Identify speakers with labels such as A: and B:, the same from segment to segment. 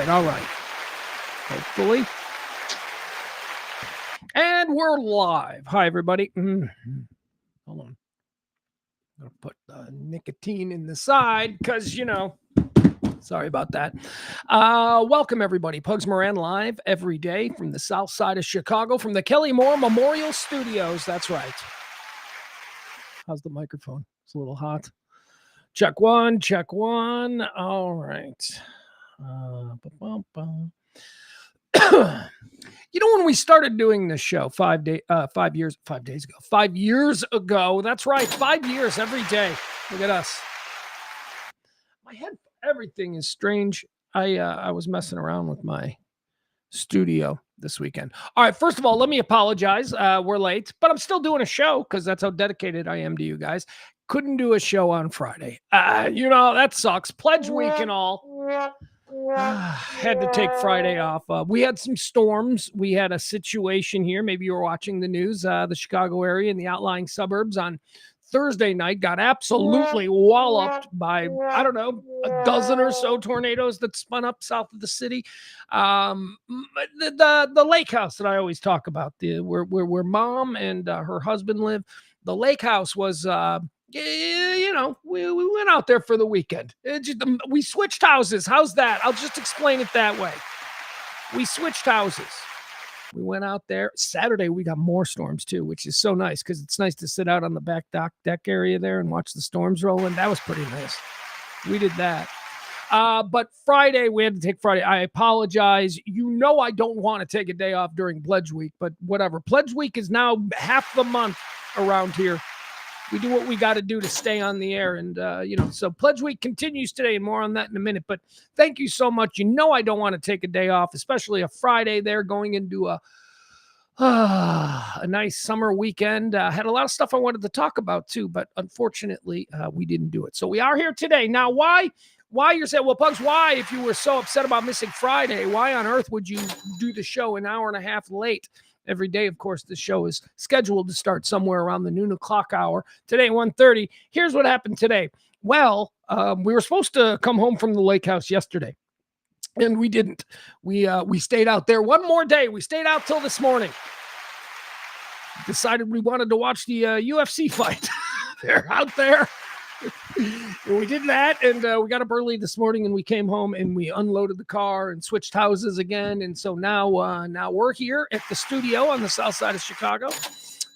A: right. Hopefully. And we're live. Hi, everybody. Hold on. I'm going to put nicotine in the side because, sorry about that. Welcome, everybody. Pugs Moran live every day from the south side of Chicago, from the Kelly Moore Memorial Studios. That's right. How's the microphone? It's a little hot. Check one. All right. When we started doing this show 5 years ago, that's right, 5 years every day. Look at us. My head, everything is strange. I was messing around with my studio this weekend. All right, first of all, let me apologize. We're late, but I'm still doing a show because that's how dedicated I am to you guys. Couldn't do a show on Friday. That sucks. Pledge week and all. Had to take Friday off. We had some storms. We had a situation here. Maybe you were watching the news. The Chicago area and the outlying suburbs on Thursday night got absolutely walloped by, I don't know, a dozen or so tornadoes that spun up south of the city. The lake house that I always talk about, where mom and her husband live, the lake house was... we went out there for the weekend. We switched houses. How's that? I'll just explain it that way. We switched houses. We went out there. Saturday, we got more storms too, which is so nice because it's nice to sit out on the back deck area there and watch the storms rolling. That was pretty nice. We did that. But Friday, we had to take Friday. I apologize. I don't want to take a day off during Pledge Week, but whatever. Pledge Week is now half the month around here. We do what we got to do to stay on the air. And, so Pledge Week continues today, and more on that in a minute. But thank you so much. I don't want to take a day off, especially a Friday there going into a nice summer weekend. Had a lot of stuff I wanted to talk about, too. But unfortunately, we didn't do it. So we are here today. Now, why you're saying, well, Pugs, why, if you were so upset about missing Friday, why on earth would you do the show an hour and a half late? Every day, of course, the show is scheduled to start somewhere around the noon o'clock hour. Today, 1:30. Here's what happened today. Well, we were supposed to come home from the lake house yesterday, and we didn't. We stayed out there one more day. We stayed out till this morning. Decided we wanted to watch the UFC fight. They're out there. And we did that, and we got up early this morning, and we came home and we unloaded the car and switched houses again. And so now we're here at the studio on the south side of Chicago,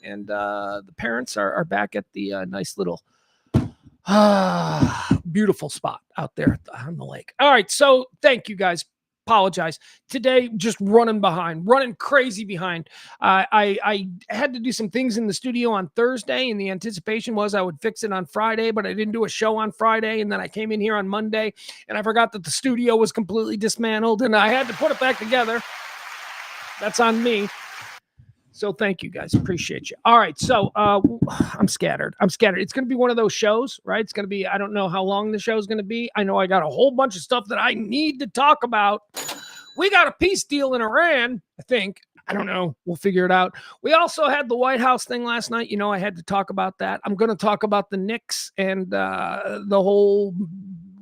A: and the parents are back at the nice little beautiful spot out there on the lake. All right, so thank you guys. Apologize. Today, just running crazy behind. I had to do some things in the studio on Thursday, and the anticipation was I would fix it on Friday, but I didn't do a show on Friday, and then I came in here on Monday, and I forgot that the studio was completely dismantled, and I had to put it back together. That's on me. So thank you guys. Appreciate you. All right. So I'm scattered. It's going to be one of those shows, right? It's going to be, I don't know how long the show is going to be. I know I got a whole bunch of stuff that I need to talk about. We got a peace deal in Iran, I think. I don't know. We'll figure it out. We also had the White House thing last night. I had to talk about that. I'm going to talk about the Knicks and the whole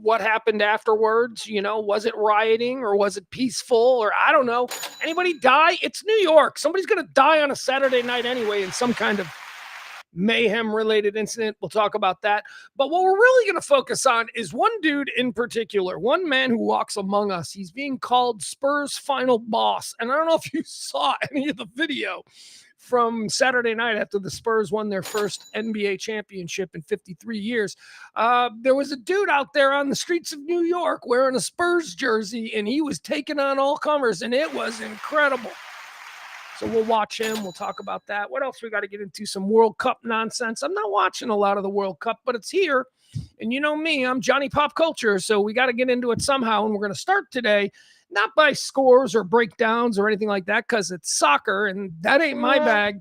A: what happened afterwards. Was it rioting or was it peaceful, or I don't know. Anybody die? It's New York. Somebody's going to die on a Saturday night anyway in some kind of mayhem related incident. We'll talk about that. But what we're really going to focus on is one dude in particular, one man who walks among us. He's being called Spurs final boss. And I don't know if you saw any of the video from Saturday night after the Spurs won their first NBA championship in 53 years. There was a dude out there on the streets of New York wearing a Spurs jersey, and he was taking on all comers, and it was incredible. So we'll watch him. We'll talk about that. What else we got to get into? Some World Cup nonsense. I'm not watching a lot of the World Cup, but it's here. And you know me, I'm Johnny Pop Culture, so we got to get into it somehow. And we're going to start today, not by scores or breakdowns or anything like that, because it's soccer, and that ain't my bag.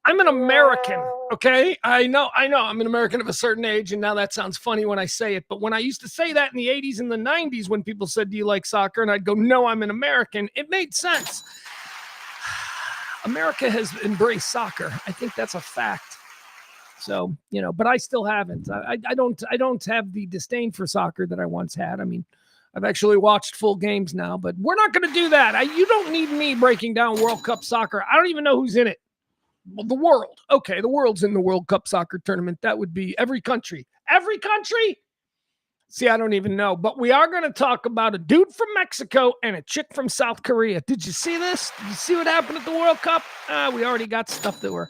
A: I'm an American, okay? I know. I'm an American of a certain age, and now that sounds funny when I say it. But when I used to say that in the 80s and the 90s when people said, do you like soccer? And I'd go, no, I'm an American. It made sense. America has embraced soccer. I think that's a fact. So, but I still haven't. I don't have the disdain for soccer that I once had. I mean, I've actually watched full games now, but we're not going to do that. You don't need me breaking down World Cup soccer. I don't even know who's in it. Well, the world. Okay, the world's in the World Cup soccer tournament. That would be every country. Every country? See, I don't even know. But we are going to talk about a dude from Mexico and a chick from South Korea. Did you see this? Did you see what happened at the World Cup? We already got stuff that we're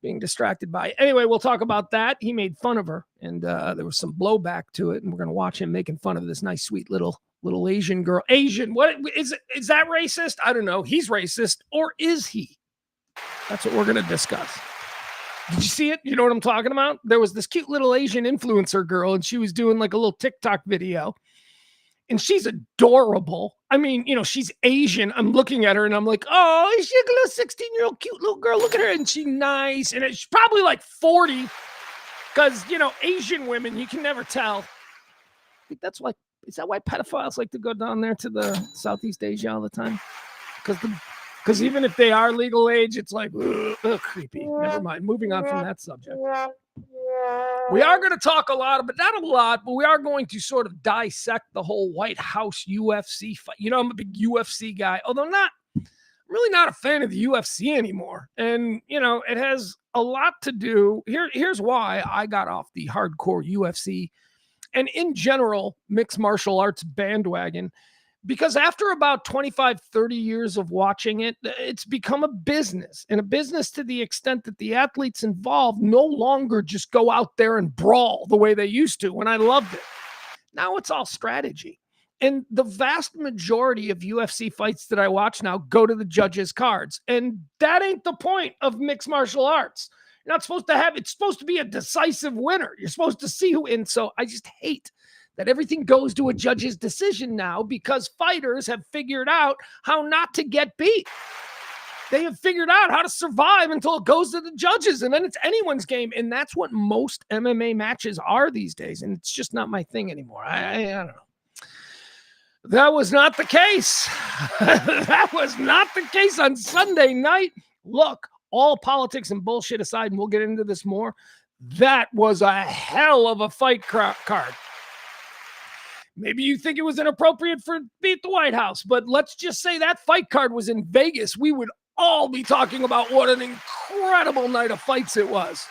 A: being distracted by. Anyway, we'll talk about that. He made fun of her, and there was some blowback to it, and we're going to watch him making fun of this nice, sweet little Asian girl. Asian, what is it? Is that racist? I don't know. He's racist, or is he? That's what we're going to discuss. Did you see it? You know what I'm talking about? There was this cute little Asian influencer girl, and she was doing like a little TikTok video, and she's adorable. I mean, she's Asian. I'm looking at her and I'm like, oh, she's a little 16-year-old cute little girl. Look at her. And she's nice. And she's probably like 40 because, Asian women, you can never tell. I think is that why pedophiles like to go down there to the Southeast Asia all the time? Because even if they are legal age, it's like, ugh, creepy. Never mind. Moving on from that subject. We are going to talk a lot, but not a lot, but we are going to sort of dissect the whole White House UFC fight. I'm a big UFC guy, although I'm really not a fan of the UFC anymore. And, it has a lot to do. Here's why I got off the hardcore UFC and in general mixed martial arts bandwagon. Because after about 25, 30 years of watching it, it's become a business, and a business to the extent that the athletes involved no longer just go out there and brawl the way they used to when I loved it. Now it's all strategy. And the vast majority of UFC fights that I watch now go to the judges' cards. And that ain't the point of mixed martial arts. You're not supposed to it's supposed to be a decisive winner. You're supposed to see who, and so I just hate that everything goes to a judge's decision now because fighters have figured out how not to get beat. They have figured out how to survive until it goes to the judges, and then it's anyone's game. And that's what most MMA matches are these days. And it's just not my thing anymore. I don't know. That was not the case. That was not the case on Sunday night. Look, all politics and bullshit aside, and we'll get into this more, that was a hell of a fight card. Maybe you think it was inappropriate for beat the White House, but let's just say that fight card was in Vegas. We would all be talking about what an incredible night of fights it was.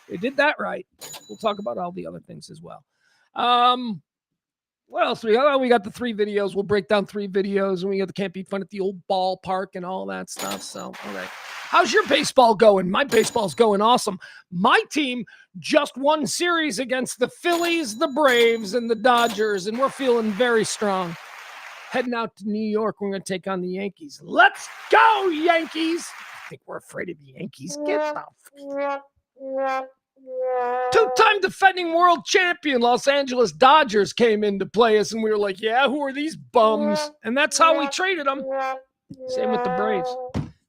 A: They did that right. We'll talk about all the other things as well. What else we got? We got the 3 videos. We'll break down 3 videos, and we got the Can't Be Fun at the Old Ballpark and all that stuff. So, all right. How's your baseball going? My baseball's going awesome. My team just won series against the Phillies, the Braves, and the Dodgers, and we're feeling very strong. Heading out to New York, we're going to take on the Yankees. Let's go, Yankees! I think we're afraid of the Yankees. Get the 2-time defending world champion Los Angeles Dodgers came in to play us, and we were like, yeah, who are these bums? And that's how we traded them. Same with the Braves.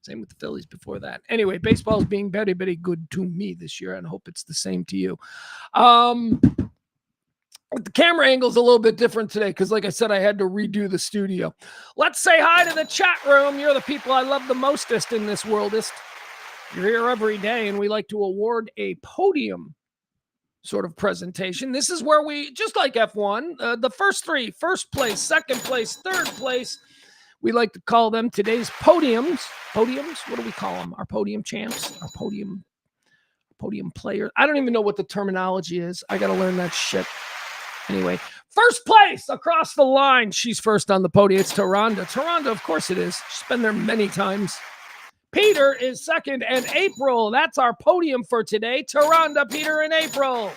A: Same with the Phillies before that. Anyway, baseball is being very, very good to me this year, and I hope it's the same to you. The camera angle is a little bit different today because, like I said, I had to redo the studio. Let's say hi to the chat room. You're the people I love the mostest in this worldist. You're here every day, and we like to award a podium sort of presentation. This is where we, just like F1, the first 3, first place, second place, third place, we like to call them today's podiums. Podiums? What do we call them? Our podium champs? Our podium players? I don't even know what the terminology is. I got to learn that shit. Anyway, first place across the line. She's first on the podium. It's Taronda. Taronda, of course it is. She's been there many times. Peter is second, and April. That's our podium for today. Taronda, Peter, and April.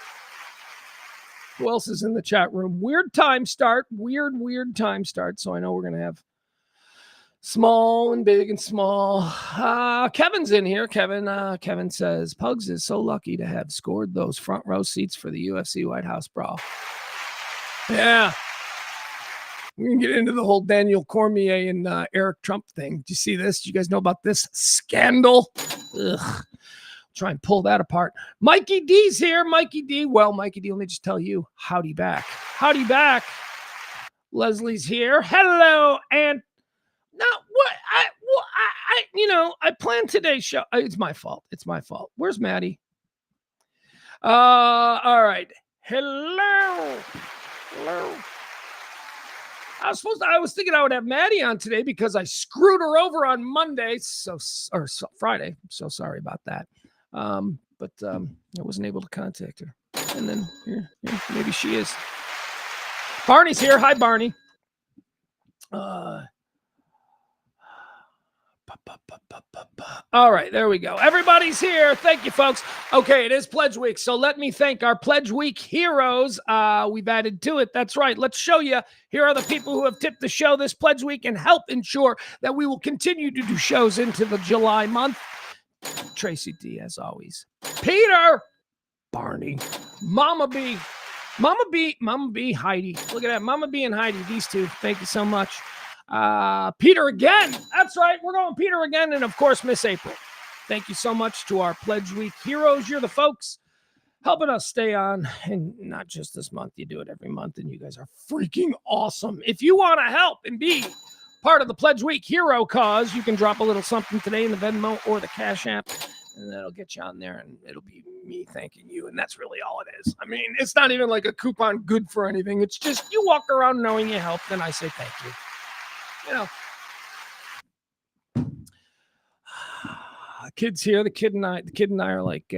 A: Who else is in the chat room? Weird time start. Weird time start. So I know we're going to have small and big and small. Kevin's in here. Kevin says, Pugs is so lucky to have scored those front row seats for the UFC White House brawl. Yeah. We can get into the whole Daniel Cormier and Eric Trump thing. Did you see this? Do you guys know about this scandal? Ugh. Try and pull that apart. Mikey D's here. Mikey D. Well, Mikey D, let me just tell you, howdy back. Howdy back. Leslie's here. Hello, and no, I planned today's show. It's my fault. Where's Maddie? All right. Hello. I was thinking I would have Maddie on today because I screwed her over on Monday. Friday. I'm so sorry about that. But I wasn't able to contact her. And then here, maybe she is. Barney's here. Hi, Barney. All right, there we go. Everybody's here. Thank you, folks. Okay, it is Pledge Week, so let me thank our Pledge Week heroes. We've added to it. That's right. Let's show you. Here are the people who have tipped the show this Pledge Week and help ensure that we will continue to do shows into the July month. Tracy D, as always. Peter, Barney, Mama B, Heidi. Look at that, Mama B and Heidi. These two. Thank you so much. Peter again. That's right. We're going Peter again. And of course, Miss April. Thank you so much to our Pledge Week heroes. You're the folks helping us stay on. And not just this month. You do it every month. And you guys are freaking awesome. If you want to help and be part of the Pledge Week hero cause, you can drop a little something today in the Venmo or the Cash App. And that'll get you on there. And it'll be me thanking you. And that's really all it is. I mean, it's not even like a coupon good for anything. It's just you walk around knowing you helped. And I say thank you. You know, kids here, the kid and I are like,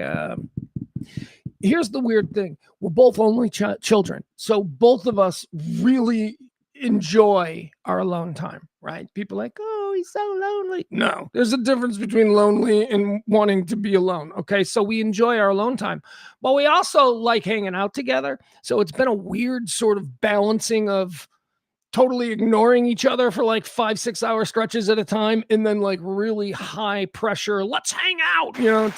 A: here's the weird thing. We're both only children. So both of us really enjoy our alone time, right? People are like, oh, he's so lonely. No, there's a difference between lonely and wanting to be alone. Okay. So we enjoy our alone time, but we also like hanging out together. So it's been a weird sort of balancing of totally ignoring each other for like 5-6 hour stretches at a time. And then like really high pressure. Let's hang out. You know,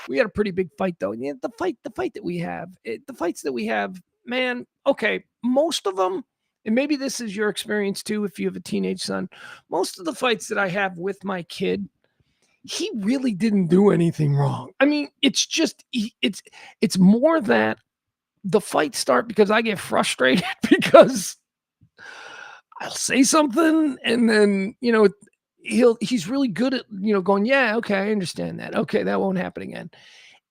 A: we had a pretty big fight though. And the fight that we have, the fights that we have, man, okay. Most of them, and maybe this is your experience too, if you have a teenage son, most of the fights that I have with my kid, he really didn't do anything wrong. I mean, it's just, it's more that the fights start because I get frustrated because I'll say something and then, you know, he's really good at, you know, going, yeah, okay, I understand that. Okay, that won't happen again.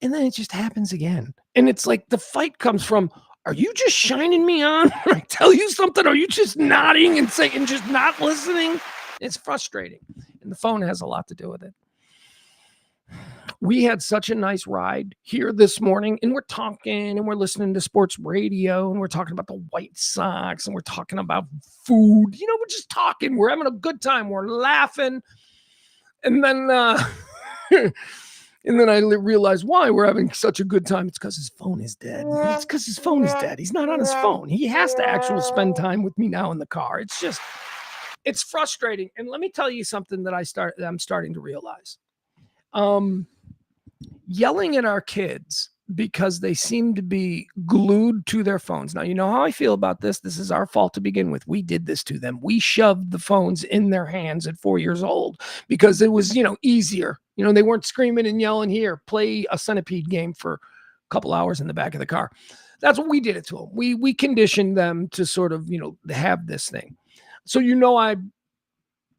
A: And then it just happens again. And it's like the fight comes from, are you just shining me on? I tell you something? Are you just nodding and saying and just not listening? It's frustrating. And the phone has a lot to do with it. We had such a nice ride here this morning, and we're talking and we're listening to sports radio and we're talking about the White Sox and we're talking about food. You know, we're just talking. We're having a good time. We're laughing. And then and then I realized why we're having such a good time. It's because his phone is dead. It's because his phone is dead. He's not on his phone. He has to actually spend time with me now in the car. It's just, it's frustrating. And let me tell you something that I'm starting to realize. Yelling at our kids because they seem to be glued to their phones. Now, you know how I feel about this. This is our fault to begin with. We did this to them. We shoved the phones in their hands at 4 years old because it was, you know, easier. You know, they weren't screaming and yelling, here, play a centipede game for a couple hours in the back of the car. That's what we did it to them. We conditioned them to sort of, you know, have this thing. So, you know,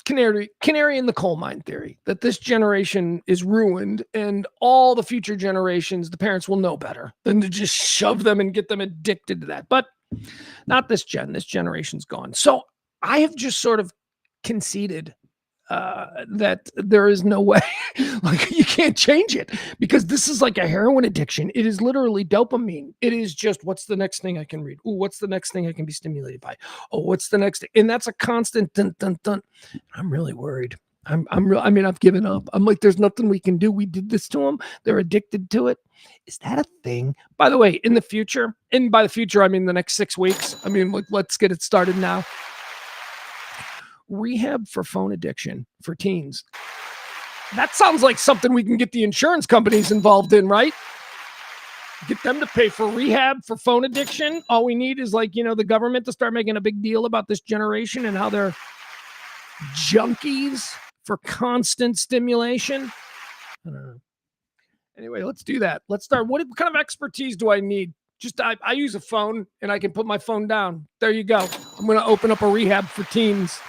A: canary in the coal mine theory that this generation is ruined and all the future generations, the parents will know better than to just shove them and get them addicted to that. But not this generation's gone. So I have just sort of conceded that there is no way, like you can't change it because this is like a heroin addiction. It is literally dopamine. It is just, what's the next thing I can read? Oh, what's the next thing I can be stimulated by? Oh, what's the next thing? And that's a constant dun, dun, dun. I'm really worried. I mean, I've given up. I'm like, there's nothing we can do. We did this to them. They're addicted to it. Is that a thing? By the way, in the future, and by the future, I mean the next 6 weeks. I mean, like, let's get it started now. Rehab for phone addiction for teens. That sounds like something we can get the insurance companies involved in, right? Get them to pay for rehab for phone addiction. All we need is, like, you know, the government to start making a big deal about this generation and how they're junkies for constant stimulation. I don't know. Anyway, let's do that. Let's start. What kind of expertise do I need? Just I use a phone and I can put my phone down. There you go. I'm going to open up a rehab for teens.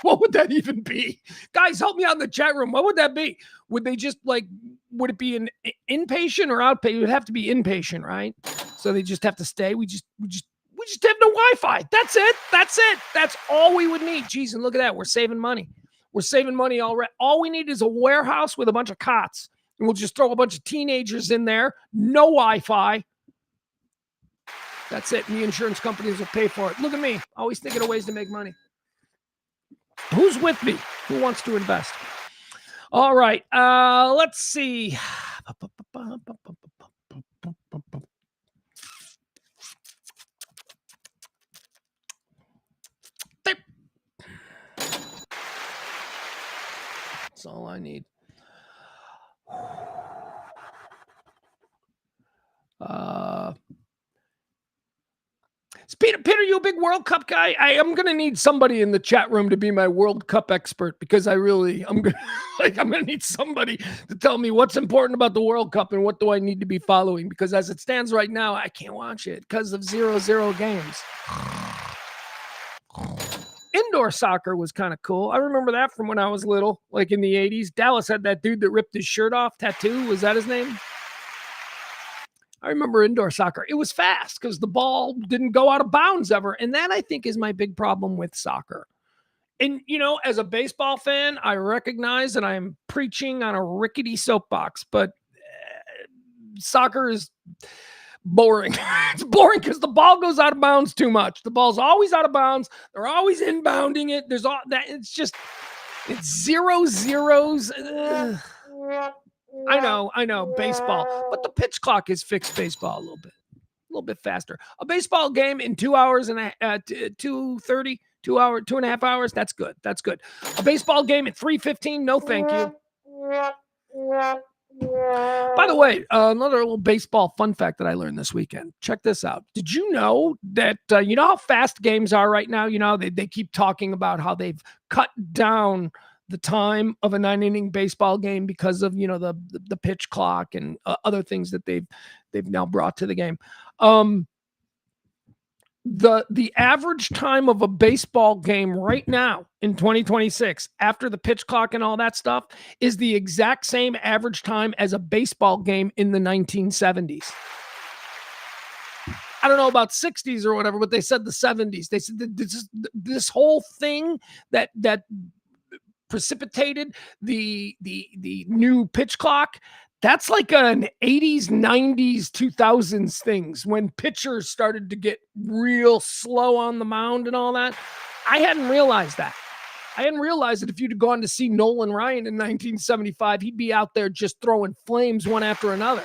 A: What would that even be? Guys, help me out in the chat room. What would that be? Would they just, like, would it be an inpatient or outpatient? It would have to be inpatient, right? So they just have to stay. We just We just have no Wi-Fi. That's it. That's it. That's all we would need. Jeez, and look at that. We're saving money. We're saving money already. All we need is a warehouse with a bunch of cots. And we'll just throw a bunch of teenagers in there. No Wi-Fi. That's it. And the insurance companies will pay for it. Look at me. Always thinking of ways to make money. Who's with me? Who wants to invest? All right. Let's see. That's all I need. Peter, you a big World Cup guy? I am gonna need somebody in the chat room to be my World Cup expert because I'm gonna need somebody to tell me what's important about the World Cup and what do I need to be following, because as it stands right now, I can't watch it because of 0-0 games. Indoor soccer was kind of cool. I remember that from when I was little, like in the 80s. Dallas had that dude that ripped his shirt off, Tattoo. Was that his name? I remember indoor soccer. It was fast because the ball didn't go out of bounds ever. And that, I think, is my big problem with soccer. And, you know, as a baseball fan, I recognize that I'm preaching on a rickety soapbox, but soccer is boring. It's boring because the ball goes out of bounds too much. The ball's always out of bounds. They're always inbounding it. There's all that. It's 0-0s. I know, baseball, but the pitch clock is fixed baseball a little bit faster. A baseball game in 2 hours and 2:30, 2.5 hours. That's good. That's good. A baseball game at 3:15. No, thank you. By the way, another little baseball fun fact that I learned this weekend. Check this out. Did you know that, you know how fast games are right now? You know, they keep talking about how they've cut down the time of a 9-inning baseball game because of, you know, the pitch clock and other things that they've now brought to the game. The average time of a baseball game right now in 2026, after the pitch clock and all that stuff, is the exact same average time as a baseball game in the 1970s. I don't know about 60s or whatever, but they said the 70s. They said that this whole thing that precipitated the new pitch clock, that's like an 80s, 90s, 2000s things when pitchers started to get real slow on the mound and all that. I hadn't realized that. I hadn't realized that if you'd gone to see Nolan Ryan in 1975, he'd be out there just throwing flames one after another,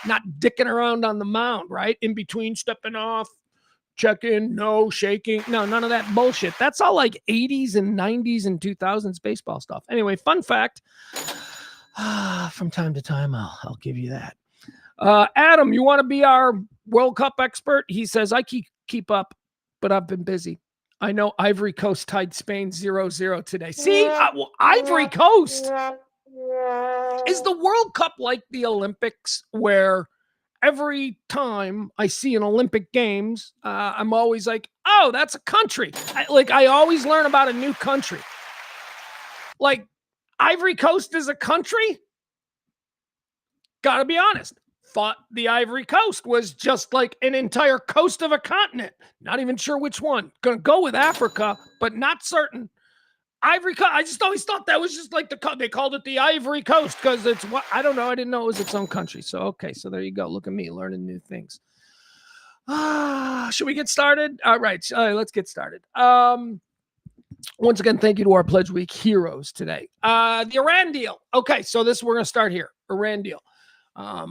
A: not dicking around on the mound, right? In between stepping off, check in, no shaking. No, none of that bullshit. That's all like 80s and 90s and 2000s baseball stuff. Anyway, fun fact. From time to time, I'll give you that. Adam, you want to be our World Cup expert? He says, I keep up, but I've been busy. I know Ivory Coast tied Spain 0-0 today. See, Ivory Coast. Is the World Cup like the Olympics, where every time I see an Olympic Games, I'm always like, oh, that's a country. I always learn about a new country. Like, Ivory Coast is a country? Gotta be honest. Thought the Ivory Coast was just like an entire coast of a continent. Not even sure which one. Gonna go with Africa, but not certain. Ivory Coast. I just always thought that was just like they called it the Ivory Coast because it's what I don't know. I didn't know it was its own country. So okay, so there you go. Look at me learning new things. Should we get started? All right, let's get started. Once again, thank you to our Pledge Week heroes today. The Iran deal. Okay, so we're gonna start here. Iran deal. I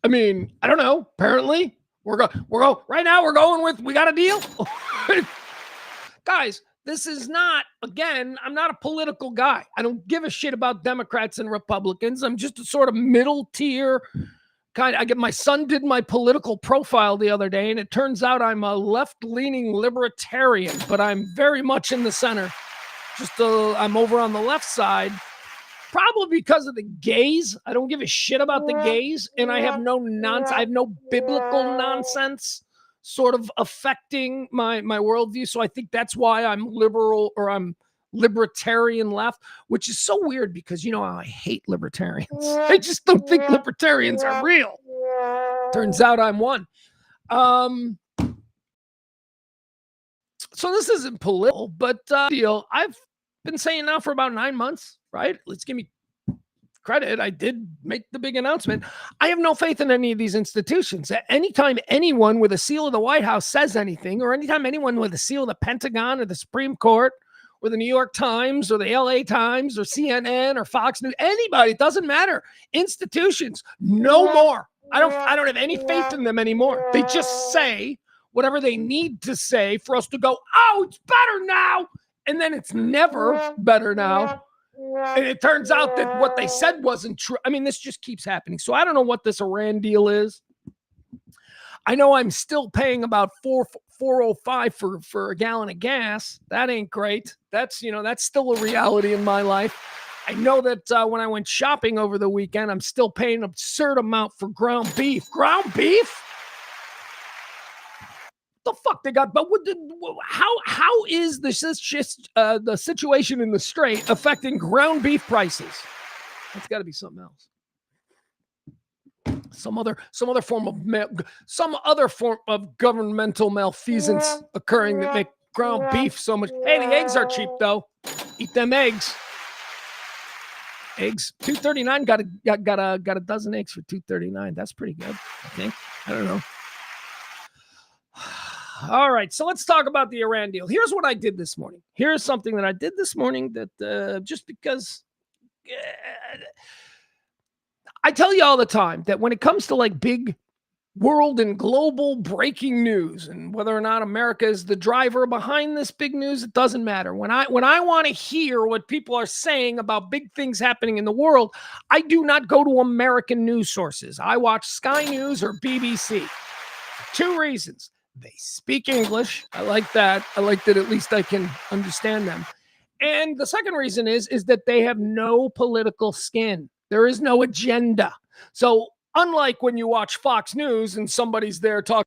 A: mean, I don't know. Apparently, we're going right now. We're going with we got a deal. Guys, this is not, again, I'm not a political guy. I don't give a shit about Democrats and Republicans. I'm just a sort of middle tier kind of, my son did my political profile the other day, and it turns out I'm a left-leaning libertarian, but I'm very much in the center. I'm over on the left side, probably because of the gays. I don't give a shit about the gays, and I have no nonsense. I have no biblical nonsense sort of affecting my worldview. So I think that's why I'm liberal, or I'm libertarian left, which is so weird because you know how I hate libertarians. I just don't think libertarians are real. Turns out I'm one. Um, so this isn't political, but deal. I've been saying now for about 9 months, right? Let's give me credit. I did make the big announcement. I have no faith in any of these institutions. Anytime anyone with a seal of the White House says anything, or anytime anyone with a seal of the Pentagon or the Supreme Court or the New York Times or the LA Times or CNN or Fox News, anybody, it doesn't matter. Institutions, no more. I don't have any faith in them anymore. They just say whatever they need to say for us to go, oh, it's better now. And then it's never better now. And it turns out that what they said wasn't true. I mean, this just keeps happening. So I don't know what this Iran deal is. I know I'm still paying about 4.05 for a gallon of gas. That ain't great. That's still a reality in my life. I know that when I went shopping over the weekend, I'm still paying an absurd amount for ground beef. Ground beef? The fuck they got? But how is this just the situation in the strait affecting ground beef prices? That's got to be something else. Some other form of governmental malfeasance occurring that make ground beef so much. Hey, the eggs are cheap though. Eat them eggs. Eggs, $2.39. Got a dozen eggs for $2.39. That's pretty good, I think. I don't know. All right, so let's talk about the Iran deal. Here's what I did this morning. Here's something that I did this morning that just because I tell you all the time that when it comes to like big world and global breaking news, and whether or not America is the driver behind this big news, it doesn't matter. When I want to hear what people are saying about big things happening in the world, I do not go to American news sources. I watch Sky News or BBC. Two reasons. They speak English. I like that. I like that at least I can understand them. And the second reason is that they have no political skin. There is no agenda. So unlike when you watch Fox News and somebody's there talking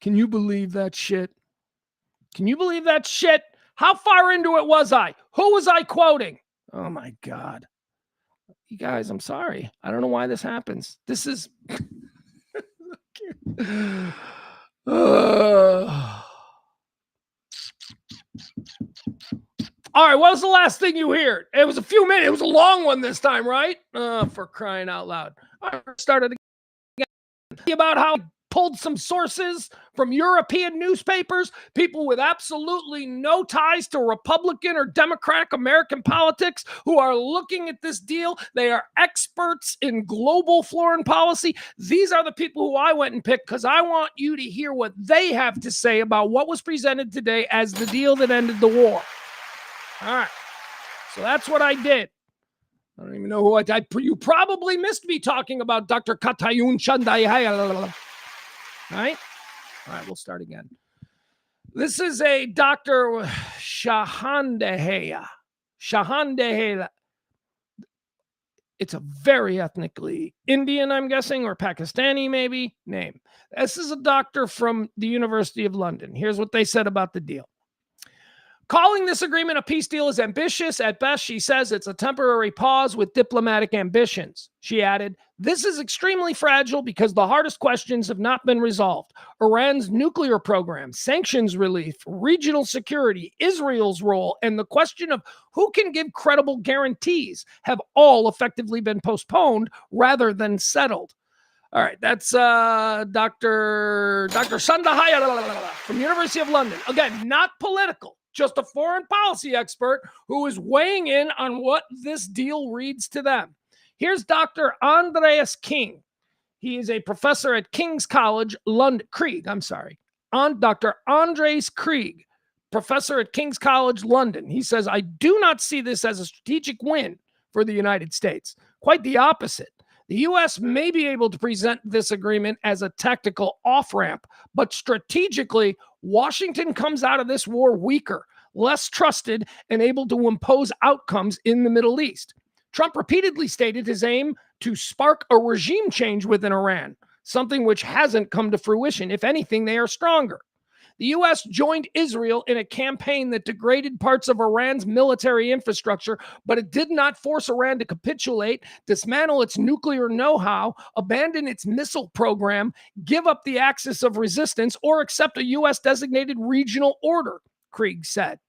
A: Can you believe that shit? Can you believe that shit? How far into it was I? Who was I quoting? Oh my God. You guys, I'm sorry. I don't know why this happens. This is... All right, what was the last thing you heard? It was a few minutes. It was a long one this time, right? For crying out loud. I started again about how I pulled some sources from European newspapers, people with absolutely no ties to Republican or Democratic American politics who are looking at this deal. They are experts in global foreign policy. These are the people who I went and picked because I want you to hear what they have to say about what was presented today as the deal that ended the war. All right. So that's what I did. I don't even know who you probably missed me talking about Dr. Katayun Shandai. Right? All right, we'll start again. This is a Dr. Shahandeheya. Shahandeheya. It's a very ethnically Indian, I'm guessing, or Pakistani maybe, name. This is a doctor from the University of London. Here's what they said about the deal. Calling this agreement a peace deal is ambitious. At best, she says it's a temporary pause with diplomatic ambitions. She added, this is extremely fragile because the hardest questions have not been resolved. Iran's nuclear program, sanctions relief, regional security, Israel's role, and the question of who can give credible guarantees have all effectively been postponed rather than settled. All right, that's Dr. Sandahaya from University of London. Again, not political. Just a foreign policy expert who is weighing in on what this deal reads to them. Here's Dr. Andreas King. He is a professor at King's College, London. Dr. Andres Krieg, professor at King's College, London. He says, I do not see this as a strategic win for the United States. Quite the opposite. The U.S. may be able to present this agreement as a tactical off-ramp, but strategically, Washington comes out of this war weaker, less trusted, and able to impose outcomes in the Middle East. Trump repeatedly stated his aim to spark a regime change within Iran, something which hasn't come to fruition. If anything, they are stronger. The U.S. joined Israel in a campaign that degraded parts of Iran's military infrastructure, but it did not force Iran to capitulate, dismantle its nuclear know-how, abandon its missile program, give up the axis of resistance, or accept a U.S.-designated regional order, Krieg said.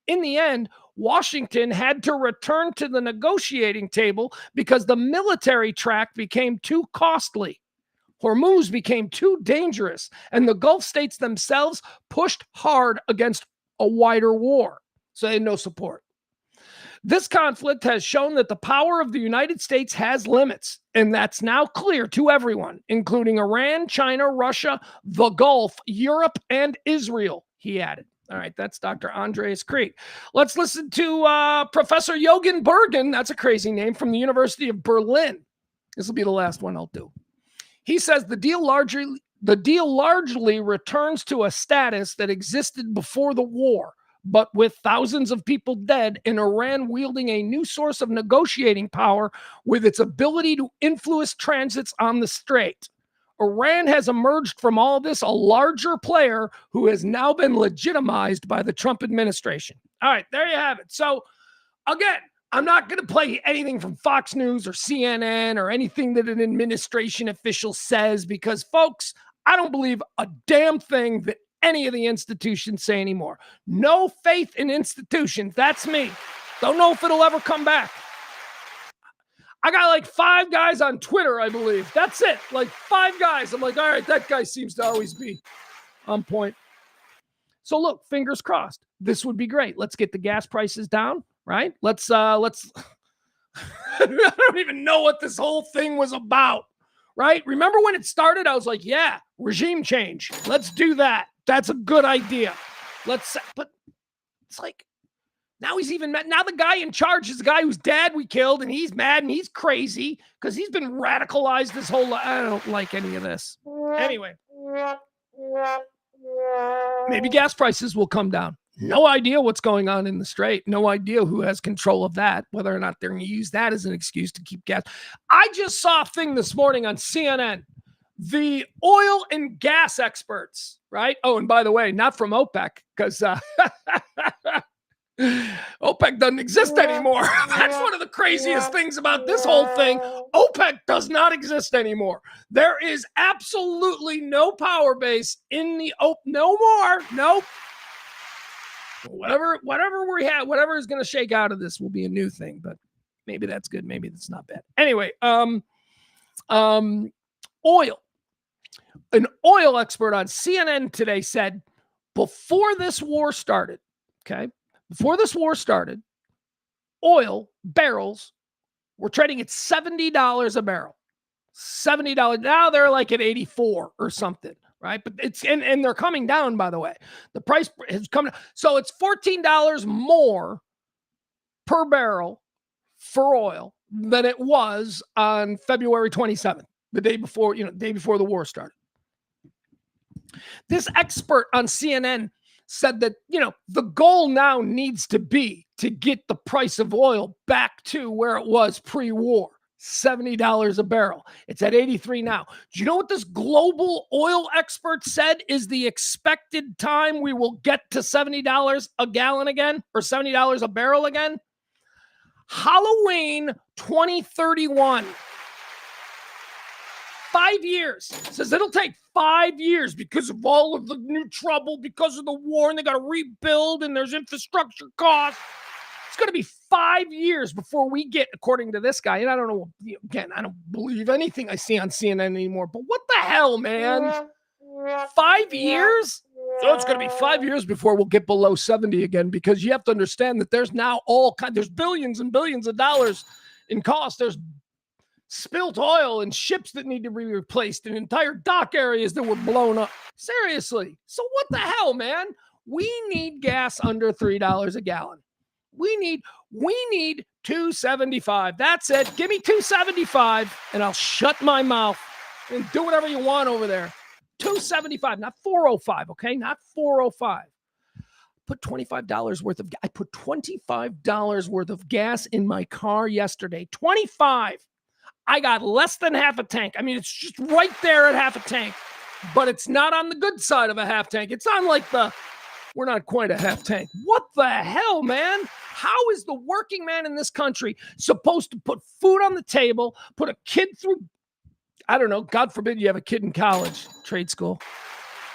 A: In the end, Washington had to return to the negotiating table because the military track became too costly. Hormuz became too dangerous, and the Gulf states themselves pushed hard against a wider war, so they had no support. This conflict has shown that the power of the United States has limits, and that's now clear to everyone, including Iran, China, Russia, the Gulf, Europe, and Israel, he added. All right, that's Dr. Andreas Krieg. Let's listen to Professor Jürgen Bergen, that's a crazy name, from the University of Berlin. This will be the last one I'll do. He says the deal largely returns to a status that existed before the war, but with thousands of people dead and Iran wielding a new source of negotiating power with its ability to influence transits on the strait. Iran has emerged from all this a larger player who has now been legitimized by the Trump administration. All right, there you have it. So, again, I'm not going to play anything from Fox News or CNN or anything that an administration official says because, folks, I don't believe a damn thing that any of the institutions say anymore. No faith in institutions. That's me. Don't know if it'll ever come back. I got like 5 guys on Twitter, I believe. That's it. Like 5 guys. I'm like, all right, that guy seems to always be on point. So look, fingers crossed. This would be great. Let's get the gas prices down. Right? Let's I don't even know what this whole thing was about. Right? Remember when it started? I was like, yeah, regime change. Let's do that. That's a good idea. But it's like, now he's even mad. Now the guy in charge is the guy whose dad we killed, and he's mad and he's crazy because he's been radicalized this whole life. I don't like any of this. Anyway. Maybe gas prices will come down. No idea what's going on in the strait. No idea who has control of that, whether or not they're going to use that as an excuse to keep gas. I just saw a thing this morning on CNN. The oil and gas experts, right? Oh, and by the way, not from OPEC, because OPEC doesn't exist anymore. That's one of the craziest things about this whole thing. OPEC does not exist anymore. There is absolutely no power base in the no more. Nope. Whatever we have, whatever is going to shake out of this will be a new thing, but maybe that's good. Maybe that's not bad. Anyway, oil. An oil expert on CNN today said before this war started, oil barrels were trading at $70 a barrel. $70. Now they're like at 84 or something, right? But it's and they're coming down, by the way. The price has come down. So it's $14 more per barrel for oil than it was on February 27th, the day before the war started. This expert on CNN said that, the goal now needs to be to get the price of oil back to where it was pre-war, $70 a barrel. It's at 83 now. Do you know what this global oil expert said is the expected time we will get to $70 a gallon again, or $70 a barrel again? Halloween 2031. 5 years. Says it'll take 5 years because of all of the new trouble, because of the war, and they got to rebuild, and there's infrastructure costs. It's going to be 5 years before we get, according to this guy, and I don't know, again, I don't believe anything I see on CNN anymore, but what the hell, man? 5 years? So it's going to be 5 years before we'll get below 70 again, because you have to understand that there's now there's billions and billions of dollars in cost. There's spilt oil and ships that need to be replaced and entire dock areas that were blown up. Seriously. So what the hell, man? We need gas under $3 a gallon. We need $2.75. That's it. Give me $2.75 and I'll shut my mouth and do whatever you want over there. $2.75, not $4.05, okay? Not $4.05. Put $25 worth of I put $25 worth of gas in my car yesterday. 25. I got less than half a tank. I mean, it's just right there at half a tank, but it's not on the good side of a half tank. It's on we're not quite a half tank. What the hell, man? How is the working man in this country supposed to put food on the table, put a kid through, I don't know, God forbid you have a kid in college, trade school.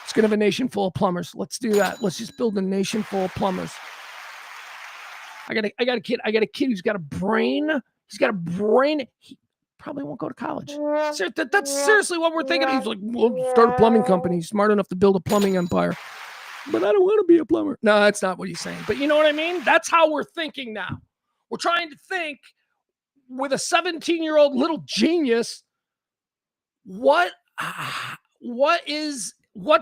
A: It's going to have a nation full of plumbers. Let's do that. Let's just build a nation full of plumbers. I got a kid who's got a brain. He's got a brain. He probably won't go to college. That's seriously what we're thinking. He's like, we'll start a plumbing company. He's smart enough to build a plumbing empire. But I don't want to be a plumber. No, that's not what he's saying. But you know what I mean? That's how we're thinking now. We're trying to think with a 17-year-old little genius, what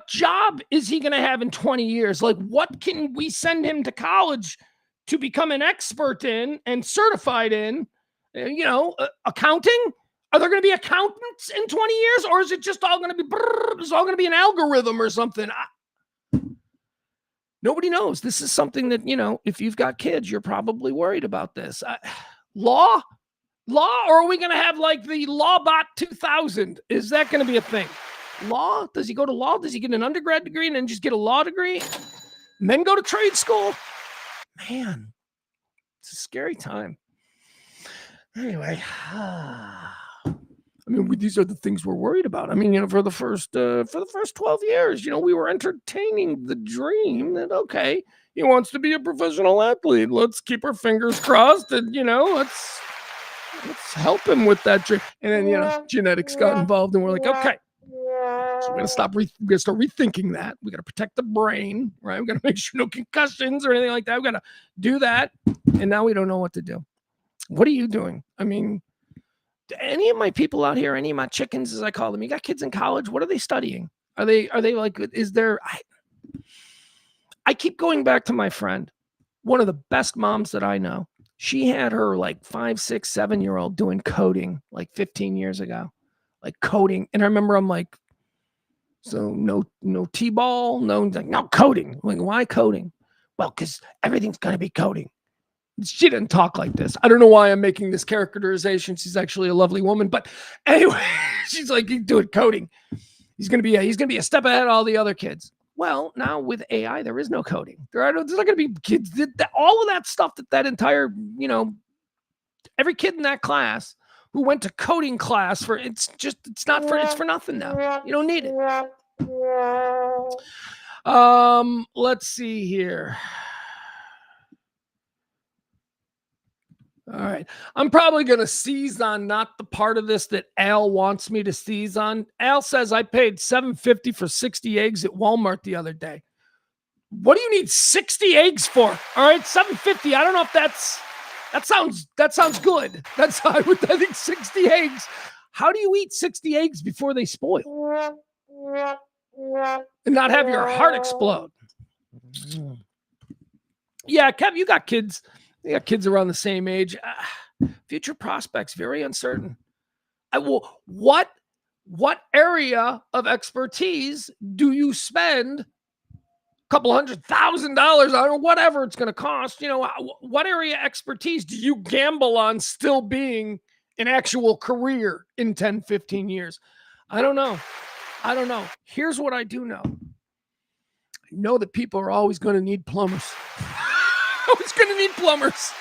A: job is he going to have in 20 years? Like, what can we send him to college to become an expert in and certified in? Accounting? Are there going to be accountants in 20 years? Or is it just all going to be, it's all going to be an algorithm or something? Nobody knows. This is something that, if you've got kids, you're probably worried about this. Law? Or are we going to have like the Lawbot 2000? Is that going to be a thing? Law? Does he go to law? Does he get an undergrad degree and then just get a law degree? And then go to trade school? Man, it's a scary time. Anyway, these are the things we're worried about. For the first 12 years, we were entertaining the dream that, okay, he wants to be a professional athlete. Let's keep our fingers crossed and, let's help him with that dream. And then, genetics got involved and we're like, okay, so we're going to start rethinking that. We got to protect the brain, right? We got to make sure no concussions or anything like that. We got to do that. And now we don't know what to do. What are you doing? Any of my people out here, any of my chickens, as I call them, you got kids in college. What are they studying? Are they like, I keep going back to my friend, one of the best moms that I know. She had her like 5, 6, 7-year-old doing coding like 15 years ago, like coding. And I remember I'm like, so no T-ball, no coding. I'm like, why coding? Well, because everything's going to be coding. She didn't talk like this. I don't know why I'm making this characterization. She's actually a lovely woman, but anyway, she's like, he's doing coding. He's gonna be a step ahead of all the other kids. Well, now with AI, there is no coding. There's not going to be kids. All of that stuff that entire, every kid in that class who went to coding class it's for nothing now. You don't need it. Let's see here. All right. I'm probably going to seize on not the part of this that Al wants me to seize on. Al says I paid $7.50 for 60 eggs at Walmart the other day. What do you need 60 eggs for? All right, $7.50. I don't know if that sounds good. I think 60 eggs. How do you eat 60 eggs before they spoil and not have your heart explode? Yeah, Kev, you got kids. You got kids around the same age. Future prospects, very uncertain. What area of expertise do you spend a couple $100,000 on, or whatever it's going to cost? What area of expertise do you gamble on still being an actual career in 10, 15 years? I don't know. Here's what I do know. I know that people are always going to need plumbers. Always going to need plumbers.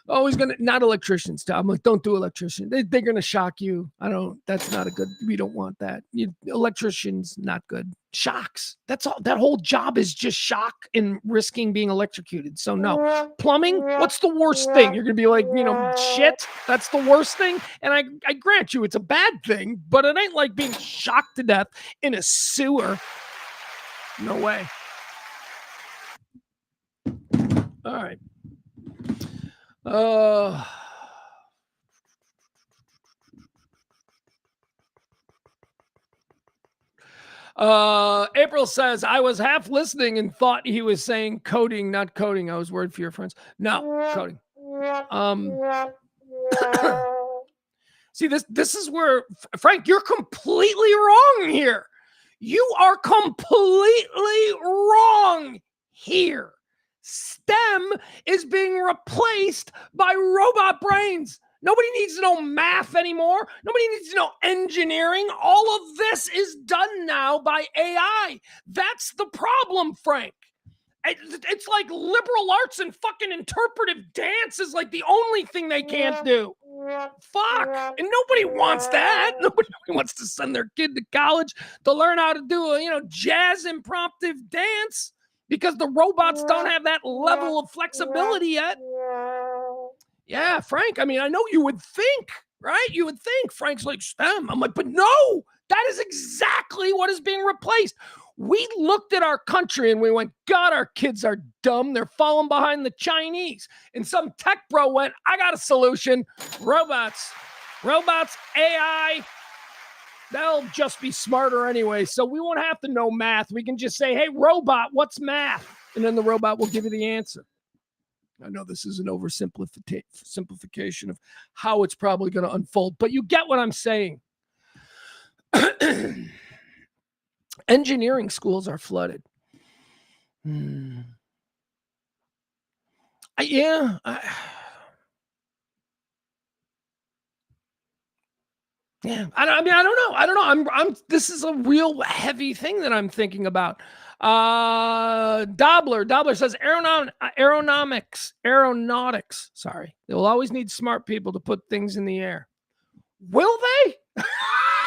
A: Always going to, not electricians, Tom. I'm like, don't do electrician. They're going to shock you. That's not a good, we don't want that. Electricians, not good. Shocks. That's all. That whole job is just shock and risking being electrocuted. So no. Plumbing, what's the worst thing? You're going to be like, shit, that's the worst thing. And I grant you, it's a bad thing, but it ain't like being shocked to death in a sewer. No way. All right. April says, I was half listening and thought he was saying coding, not coding. I was worried for your friends. No, coding. See, this is where, Frank, you're completely wrong here. You are completely wrong here. STEM is being replaced by robot brains. Nobody needs to know math anymore. Nobody needs to know engineering. All of this is done now by AI. That's the problem, Frank. It's like liberal arts and fucking interpretive dance is like the only thing they can't do. Fuck. And nobody wants that. Nobody wants to send their kid to college to learn how to do a, jazz impromptu dance because the robots don't have that level of flexibility yet. Yeah, Frank, I know you would think, right? You would think Frank's like STEM. I'm like, but no, that is exactly what is being replaced. We looked at our country and we went, God, our kids are dumb. They're falling behind the Chinese. And some tech bro went, I got a solution. Robots, AI, they'll just be smarter anyway. So we won't have to know math. We can just say, hey, robot, what's math? And then the robot will give you the answer. I know this is an oversimplification of how it's probably going to unfold, but you get what I'm saying. Engineering schools are flooded. I don't know. This is a real heavy thing that I'm thinking about. Dobler says aeronautics. Sorry. They will always need smart people to put things in the air. Will they?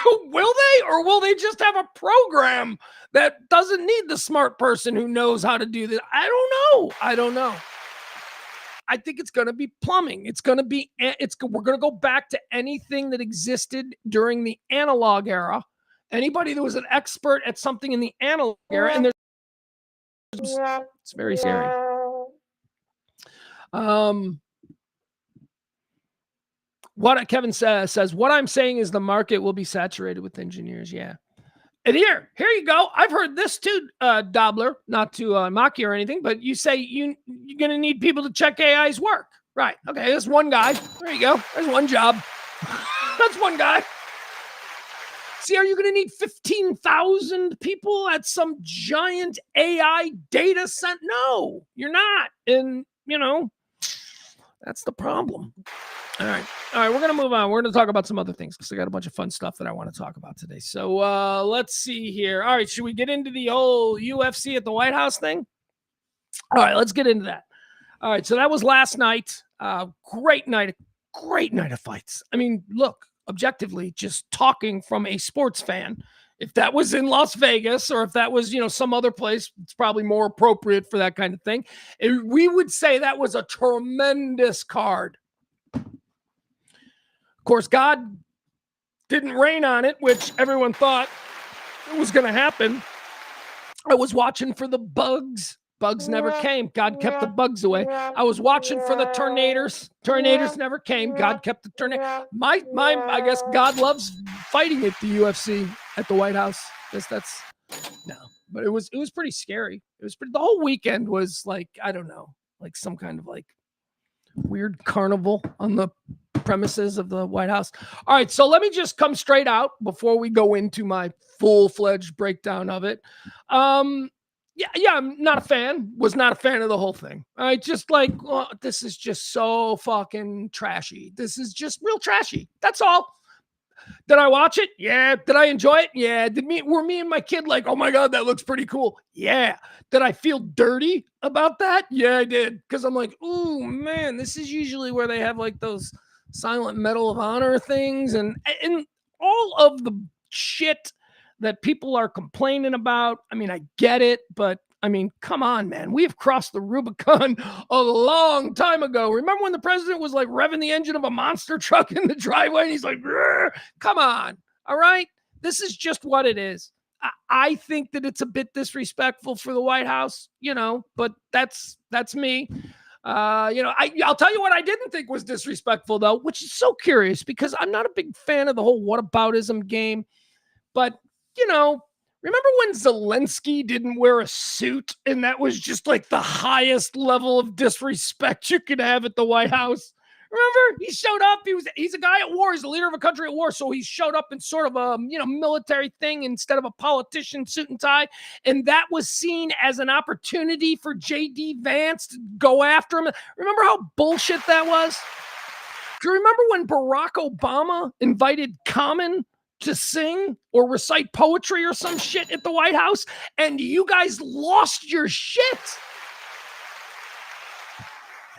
A: Will they? Or will they just have a program that doesn't need the smart person who knows how to do this? I don't know. I think it's going to be plumbing. We're going to go back to anything that existed during the analog era. Anybody that was an expert at something in the analog era, and it's very scary. What Kevin says, what I'm saying is the market will be saturated with engineers. Yeah. And here you go. I've heard this too, Dobler, not to mock you or anything, but you say you're going to need people to check AI's work. Right. Okay. There's one guy. There you go. There's one job. That's one guy. See, are you going to need 15,000 people at some giant AI data center? No, you're not. And, that's the problem. All right. We're going to move on. We're going to talk about some other things because I got a bunch of fun stuff that I want to talk about today. So let's see here. All right. Should we get into the whole UFC at the White House thing? All right. Let's get into that. All right. So that was last night. Great night of fights. I mean, look, objectively, just talking from a sports fan, if that was in Las Vegas or if that was, some other place, it's probably more appropriate for that kind of thing. We would say that was a tremendous card. Of course, God didn't rain on it, which everyone thought it was going to happen. I was watching for the bugs. Bugs never came. God kept the bugs away. I was watching for the tornadoes. Tornadoes never came. God kept the tornado. I guess God loves fighting at the UFC at the White House. But it was pretty scary. The whole weekend was like, I don't know, like some kind of like weird carnival on the premises of the White House. All right, so let me just come straight out before we go into my full-fledged breakdown of it. Yeah, I'm not a fan. Was not a fan of the whole thing. I just like, this is just so fucking trashy. This is just real trashy. That's all. Did I watch it? Yeah. Did I enjoy it? Yeah. Were me and my kid like, oh my God, that looks pretty cool? Yeah. Did I feel dirty about that? Yeah, I did. Because I'm like, ooh, man, this is usually where they have like those silent Medal of Honor things and all of the shit that people are complaining about. I mean, I get it, but I mean, come on, man. We have crossed the Rubicon a long time ago. Remember when the president was like revving the engine of a monster truck in the driveway and he's like, come on. All right. This is just what it is. I think that it's a bit disrespectful for the White House, but that's me. I'll tell you what I didn't think was disrespectful, though, which is so curious because I'm not a big fan of the whole whataboutism game. But, remember when Zelensky didn't wear a suit and that was just like the highest level of disrespect you could have at the White House? Remember, he showed up. He's a guy at war. He's the leader of a country at war. So he showed up in sort of a military thing instead of a politician suit and tie. And that was seen as an opportunity for J.D. Vance to go after him. Remember how bullshit that was? Do you remember when Barack Obama invited Common to sing or recite poetry or some shit at the White House? And you guys lost your shit.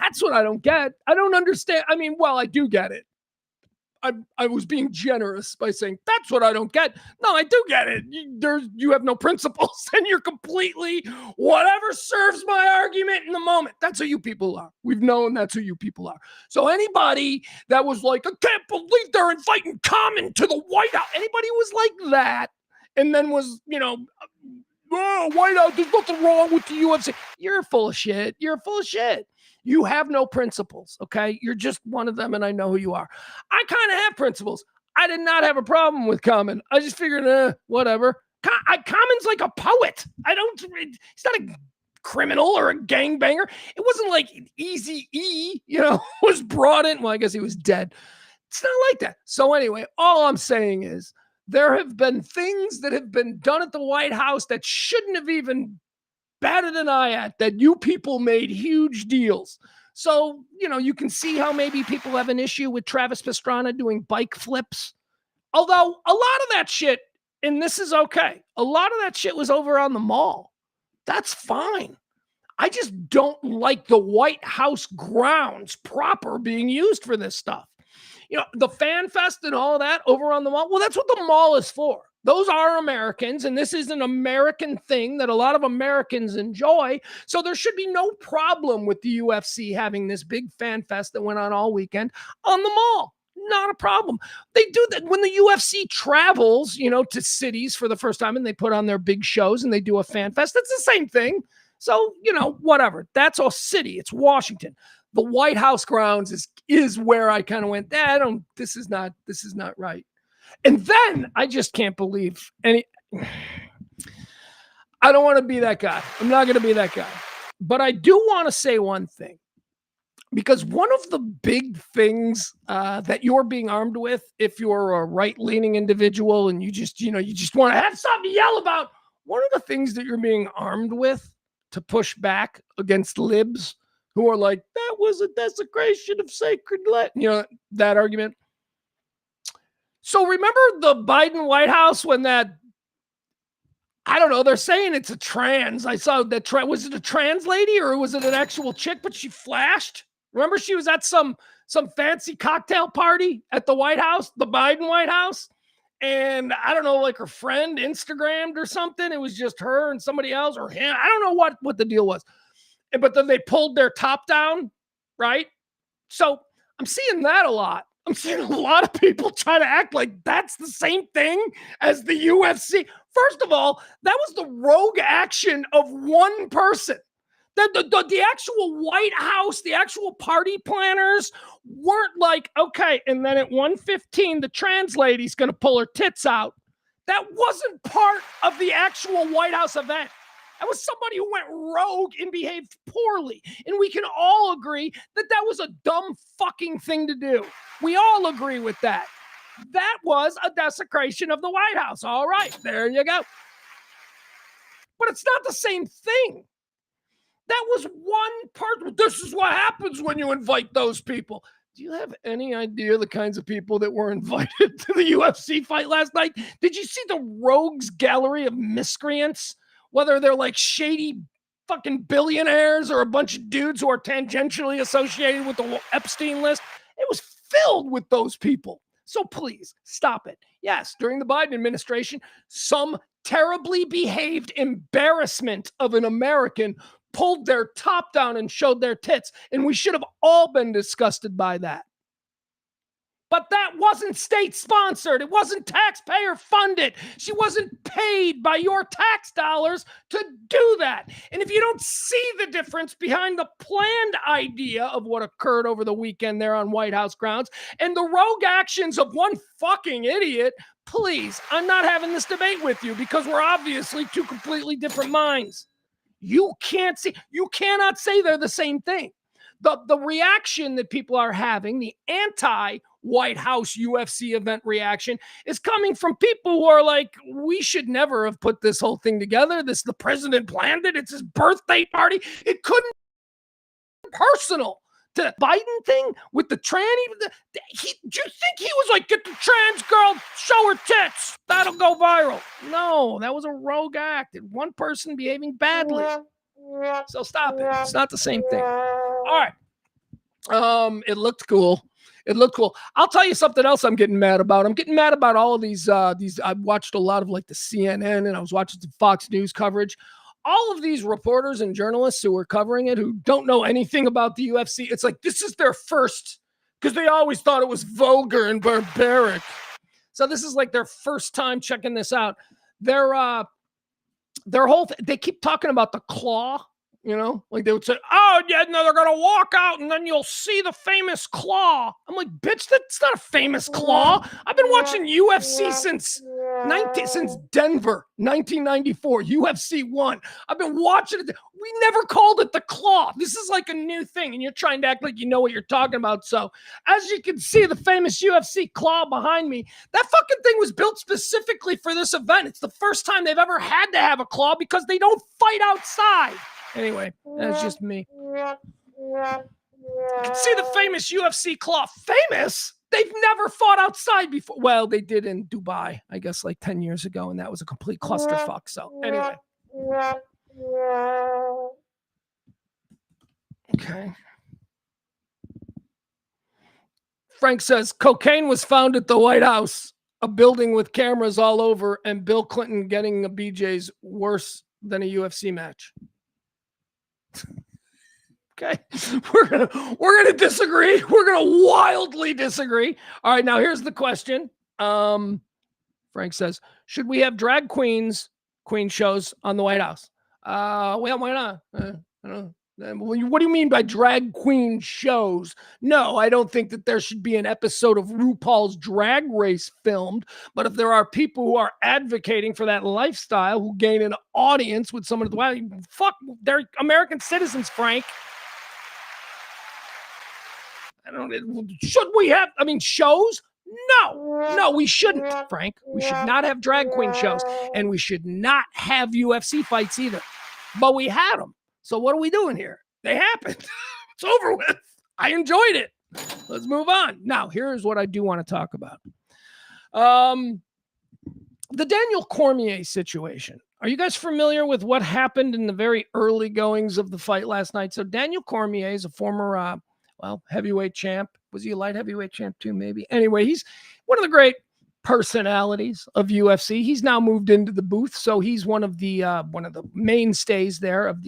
A: That's what I don't get. I don't understand. I mean, well, I do get it. I was being generous by saying that's what I don't get. No, I do get it. You have no principles and you're completely whatever serves my argument in the moment. That's who you people are. We've known that's who you people are. So anybody that was like, I can't believe they're inviting Common to the White House. Anybody who was like that and then was, oh, White House, there's nothing wrong with the UFC. You're full of shit. You're full of shit. You have no principles, okay? You're just one of them, and I know who you are. I kind of have principles. I did not have a problem with Common. I just figured, whatever. Common's like a poet. He's not a criminal or a gangbanger. It wasn't like Eazy-E, was brought in. Well, I guess he was dead. It's not like that. So anyway, all I'm saying is there have been things that have been done at the White House that shouldn't have even batted an eye at, that you people made huge deals. So, you can see how maybe people have an issue with Travis Pastrana doing bike flips. Although a lot of that shit, and this is okay, a lot of that shit was over on the mall. That's fine. I just don't like the White House grounds proper being used for this stuff. The Fan Fest and all that over on the mall, well, that's what the mall is for. Those are Americans, and this is an American thing that a lot of Americans enjoy. So there should be no problem with the UFC having this big fan fest that went on all weekend on the mall. Not a problem. They do that when the UFC travels, to cities for the first time and they put on their big shows and they do a fan fest. That's the same thing. So, whatever. That's a city. It's Washington. The White House grounds is where I kind of went, this is not right. And then I just can't believe I don't want to be that guy. I'm not going to be that guy. But I do want to say one thing. Because one of the big things that you're being armed with, if you're a right-leaning individual and you just want to have something to yell about, one of the things that you're being armed with to push back against libs who are like, that was a desecration of sacred land, that argument. So remember the Biden White House when that, I don't know, they're saying it's a trans. I saw that, was it a trans lady or was it an actual chick, but she flashed? Remember she was at some fancy cocktail party at the White House, the Biden White House? And I don't know, like her friend Instagrammed or something. It was just her and somebody else or him. I don't know what the deal was. But then they pulled their top down, right? So I'm seeing that a lot. I'm seeing a lot of people try to act like that's the same thing as the UFC. First of all, that was the rogue action of one person. The actual White House, the actual party planners weren't like, okay, and then at 1:15, the trans lady's going to pull her tits out. That wasn't part of the actual White House event. That was somebody who went rogue and behaved poorly. And we can all agree that that was a dumb fucking thing to do. We all agree with that. That was a desecration of the White House. All right, there you go. But it's not the same thing. That was one part. This is what happens when you invite those people. Do you have any idea the kinds of people that were invited to the UFC fight last night? Did you see the rogues gallery of miscreants? Whether they're like shady fucking billionaires or a bunch of dudes who are tangentially associated with the Epstein list, it was filled with those people. So please stop it. Yes, during the Biden administration, some terribly behaved embarrassment of an American pulled their top down and showed their tits, and we should have all been disgusted by that. But that wasn't state-sponsored. It wasn't taxpayer-funded. She wasn't paid by your tax dollars to do that. And if you don't see the difference behind the planned idea of what occurred over the weekend there on White House grounds and the rogue actions of one fucking idiot, please, I'm not having this debate with you because we're obviously two completely different minds. You cannot say they're the same thing. The reaction that people are having, the anti-White House UFC event reaction, is coming from people who are like, we should never have put this whole thing together. The president planned it. It's his birthday party. It couldn't be personal. The Biden thing with the tranny, do you think he was like, get the trans girl, show her tits, that'll go viral? No, that was a rogue act and one person behaving badly. So stop it. It's not the same thing. All right. It looked cool. I'll tell you something else I'm getting mad about. I'm getting mad about all of these. I've watched a lot of like the CNN and I was watching some Fox News coverage. All of these reporters and journalists who are covering it who don't know anything about the UFC. It's like, this is their first, because they always thought it was vulgar and barbaric. So this is like their first time checking this out. Their whole they keep talking about the claw, like they would say, oh yeah, no, they're gonna walk out and then you'll see the famous claw. I'm like, bitch, that's not a famous claw. I've been watching UFC since Denver 1994, UFC 1. I've been watching it. We never called it the claw. This is like a new thing and you're trying to act like you know what you're talking about. So as you can see, the famous UFC claw behind me, that fucking thing was built specifically for this event. It's the first time they've ever had to have a claw because they don't fight outside. Anyway, that's just me. You can see the famous UFC claw. Famous? They've never fought outside before. Well, they did in Dubai, I guess, like 10 years ago, and that was a complete clusterfuck. So anyway. Okay. Frank says, cocaine was found at the White House, a building with cameras all over, and Bill Clinton getting a BJ's worse than a UFC match. Okay, we're gonna disagree. We're gonna wildly disagree. All right, now here's the question. Frank says, should we have drag queen shows on the White House? Well, why not? I don't know. What do you mean by drag queen shows? No, I don't think that there should be an episode of RuPaul's Drag Race filmed. But if there are people who are advocating for that lifestyle who gain an audience with someone at the White House, fuck, they're American citizens, Frank. Should we have, shows? No, we shouldn't, Frank. We should not have drag queen shows, and we should not have UFC fights either. But we had them. So what are we doing here? They happened. It's over with. I enjoyed it. Let's move on. Now, here's what I do want to talk about. The Daniel Cormier situation. Are you guys familiar with what happened in the very early goings of the fight last night? So Daniel Cormier is a former, heavyweight champ. Was he a light heavyweight champ too, maybe? Anyway, he's one of the great personalities of UFC. He's now moved into the booth, so he's one of the mainstays there of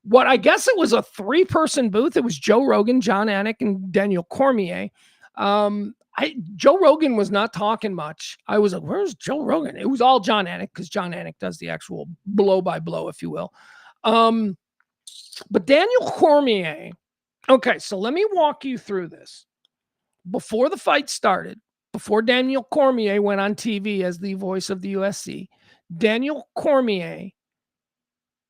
A: what I guess it was a 3-person booth. It was Joe Rogan, John Anik, and Daniel Cormier. Joe Rogan was not talking much. I was like, where's Joe Rogan? It was all John Anik, because John Anik does the actual blow by blow, if you will. But Daniel Cormier, okay, so let me walk you through this. Before the fight started, before Daniel Cormier went on TV as the voice of the UFC, Daniel Cormier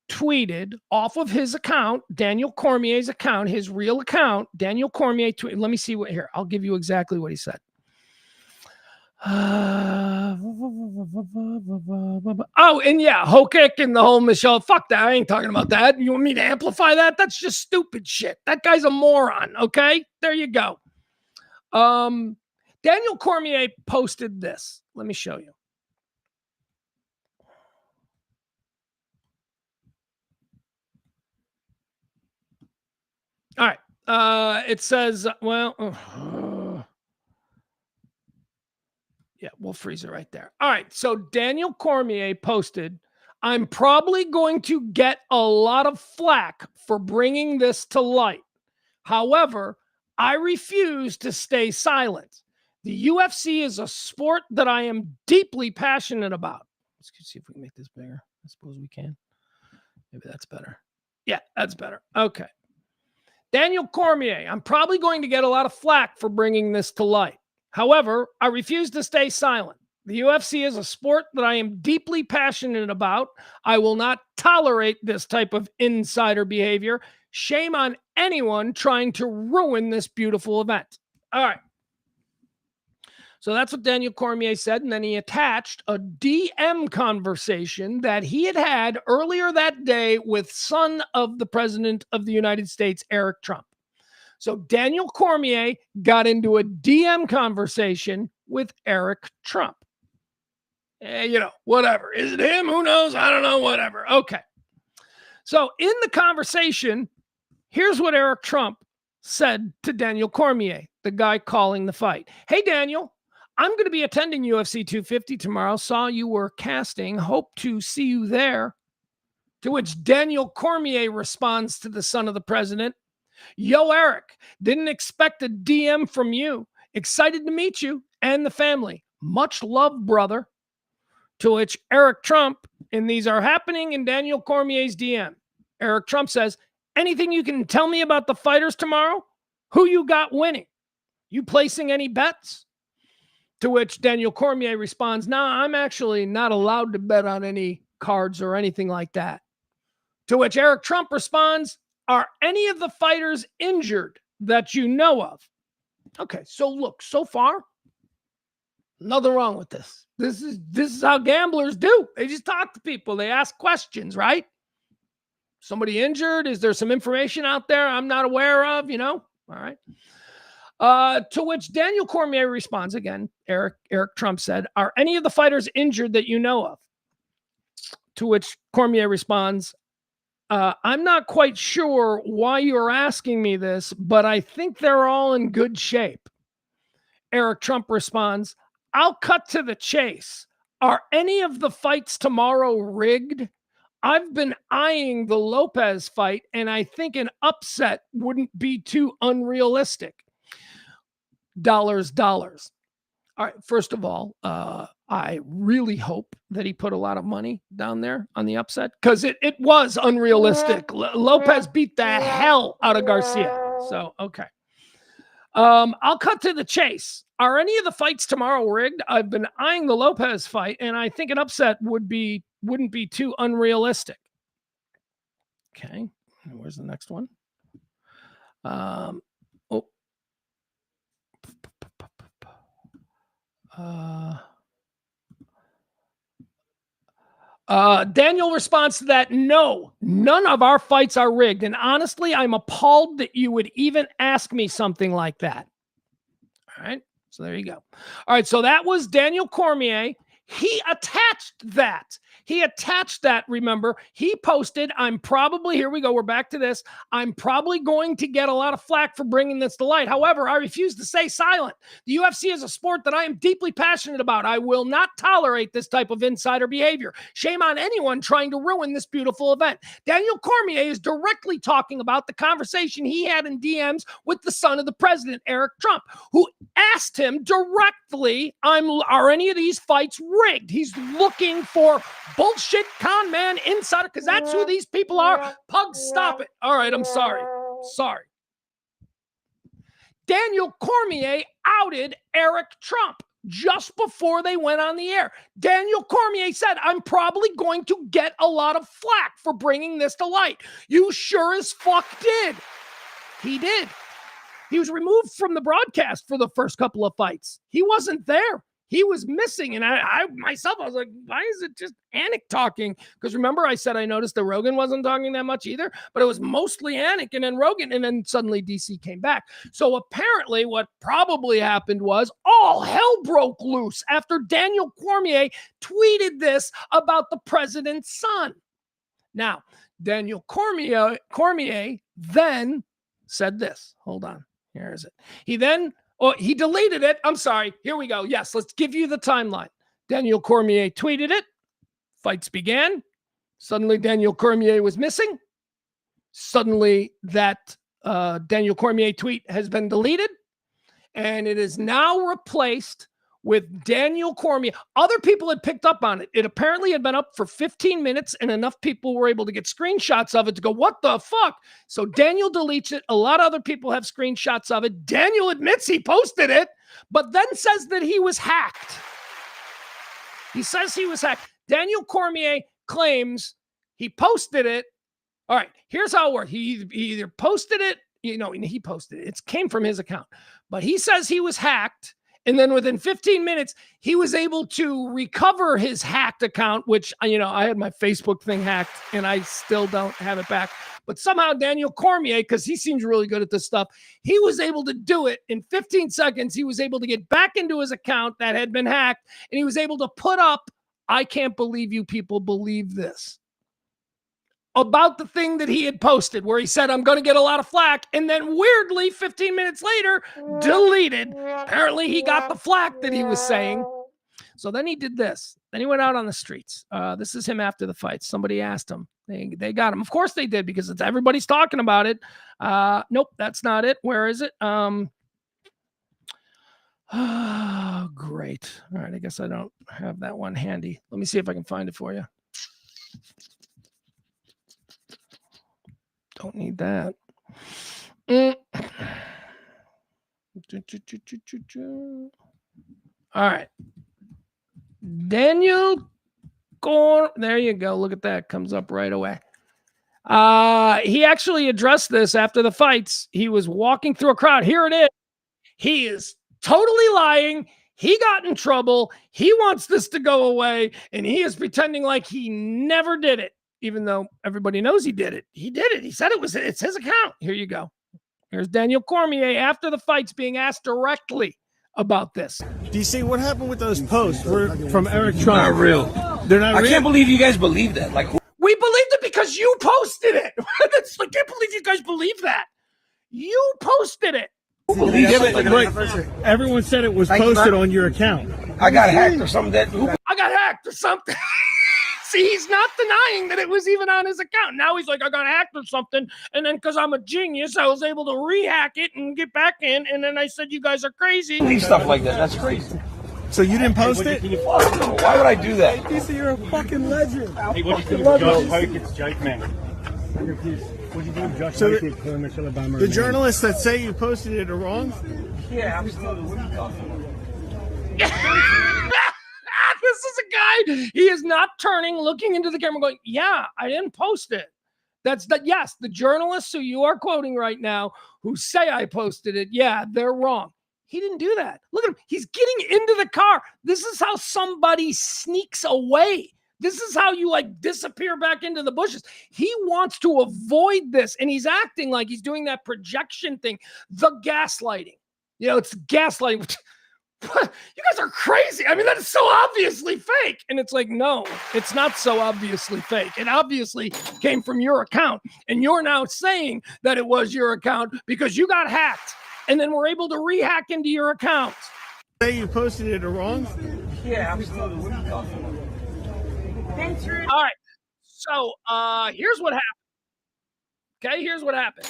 A: tweeted off of his account, Daniel Cormier's account, his real account, Daniel Cormier tweeted. Let me see what here. I'll give you exactly what he said. Oh, and yeah, Hokik and the whole Michelle. Fuck that. I ain't talking about that. You want me to amplify that? That's just stupid shit. That guy's a moron. Okay, there you go. Daniel Cormier posted this. Let me show you. All right. It says, well, yeah, we'll freeze it right there. All right. So Daniel Cormier posted, I'm probably going to get a lot of flack for bringing this to light. However, I refuse to stay silent. The UFC is a sport that I am deeply passionate about. Let's see if we can make this bigger. I suppose we can. Maybe that's better. Yeah, that's better. Okay. Daniel Cormier, I'm probably going to get a lot of flack for bringing this to light. However, I refuse to stay silent. The UFC is a sport that I am deeply passionate about. I will not tolerate this type of insider behavior. Shame on anyone trying to ruin this beautiful event. All right. So that's what Daniel Cormier said. And then he attached a DM conversation that he had had earlier that day with son of the president of the United States, Eric Trump. So Daniel Cormier got into a DM conversation with Eric Trump. Whatever. Is it him? Who knows? I don't know. Whatever. Okay. So in the conversation, here's what Eric Trump said to Daniel Cormier, the guy calling the fight. Hey, Daniel, I'm going to be attending UFC 250 tomorrow. Saw you were casting. Hope to see you there. To which Daniel Cormier responds to the son of the president. Yo, Eric, didn't expect a DM from you. Excited to meet you and the family. Much love, brother. To which Eric Trump, and these are happening in Daniel Cormier's DM. Eric Trump says, anything you can tell me about the fighters tomorrow? Who you got winning? You placing any bets? To which Daniel Cormier responds, nah, I'm actually not allowed to bet on any cards or anything like that. To which Eric Trump responds, are any of the fighters injured that you know of? Okay, so look, so far, nothing wrong with this. This is how gamblers do. They just talk to people. They ask questions, right? Somebody injured? Is there some information out there I'm not aware of? All right. To which Daniel Cormier responds again. Eric Trump said, are any of the fighters injured that you know of? To which Cormier responds, I'm not quite sure why you're asking me this, but I think they're all in good shape. Eric Trump responds, I'll cut to the chase. Are any of the fights tomorrow rigged? I've been eyeing the Lopez fight, and I think an upset wouldn't be too unrealistic. Dollars. All right, first of all, I really hope that he put a lot of money down there on the upset, because it was unrealistic. Lopez beat the hell out of Garcia. So, okay. I'll cut to the chase. Are any of the fights tomorrow rigged? I've been eyeing the Lopez fight, and I think an upset wouldn't be too unrealistic. Okay, where's the next one? Daniel responds to that, no, none of our fights are rigged. And honestly, I'm appalled that you would even ask me something like that. All right. So there you go. All right. So that was Daniel Cormier. He attached that. Remember, he posted, here we go. We're back to this. I'm probably going to get a lot of flack for bringing this to light. However, I refuse to stay silent. The UFC is a sport that I am deeply passionate about. I will not tolerate this type of insider behavior. Shame on anyone trying to ruin this beautiful event. Daniel Cormier is directly talking about the conversation he had in DMs with the son of the president, Eric Trump, who asked him directly, are any of these fights rigged? He's looking for bullshit con man insider, because that's who these people are. Pugs, stop it. All right, I'm sorry. Daniel Cormier outed Eric Trump just before they went on the air. Daniel Cormier said, I'm probably going to get a lot of flack for bringing this to light. You sure as fuck did. He did. He was removed from the broadcast for the first couple of fights. He wasn't there. He was missing. And I myself, I was like, why is it just Anik talking? Because remember, I said I noticed that Rogan wasn't talking that much either, but it was mostly Anik and then Rogan. And then suddenly DC came back. So apparently what probably happened was all hell broke loose after Daniel Cormier tweeted this about the president's son. Now, Daniel Cormier then said this. Hold on. Here is it. He deleted it. I'm sorry. Here we go. Yes, let's give you the timeline. Daniel Cormier tweeted it. Fights began. Suddenly, Daniel Cormier was missing. Suddenly, that Daniel Cormier tweet has been deleted. And it is now replaced with Daniel Cormier. Other people had picked up on it. It apparently had been up for 15 minutes, and enough people were able to get screenshots of it to go, what the fuck? So Daniel deletes it. A lot of other people have screenshots of it. Daniel admits he posted it, but then says that he was hacked. He says he was hacked. Daniel Cormier claims he posted it. All right, here's how it worked. He either posted it, he posted it. It came from his account, but he says he was hacked. And then within 15 minutes, he was able to recover his hacked account, which, I had my Facebook thing hacked and I still don't have it back. But somehow Daniel Cormier, because he seems really good at this stuff, he was able to do it in 15 seconds. He was able to get back into his account that had been hacked, and he was able to put up, I can't believe you people believe this, about the thing that he had posted where he said, I'm going to get a lot of flack. And then weirdly, 15 minutes later, deleted. Apparently he got the flack that he was saying. So then he did this. Then he went out on the streets. This is him after the fight. Somebody asked him. They got him. Of course they did, because everybody's talking about it. Nope, that's not it. Where is it? Oh, great. All right, I guess I don't have that one handy. Let me see if I can find it for you. Don't need that. All right. Daniel there you go. Look at that. Comes up right away. He actually addressed this after the fights. He was walking through a crowd. Here it is. He is totally lying. He got in trouble. He wants this to go away, and he is pretending like he never did it, even though everybody knows he did it. He did it. He said it's his account. Here you go. Here's Daniel Cormier after the fights being asked directly about this.
B: DC, what happened with those posts from Eric Trump?
C: Not real.
B: They're not real?
C: I can't believe you guys believe that. Like,
A: we believed it because you posted it. I can't believe you guys believe that. You posted it.
C: who believes something like
B: that? Everyone said it was posted on your account.
C: I got hacked or something.
A: I got hacked or something. See, he's not denying that it was even on his account. Now he's like, I got hacked or something. And then because I'm a genius, I was able to re-hack it and get back in. And then I said, you guys are crazy.
C: Believe stuff like that. That's crazy.
B: So you didn't post it?
C: Why would I do that?
B: DC, you're a fucking legend.
D: Hey, what do you think of Josh Pike's Jake, man? What do you think of Josh Pike calling Michelle Obama?
B: The journalists that say you posted it are wrong?
C: Yeah, I'm still. What are you talking
A: about? This is a guy, he is not turning, looking into the camera going, yeah, I didn't post it. Yes, the journalists who you are quoting right now who say I posted it, yeah, they're wrong. He didn't do that. Look at him. He's getting into the car. This is how somebody sneaks away. This is how you like disappear back into the bushes. He wants to avoid this, and he's acting like he's doing that projection thing, the gaslighting. It's gaslighting. You guys are crazy. I mean, that is so obviously fake. And it's like, no, it's not so obviously fake. It obviously came from your account. And you're now saying that it was your account because you got hacked. And then we're able to re-hack into your account.
B: Say you posted it wrong?
C: Yeah, absolutely. What are you talking about?
E: Thanks for
A: All right. So here's what happened. Okay, here's what happened.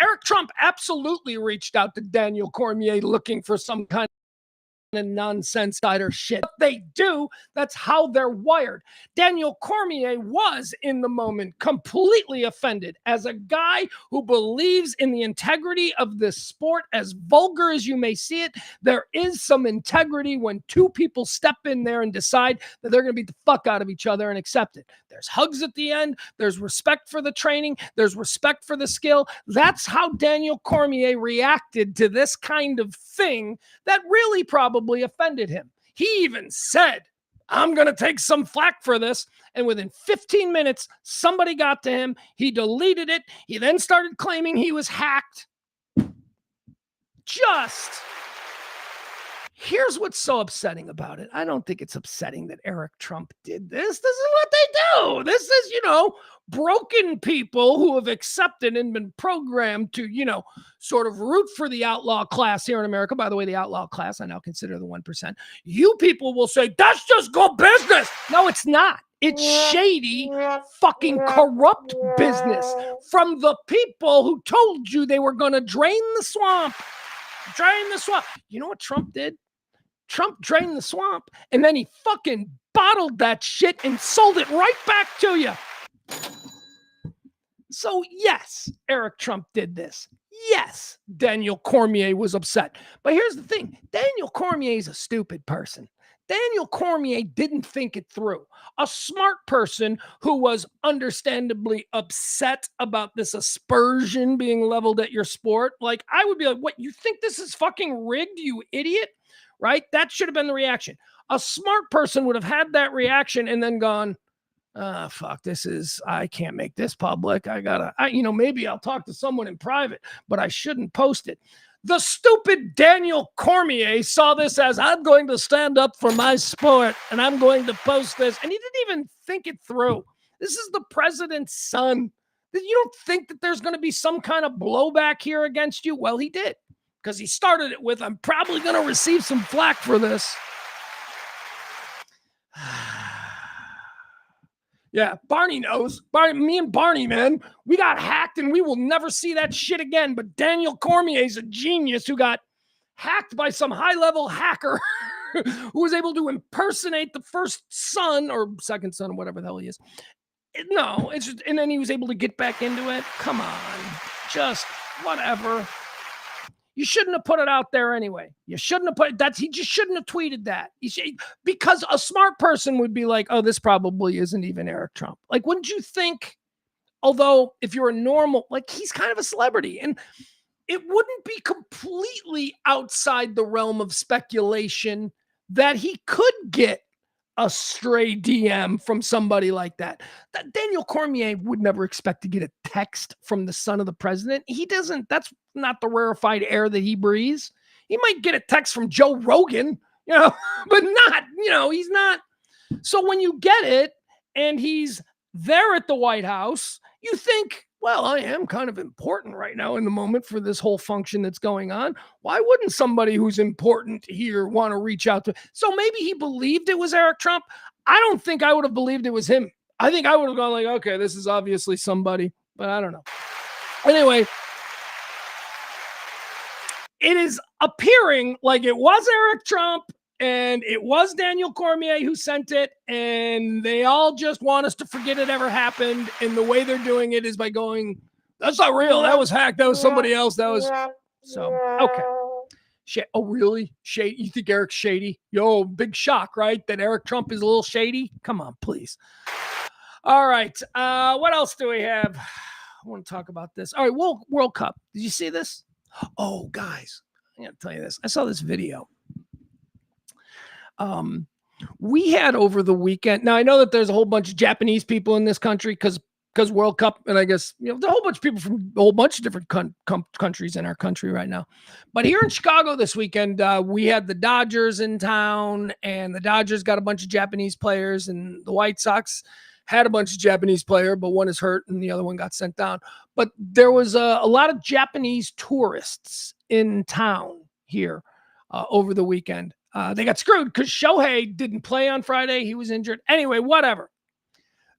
A: Eric Trump absolutely reached out to Daniel Cormier looking for some kind and nonsense insider shit. What they do, that's how they're wired. Daniel Cormier was, in the moment, completely offended. As a guy who believes in the integrity of this sport, as vulgar as you may see it, there is some integrity when two people step in there and decide that they're going to beat the fuck out of each other and accept it. There's hugs at the end. There's respect for the training. There's respect for the skill. That's how Daniel Cormier reacted to this kind of thing that really probably offended him. He even said, I'm going to take some flack for this. And within 15 minutes, somebody got to him. He deleted it. He then started claiming he was hacked. Here's what's so upsetting about it. I don't think it's upsetting that Eric Trump did this. This is what they do. This is, broken people who have accepted and been programmed to, sort of root for the outlaw class here in America. By the way, the outlaw class, I now consider the 1%. You people will say, that's just good business. No, it's not. It's shady, fucking corrupt business from the people who told you they were going to drain the swamp. Drain the swamp. You know what Trump did? Trump drained the swamp, and then he fucking bottled that shit and sold it right back to you. So yes, Eric Trump did this. Yes, Daniel Cormier was upset. But here's the thing. Daniel Cormier is a stupid person. Daniel Cormier didn't think it through. A smart person who was understandably upset about this aspersion being leveled at your sport. Like, I would be like, what, you think this is fucking rigged, you idiot? Right? That should have been the reaction. A smart person would have had that reaction and then gone, fuck, I can't make this public. Maybe I'll talk to someone in private, but I shouldn't post it. The stupid Daniel Cormier saw this as, I'm going to stand up for my sport and I'm going to post this. And he didn't even think it through. This is the president's son. You don't think that there's going to be some kind of blowback here against you? Well, he did, because he started it with, I'm probably going to receive some flack for this. Yeah, Barney knows. Me and Barney, man, we got hacked and we will never see that shit again. But Daniel Cormier is a genius who got hacked by some high-level hacker who was able to impersonate the first son or second son or whatever the hell he is. No, it's just, and then he was able to get back into it. Come on, just whatever. You shouldn't have put it out there anyway. You shouldn't have put that. He just shouldn't have tweeted that. Because a smart person would be like, oh, this probably isn't even Eric Trump. Like, wouldn't you think? Although if you're a normal, like, he's kind of a celebrity, and it wouldn't be completely outside the realm of speculation that he could get a stray DM from somebody like that. Daniel Cormier would never expect to get a text from the son of the president. He doesn't. That's not the rarefied air that he breathes. He might get a text from Joe Rogan, but not, he's not. So when you get it and he's there at the White House, you think, well, I am kind of important right now in the moment for this whole function that's going on. Why wouldn't somebody who's important here want to reach out to? So maybe he believed it was Eric Trump. I don't think I would have believed it was him. I think I would have gone like, okay, this is obviously somebody, but I don't know. Anyway, it is appearing like it was Eric Trump and it was Daniel Cormier who sent it, and they all just want us to forget it ever happened. And the way they're doing it is by going, that's not real. That was hacked. That was somebody else. That was so, okay. Oh, really? Shady? You think Eric's shady? Yo, big shock, right? That Eric Trump is a little shady? Come on, please. All right. What else do we have? I want to talk about this. All right. World Cup. Did you see this? Oh, guys. I gotta tell you this. I saw this video. We had over the weekend. Now I know that there's a whole bunch of Japanese people in this country because World Cup, and I guess there's a whole bunch of people from a whole bunch of different countries in our country right now. But here in Chicago this weekend, we had the Dodgers in town, and the Dodgers got a bunch of Japanese players, and the White Sox had a bunch of Japanese players, but one is hurt and the other one got sent down. But there was a lot of Japanese tourists in town here over the weekend. They got screwed because Shohei didn't play on Friday. He was injured. Anyway, whatever.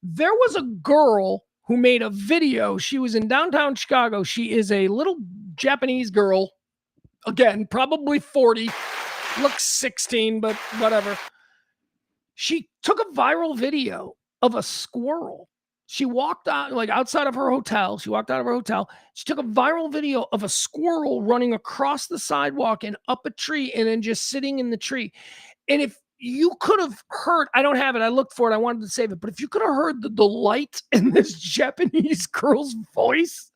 A: There was a girl who made a video. She was in downtown Chicago. She is a little Japanese girl. Again, probably 40. Looks 16, but whatever. She took a viral video of a squirrel. She walked out, like outside of her hotel. She walked out of her hotel. She took a viral video of a squirrel running across the sidewalk and up a tree and then just sitting in the tree. And if you could have heard, I don't have it. I looked for it. I wanted to save it. But if you could have heard the delight in this Japanese girl's voice,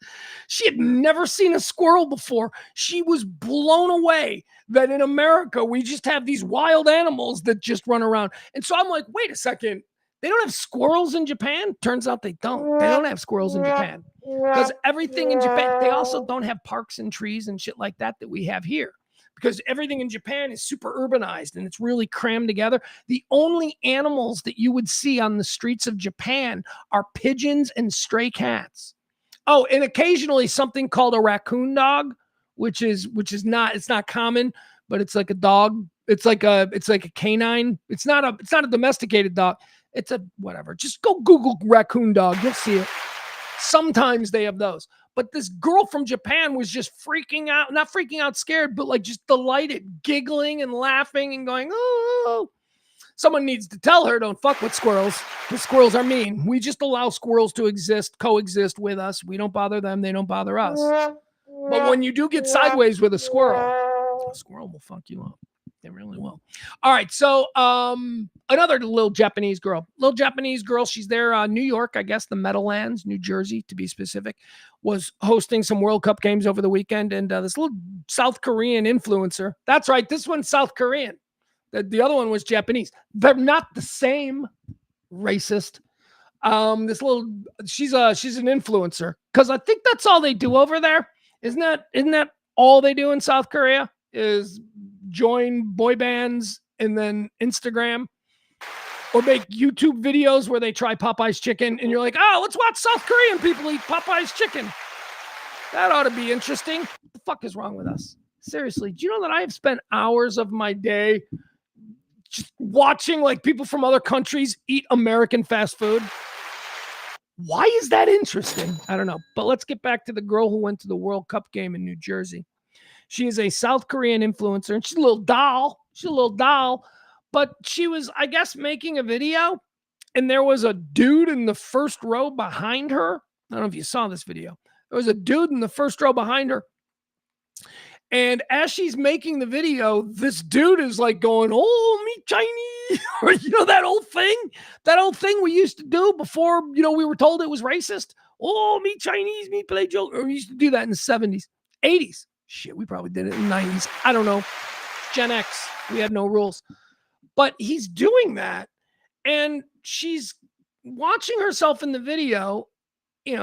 A: she had never seen a squirrel before. She was blown away that in America, we just have these wild animals that just run around. And so I'm like, wait a second. They don't have squirrels in Japan? Turns out they don't. They don't have squirrels in Japan. Because everything in Japan, they also don't have parks and trees and shit like that we have here. Because everything in Japan is super urbanized and it's really crammed together. The only animals that you would see on the streets of Japan are pigeons and stray cats. Oh, and occasionally something called a raccoon dog, which is not, it's not common, but it's like a dog. It's like a canine. It's not a domesticated dog. It's a whatever. Just go Google raccoon dog. You'll see it. Sometimes they have those. But this girl from Japan was just freaking out, not freaking out scared, but like just delighted, giggling and laughing and going, oh. Someone needs to tell her, don't fuck with squirrels. The squirrels are mean. We just allow squirrels to coexist with us. We don't bother them. They don't bother us. But when you do get sideways with a squirrel will fuck you up. They really will. All right. So another little Japanese girl. She's there. New York, I guess the Meadowlands, New Jersey, to be specific, was hosting some World Cup games over the weekend. And this little South Korean influencer. That's right. This one's South Korean. The other one was Japanese. They're not the same. Racist. She's an influencer because I think that's all they do over there. Isn't that all they do in South Korea is join boy bands and then Instagram or make YouTube videos where they try Popeye's chicken and you're like, oh, let's watch South Korean people eat Popeye's chicken. That ought to be interesting. What the fuck is wrong with us? Seriously, do you know that I have spent hours of my day just watching like people from other countries eat American fast food? Why is that interesting? I don't know. But let's get back to the girl who went to the World Cup game in New Jersey. She is a South Korean influencer, and she's a little doll. But she was, I guess, making a video, and there was a dude in the first row behind her. I don't know if you saw this video. There was a dude in the first row behind her. And as she's making the video, this dude is like going, oh, me Chinese. Or, that old thing we used to do before, we were told it was racist. Oh, me Chinese, me play joke. Or we used to do that in the 70s, 80s. Shit, we probably did it in the 90s. I don't know. Gen X. We had no rules. But he's doing that. And she's watching herself in the video,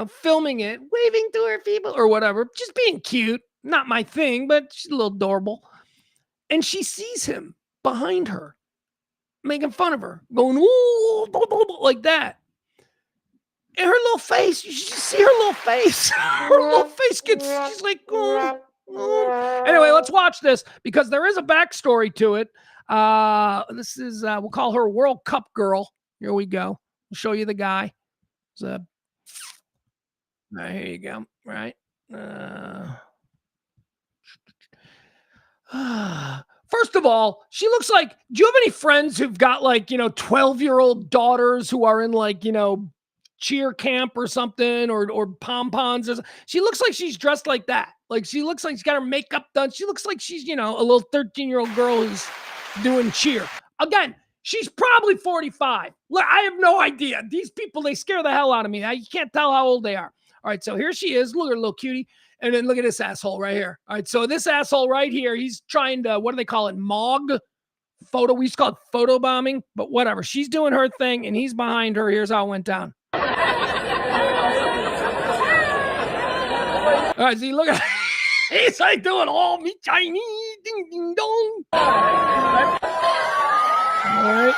A: filming it, waving to her people or whatever, just being cute. Not my thing, but she's a little adorable. And she sees him behind her, making fun of her, going, ooh, like that. And her little face, you should see her little face. Her little face she's like, oh. Anyway, let's watch this because there is a backstory to it. This is, we'll call her World Cup girl. Here we go. We'll show you the guy. All right, here you go. Right. First of all, she looks like, do you have any friends who've got 12-year-old daughters who are in cheer camp or something or pom-poms? She looks like she's dressed like that. Like she looks like she's got her makeup done. She looks like she's, a little 13-year-old girl who's doing cheer. Again, she's probably 45. Look, I have no idea. These people, they scare the hell out of me. You can't tell how old they are. All right, so here she is. Look at her little cutie. And then look at this asshole right here. All right, so this asshole right here, he's trying to, what do they call it? Photo. We used to call it photo bombing, but whatever. She's doing her thing, and he's behind her. Here's how it went down. All right, see, look at he's like doing all me Chinese, ding, ding, dong. All right.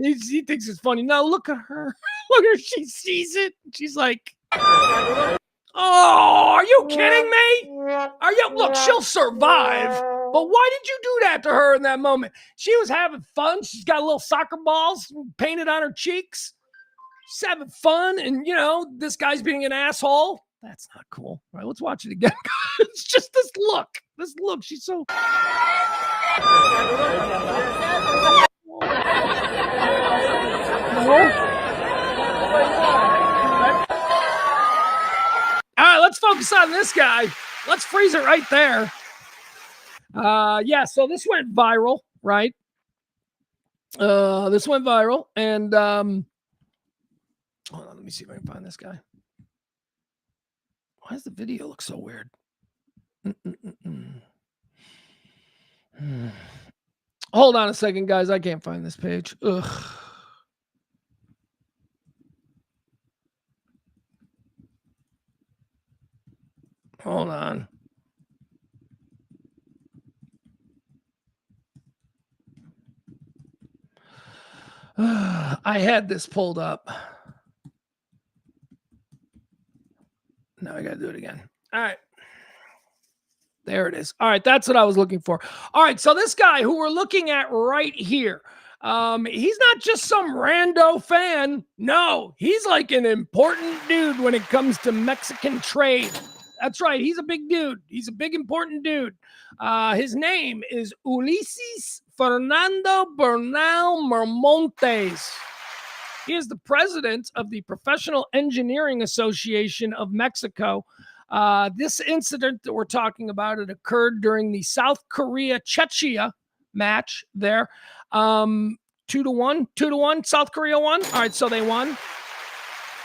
A: He thinks it's funny. Now look at her. Look at her. She sees it. She's like, oh, are you kidding me? Are you? Look, she'll survive. But why did you do that to her in that moment? She was having fun. She's got little soccer balls painted on her cheeks. She's having fun. And, you know, this guy's being an asshole. That's not cool. All right, let's watch it again. It's just this look. This look. She's so... All right, let's focus on this guy. Let's freeze it right there. Yeah, so this went viral, right? This went viral, and hold on, let me see if I can find this guy. Why does the video look so weird? Hold on a second, guys. I can't find this page. Ugh. Hold on. I had this pulled up. Now I got to do it again. All right. There it is. All right. That's what I was looking for. All right. So this guy who we're looking at right here, he's not just some rando fan. No, he's like an important dude when it comes to Mexican trade. That's right. He's a big dude. He's a big, important dude. His name is Ulises Fernando Bernal Mermontes. He is the president of the Professional Engineering Association of Mexico. This incident that we're talking about, it occurred during the South Korea Czechia match there. 2-1, South Korea won. All right, so they won.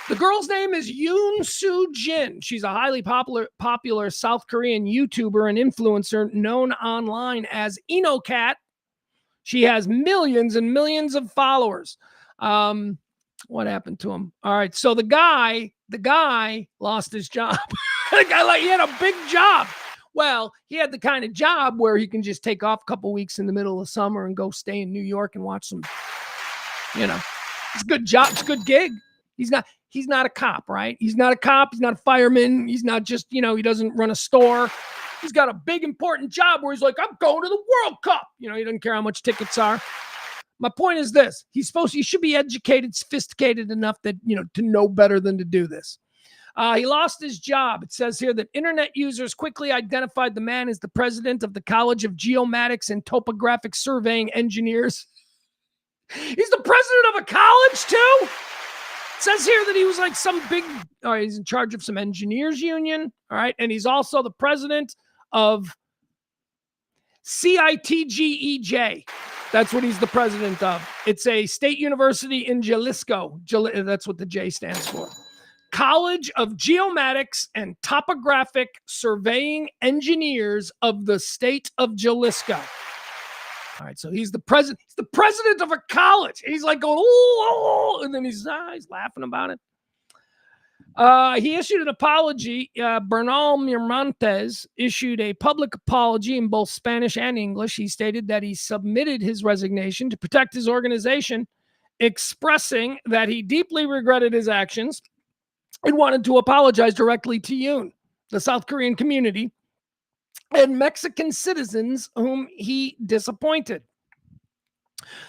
A: The girl's name is Yoon Soo Jin. She's a highly popular South Korean YouTuber and influencer known online as Enocat. She has millions and millions of followers. What happened to him? All right, so the guy lost his job. The guy, he had a big job. Well, he had the kind of job where he can just take off a couple weeks in the middle of summer and go stay in New York and watch some, you know, it's a good job. It's a good gig. He's not a cop, right? He's not a cop. He's not a fireman. He's not just, you know, he doesn't run a store. He's got a big, important job where he's like, I'm going to the World Cup. You know, he doesn't care how much tickets are. My point is this. He should be educated, sophisticated enough that, you know, to know better than to do this. He lost his job. It says here that internet users quickly identified the man as the president of the College of Geomatics and Topographic Surveying Engineers. He's the president of a college, too? It says here that he was like some big, all right, he's in charge of some engineers union, all right? And he's also the president of CITGEJ. That's what he's the president of. It's a state university in Jalisco. That's what the J stands for. College of Geomatics and Topographic Surveying Engineers of the state of Jalisco. All right, so he's the president. He's the president of a college. He's like going, oh, and then he's laughing about it. He issued an apology. Bernal Mermontes issued a public apology in both Spanish and English. He stated that he submitted his resignation to protect his organization, expressing that he deeply regretted his actions and wanted to apologize directly to Yoon, the South Korean community, and Mexican citizens whom he disappointed.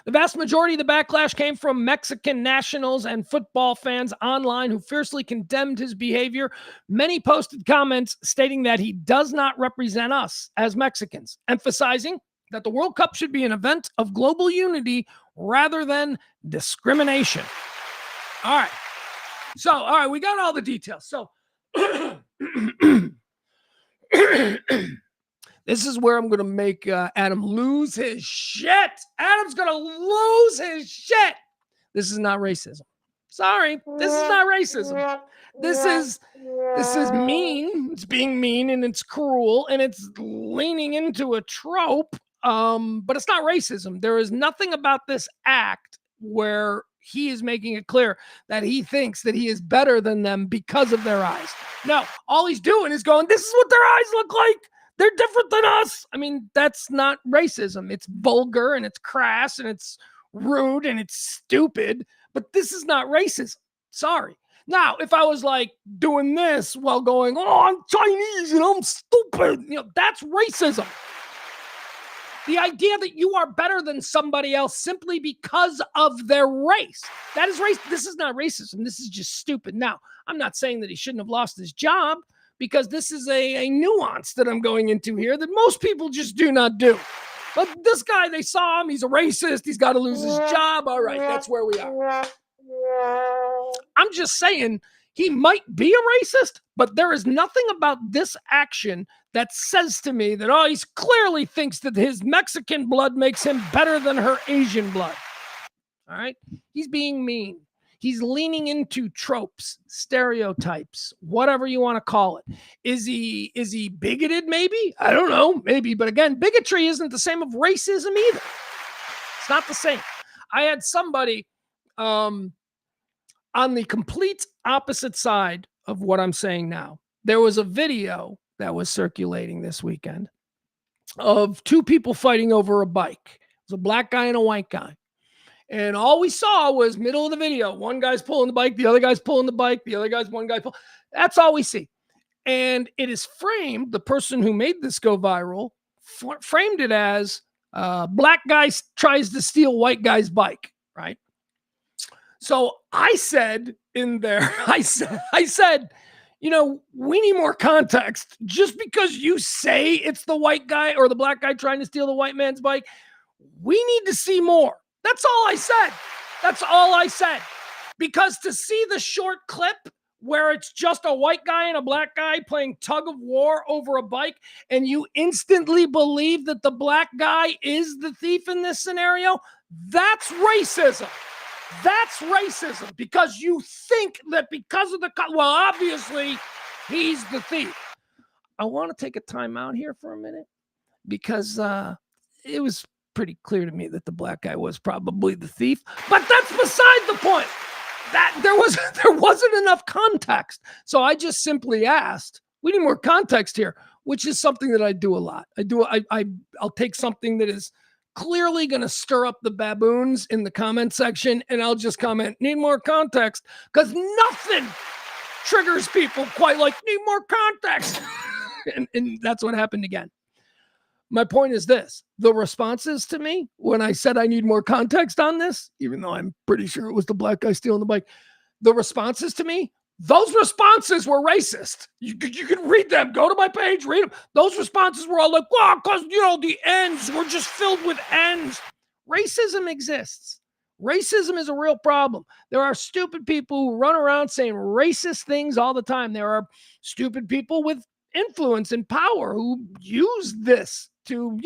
A: The vast majority of the backlash came from Mexican nationals and football fans online who fiercely condemned his behavior. Many posted comments stating that he does not represent us as Mexicans, emphasizing that the World Cup should be an event of global unity rather than discrimination. All right. So, all right, we got all the details. So, this is where I'm going to make Adam lose his shit. Adam's going to lose his shit. This is not racism. Sorry, this is not racism. This is mean. It's being mean and it's cruel and it's leaning into a trope. But it's not racism. There is nothing about this act where he is making it clear that he thinks that he is better than them because of their eyes. No, all he's doing is going, this is what their eyes look like. They're different than us. I mean, that's not racism. It's vulgar and it's crass and it's rude and it's stupid, but this is not racism. Sorry. Now, if I was like doing this while going, oh, I'm Chinese and I'm stupid, that's racism. The idea that you are better than somebody else simply because of their race. That is race. This is not racism. This is just stupid. Now, I'm not saying that he shouldn't have lost his job because this is a nuance that I'm going into here that most people just do not do. But this guy, they saw him. He's a racist. He's got to lose his job. All right, that's where we are. I'm just saying he might be a racist, but there is nothing about this action that says to me that, oh, he clearly thinks that his Mexican blood makes him better than her Asian blood. All right? He's being mean. He's leaning into tropes, stereotypes, whatever you want to call it. Is he bigoted? Maybe. I don't know. Maybe. But again, bigotry isn't the same of racism either. It's not the same. I had somebody on the complete opposite side of what I'm saying now. There was a video that was circulating this weekend of two people fighting over a bike. It was a black guy and a white guy. And all we saw was middle of the video. One guy's pulling the bike, the other guy's pulling the bike, the other guy's one guy pulling. That's all we see. And it is framed, the person who made this go viral, framed it as black guy tries to steal white guy's bike, right? So I said in there, I said, we need more context. Just because you say it's the white guy or the black guy trying to steal the white man's bike, we need to see more. That's all I said. That's all I said. Because to see the short clip where it's just a white guy and a black guy playing tug of war over a bike, and you instantly believe that the black guy is the thief in this scenario, that's racism. That's racism because you think that because of well, obviously he's the thief. I want to take a time out here for a minute because it was pretty clear to me that the black guy was probably the thief, but that's beside the point. That there wasn't enough context. So I just simply asked, we need more context here, which is something that I do a lot. I'll take something that is clearly going to stir up the baboons in the comment section, and I'll just comment, need more context, because nothing triggers people quite like, need more context. and that's what happened again. My point is this. The responses to me when I said I need more context on this, even though I'm pretty sure it was the black guy stealing the bike, the responses to me, those responses were racist. You can read them. Go to my page, read them. Those responses were all like, well, because, the ends, we're just filled with ends. Racism exists. Racism is a real problem. There are stupid people who run around saying racist things all the time. There are stupid people with influence and power who use this to,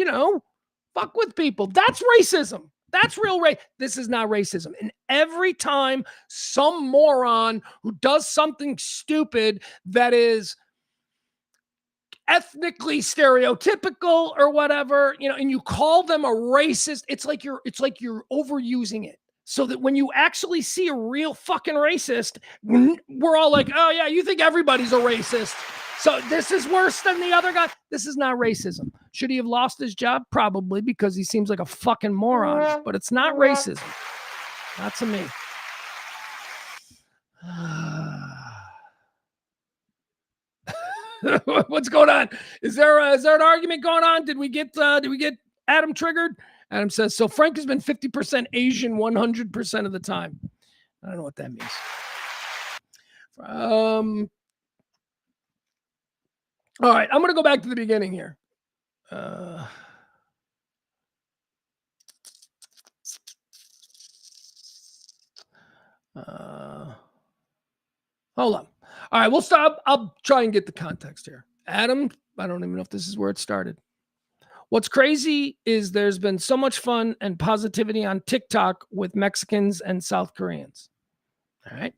A: fuck with people. That's racism. That's real race. This is not racism. And every time some moron who does something stupid that is ethnically stereotypical or whatever, and you call them a racist, it's like you're overusing it. So that when you actually see a real fucking racist, we're all like, oh yeah, you think everybody's a racist. So this is worse than the other guy. This is not racism. Should he have lost his job? Probably, because he seems like a fucking moron. But it's not racism. Not to me. What's going on? Is there an argument going on? Did we get Adam triggered? Adam says, so Frank has been 50% Asian 100% of the time. I don't know what that means. All right, I'm going to go back to the beginning here. Hold on. All right, we'll stop. I'll try and get the context here. Adam, I don't even know if this is where it started. What's crazy is there's been so much fun and positivity on TikTok with Mexicans and South Koreans. All right.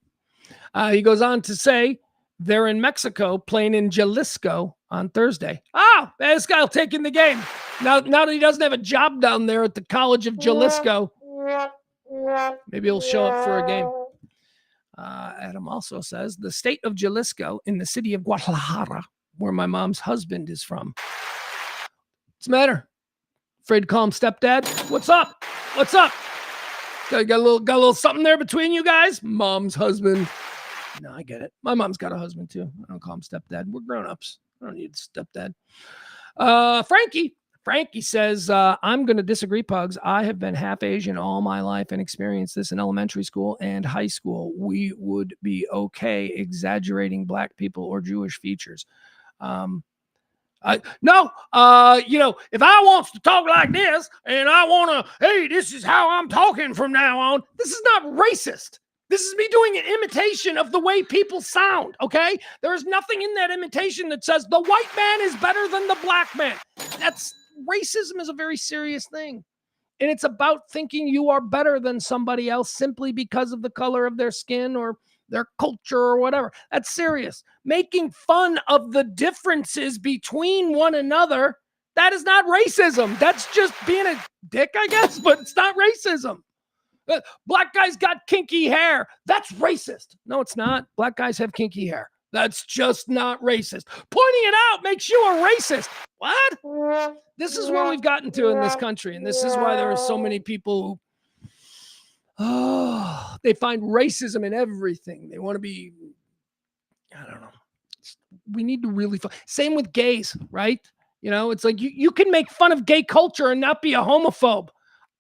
A: He goes on to say they're in Mexico playing in Jalisco on Thursday. Oh, this guy will take in the game. Now that he doesn't have a job down there at the College of Jalisco, maybe he'll show up for a game. Adam also says the state of Jalisco in the city of Guadalajara, where my mom's husband is from. What's the matter? Afraid to call him stepdad? What's up? What's up? Got a little something there between you guys? Mom's husband. No, I get it. My mom's got a husband too. I don't call him stepdad. We're grown-ups. I don't need stepdad. Frankie says, I'm going to disagree, Pugs. I have been half Asian all my life and experienced this in elementary school and high school. We would be okay exaggerating black people or Jewish features. If I wants to talk like this and I want to, hey, this is how I'm talking from now on. This is not racist. This is me doing an imitation of the way people sound, okay? There is nothing in that imitation that says the white man is better than the black man. Racism is a very serious thing. And it's about thinking you are better than somebody else simply because of the color of their skin or their culture or whatever. That's serious. Making fun of the differences between one another, that is not racism. That's just being a dick, I guess, but it's not racism. Black guys got kinky hair. That's racist. No, it's not. Black guys have kinky hair. That's just not racist. Pointing it out makes you a racist. What? This is where we've gotten to in this country. And this is why there are so many people who, they find racism in everything. They want to be, I don't know. We need to really, same with gays, right? You know, it's like you can make fun of gay culture and not be a homophobe.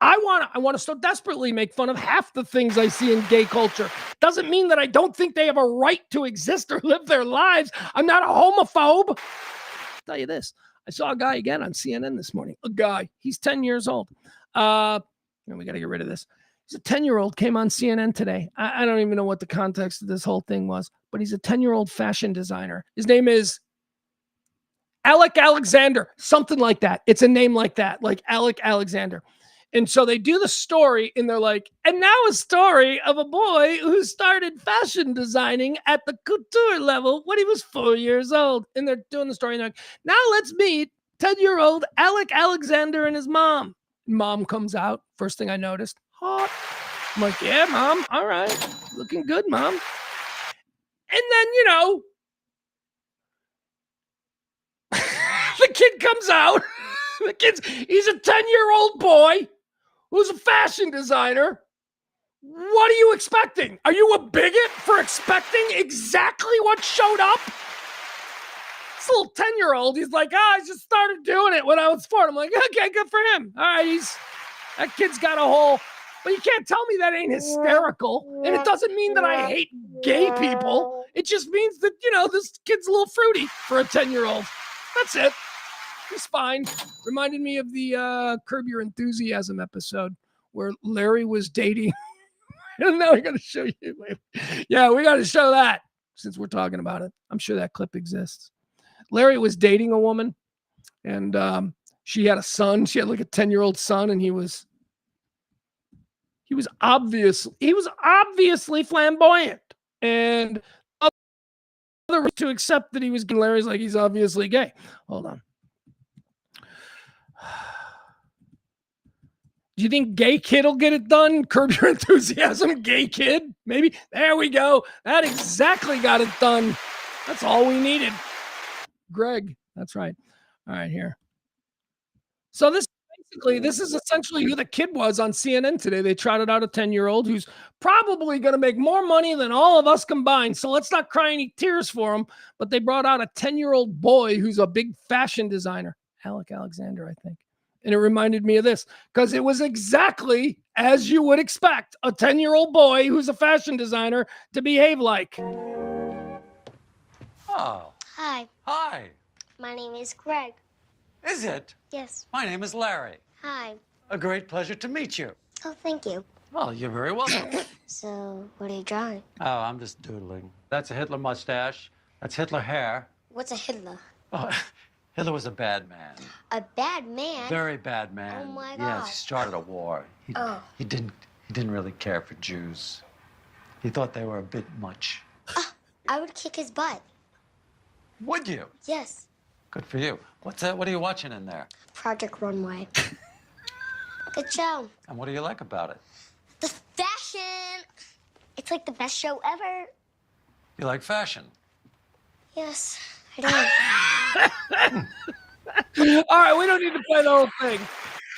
A: I want to so desperately make fun of half the things I see in gay culture. Doesn't mean that I don't think they have a right to exist or live their lives. I'm not a homophobe. I'll tell you this. I saw a guy again on CNN this morning. A guy. He's 10 years old. We got to get rid of this. He's a 10-year-old, came on CNN today. I don't even know what the context of this whole thing was, but he's a 10-year-old fashion designer. His name is Alec Alexander, something like that. It's a name like that, like Alec Alexander. And so they do the story and they're like, and now a story of a boy who started fashion designing at the couture level when he was 4 years old. And they're doing the story and they're like, now let's meet 10-year-old Alec Alexander and his mom. Mom comes out. First thing I noticed, hot. I'm like, yeah, Mom. All right. Looking good, Mom. And then, the kid comes out. He's a 10-year-old boy who's a fashion designer. What are you expecting? Are you a bigot for expecting exactly what showed up? This little 10-year-old, he's like, I just started doing it when I was 4. I'm like, okay, good for him. All right, that kid's got a whole, but you can't tell me that ain't hysterical. And it doesn't mean that I hate gay people. It just means that, this kid's a little fruity for a 10-year-old. That's it. He's fine. Reminded me of the Curb Your Enthusiasm episode where Larry was dating. Now we got to show you. Yeah, we got to show that since we're talking about it. I'm sure that clip exists. Larry was dating a woman and she had a son. She had like a 10-year-old son and he was obviously flamboyant. And other to accept that he was gay. Larry's like, he's obviously gay. Hold on. Do you think gay kid will get it done? Curb Your Enthusiasm, gay kid? Maybe. There we go. That exactly got it done. That's all we needed. Greg. That's right. All right, here. So this is essentially who the kid was on CNN today. They trotted out a 10-year-old who's probably going to make more money than all of us combined. So let's not cry any tears for him. But they brought out a 10-year-old boy who's a big fashion designer. Alec Alexander, I think. And it reminded me of this because it was exactly as you would expect a 10-year-old boy who's a fashion designer to behave like.
E: Oh.
F: Hi,
E: Hi.
F: my name is Greg.
E: Is it?
F: Yes.
E: My name is Larry.
F: Hi.
E: A great pleasure to meet you.
F: Oh, thank you.
E: Well, you're very welcome.
F: So, what are you drawing?
E: Oh, I'm just doodling. That's a Hitler mustache. That's Hitler hair.
F: What's a Hitler?
E: Oh, Hitler was a bad man.
F: A bad man?
E: Very bad man.
F: Oh, my
E: Yes,
F: God.
E: he started a war. He didn't really care for Jews. He thought they were a bit much.
F: I would kick his butt.
E: Would you?
F: Yes.
E: Good for you. What's that? What are you watching in there?
F: Project Runway. Good show.
E: And what do you like about it?
F: The fashion. It's like the best show ever.
E: You like fashion?
F: Yes, I
A: All right, we don't need to play the whole thing.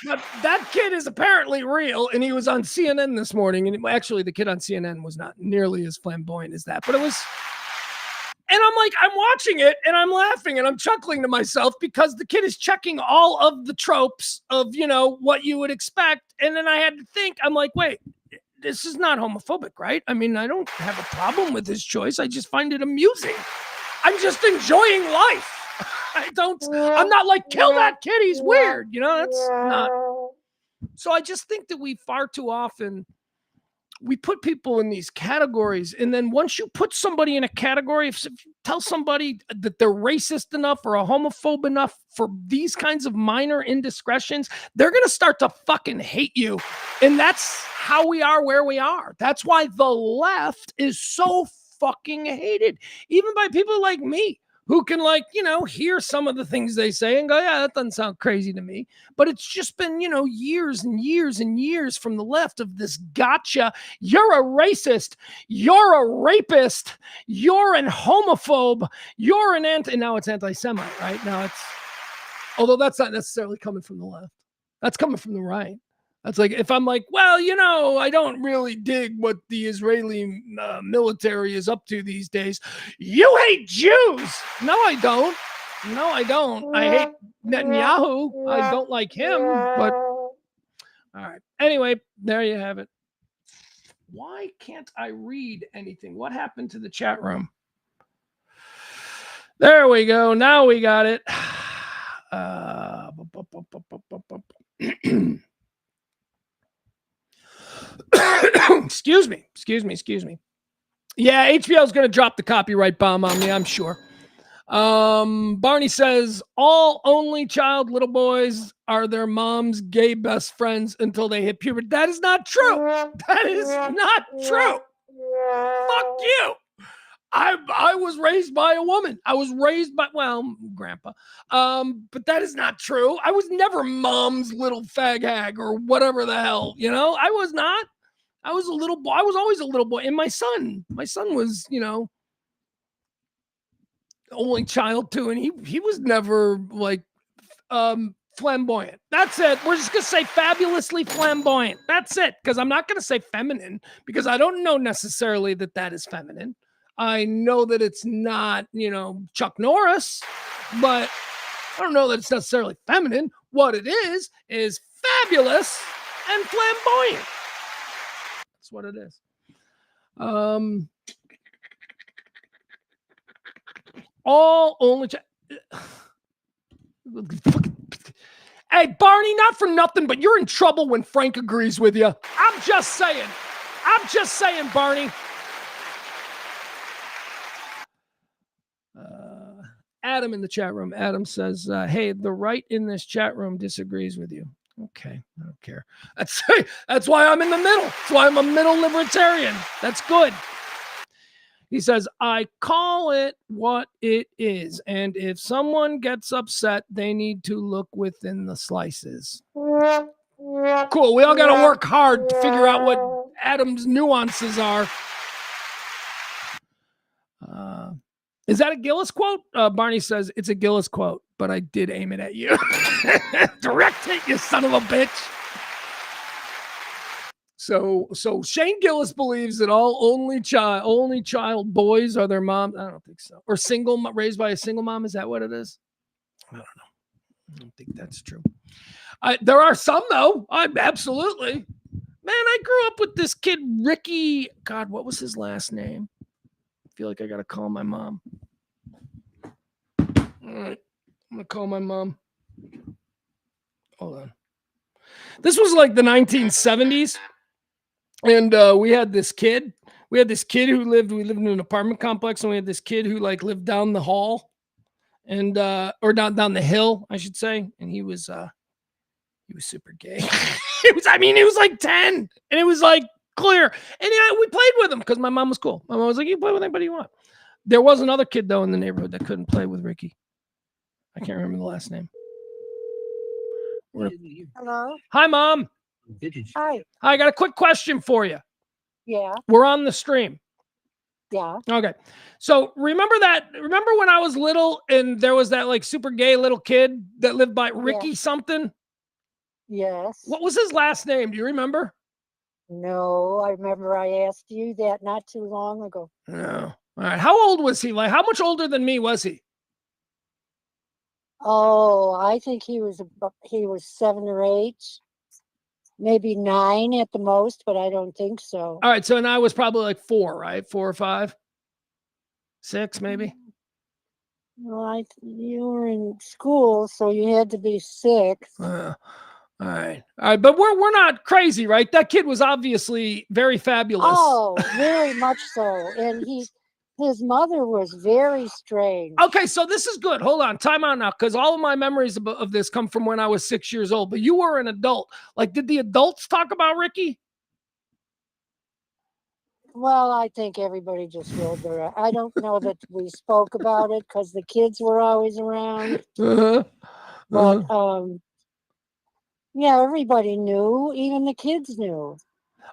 A: But that kid is apparently real, and he was on CNN this morning. And actually, the kid on CNN was not nearly as flamboyant as that, but it was. And I'm like, I'm watching it, and I'm laughing, and I'm chuckling to myself because the kid is checking all of the tropes of, you know, what you would expect. And then I had to think, I'm like, wait, this is not homophobic, right? I mean, I don't have a problem with his choice. I just find it amusing. I'm just enjoying life. I'm not like, kill that kid, he's weird. You know, that's not. So I just think that we far too often, we put people in these categories. And then once you put somebody in a category, if you tell somebody that they're racist enough or a homophobe enough for these kinds of minor indiscretions, they're going to start to fucking hate you. And that's how we are where we are. That's why the left is so fucking hated, even by people like me, who can, like, you know, hear some of the things they say and go, yeah, that doesn't sound crazy to me. But it's just been, you know, years and years and years from the left of this gotcha. You're a racist. You're a rapist. You're an homophobe. You're an and now it's anti-Semite, right? Now it's, although that's not necessarily coming from the left. That's coming from the right. That's like, if I'm like, well, you know, I don't really dig what the Israeli military is up to these days. You hate Jews. No, I don't. No, I don't. I hate Netanyahu. I don't like him, but all right. Anyway, there you have it. Why can't I read anything? What happened to the chat room? There we go. Now we got it. Excuse me. Yeah, HBO is going to drop the copyright bomb on me, I'm sure. Barney says all only child little boys are their mom's gay best friends until they hit puberty. That is not true. That is not true. Fuck you. I was raised by a woman. I was raised by, well, grandpa. But that is not true. I was never mom's little fag hag or whatever the hell, you know? I was not. I was a little boy. I was always a little boy. And my son was, you know, only child too. And he was never like flamboyant. That's it. We're just going to say fabulously flamboyant. That's it. Because I'm not going to say feminine, because I don't know necessarily that is feminine. I know that it's not, you know, Chuck Norris, but I don't know that it's necessarily feminine. What it is fabulous and flamboyant. That's what it is. All only Hey, Barney, not for nothing, but you're in trouble when Frank agrees with you. I'm just saying, Barney. Adam in the chat room. Adam says, hey, the right in this chat room disagrees with you. Okay, I don't care. That's why I'm in the middle. That's why I'm a middle libertarian. That's good. He says, I call it what it is. And if someone gets upset, they need to look within the slices. Cool. We all got to work hard to figure out what Adam's nuances are. Is that a Gillis quote? Barney says it's a Gillis quote, but I did aim it at you. Direct hit, you son of a bitch. So Shane Gillis believes that all only child boys are their moms. I don't think so. Or raised by a single mom. Is that what it is? I don't know. I don't think that's true. There are some though. Absolutely. Man, I grew up with this kid, Ricky. God, what was his last name? I feel like I got to call my mom. All right. I'm going to call my mom. Hold on. This was like the 1970s. And we had this kid. We lived in an apartment complex, and we had this kid who like lived down the hall and or down the hill, I should say. And he was super gay. He was like 10. And it was like, clear. And yeah, we played with him because my mom was cool. My mom was like, "You play with anybody you want." There was another kid though in the neighborhood that couldn't play with Ricky. I can't remember the last name.
G: Hello.
A: Hi, Mom.
G: Hi.
A: I got a quick question for you.
G: Yeah.
A: We're on the stream.
G: Yeah.
A: Okay. So remember when I was little and there was that like super gay little kid that lived by Ricky something?
G: Yes.
A: What was his last name? Do you remember?
G: No, I remember I asked you that not too long ago.
A: No. All right. How old was he? Like, how much older than me was he?
G: Oh, I think he was 7 or 8, maybe 9 at the most, but I don't think so.
A: All right. So, and I was probably like 4, right? 4 or 5, 6, maybe.
G: Well, you were in school, so you had to be 6.
A: All right. But we're not crazy, right? That kid was obviously very fabulous.
G: Oh, very much so. And his mother was very strange.
A: Okay, so this is good. Hold on, time out now, because all of my memories of this come from when I was 6 years old. But you were an adult. Like, did the adults talk about Ricky?
G: Well, I think everybody just rolled their eyes. I don't know that we spoke about it because the kids were always around. But yeah, everybody knew. Even the kids knew.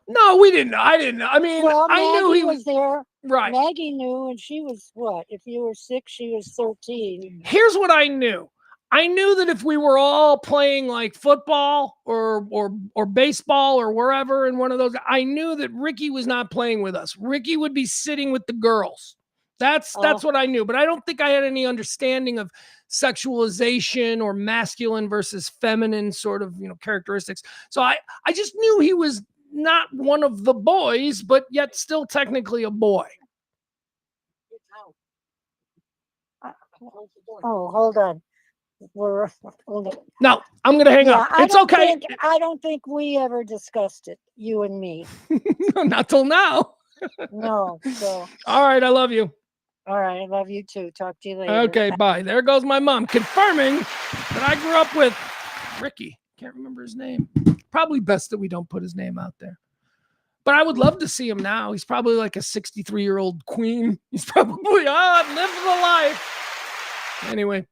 A: No, we didn't. I didn't. I mean,
G: well,
A: I knew he
G: was there.
A: Right.
G: Maggie knew, and she was what? If you were 6, she was 13.
A: Here's what I knew. I knew that if we were all playing like football or baseball or wherever in one of those, I knew that Ricky was not playing with us. Ricky would be sitting with the girls. That's what I knew. But I don't think I had any understanding of sexualization or masculine versus feminine sort of, characteristics. So I just knew he was not one of the boys, but yet still technically a boy.
G: Oh, hold on.
A: No, I'm going to hang up. It's okay.
G: I don't think we ever discussed it, you and me.
A: Not till now.
G: No. So.
A: All right. I love you.
G: All right. I love you too. Talk to you later.
A: Okay. Bye. There goes my mom confirming that I grew up with Ricky. Can't remember his name. Probably best that we don't put his name out there. But I would love to see him now. He's probably like a 63-year-old queen. He's probably, living the life. Anyway.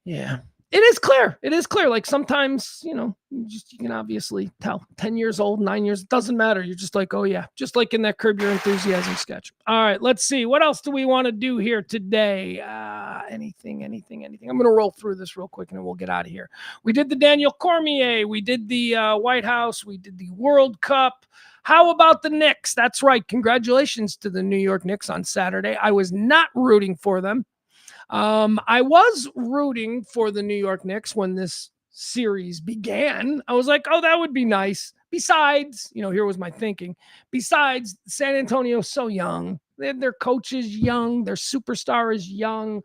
A: Yeah, it is clear. It is clear. Like sometimes, you can obviously tell 10 years old, 9 years, it doesn't matter. You're just like, oh yeah, just like in that Curb Your Enthusiasm sketch. All right, let's see. What else do we want to do here today? Anything. I'm going to roll through this real quick and then we'll get out of here. We did the Daniel Cormier. We did the White House. We did the World Cup. How about the Knicks? That's right. Congratulations to the New York Knicks on Saturday. I was not rooting for them. I was rooting for the New York Knicks when this series began. I was like, oh, that would be nice. Besides, here was my thinking. Besides, San Antonio's so young. Their coach is young. Their superstar is young.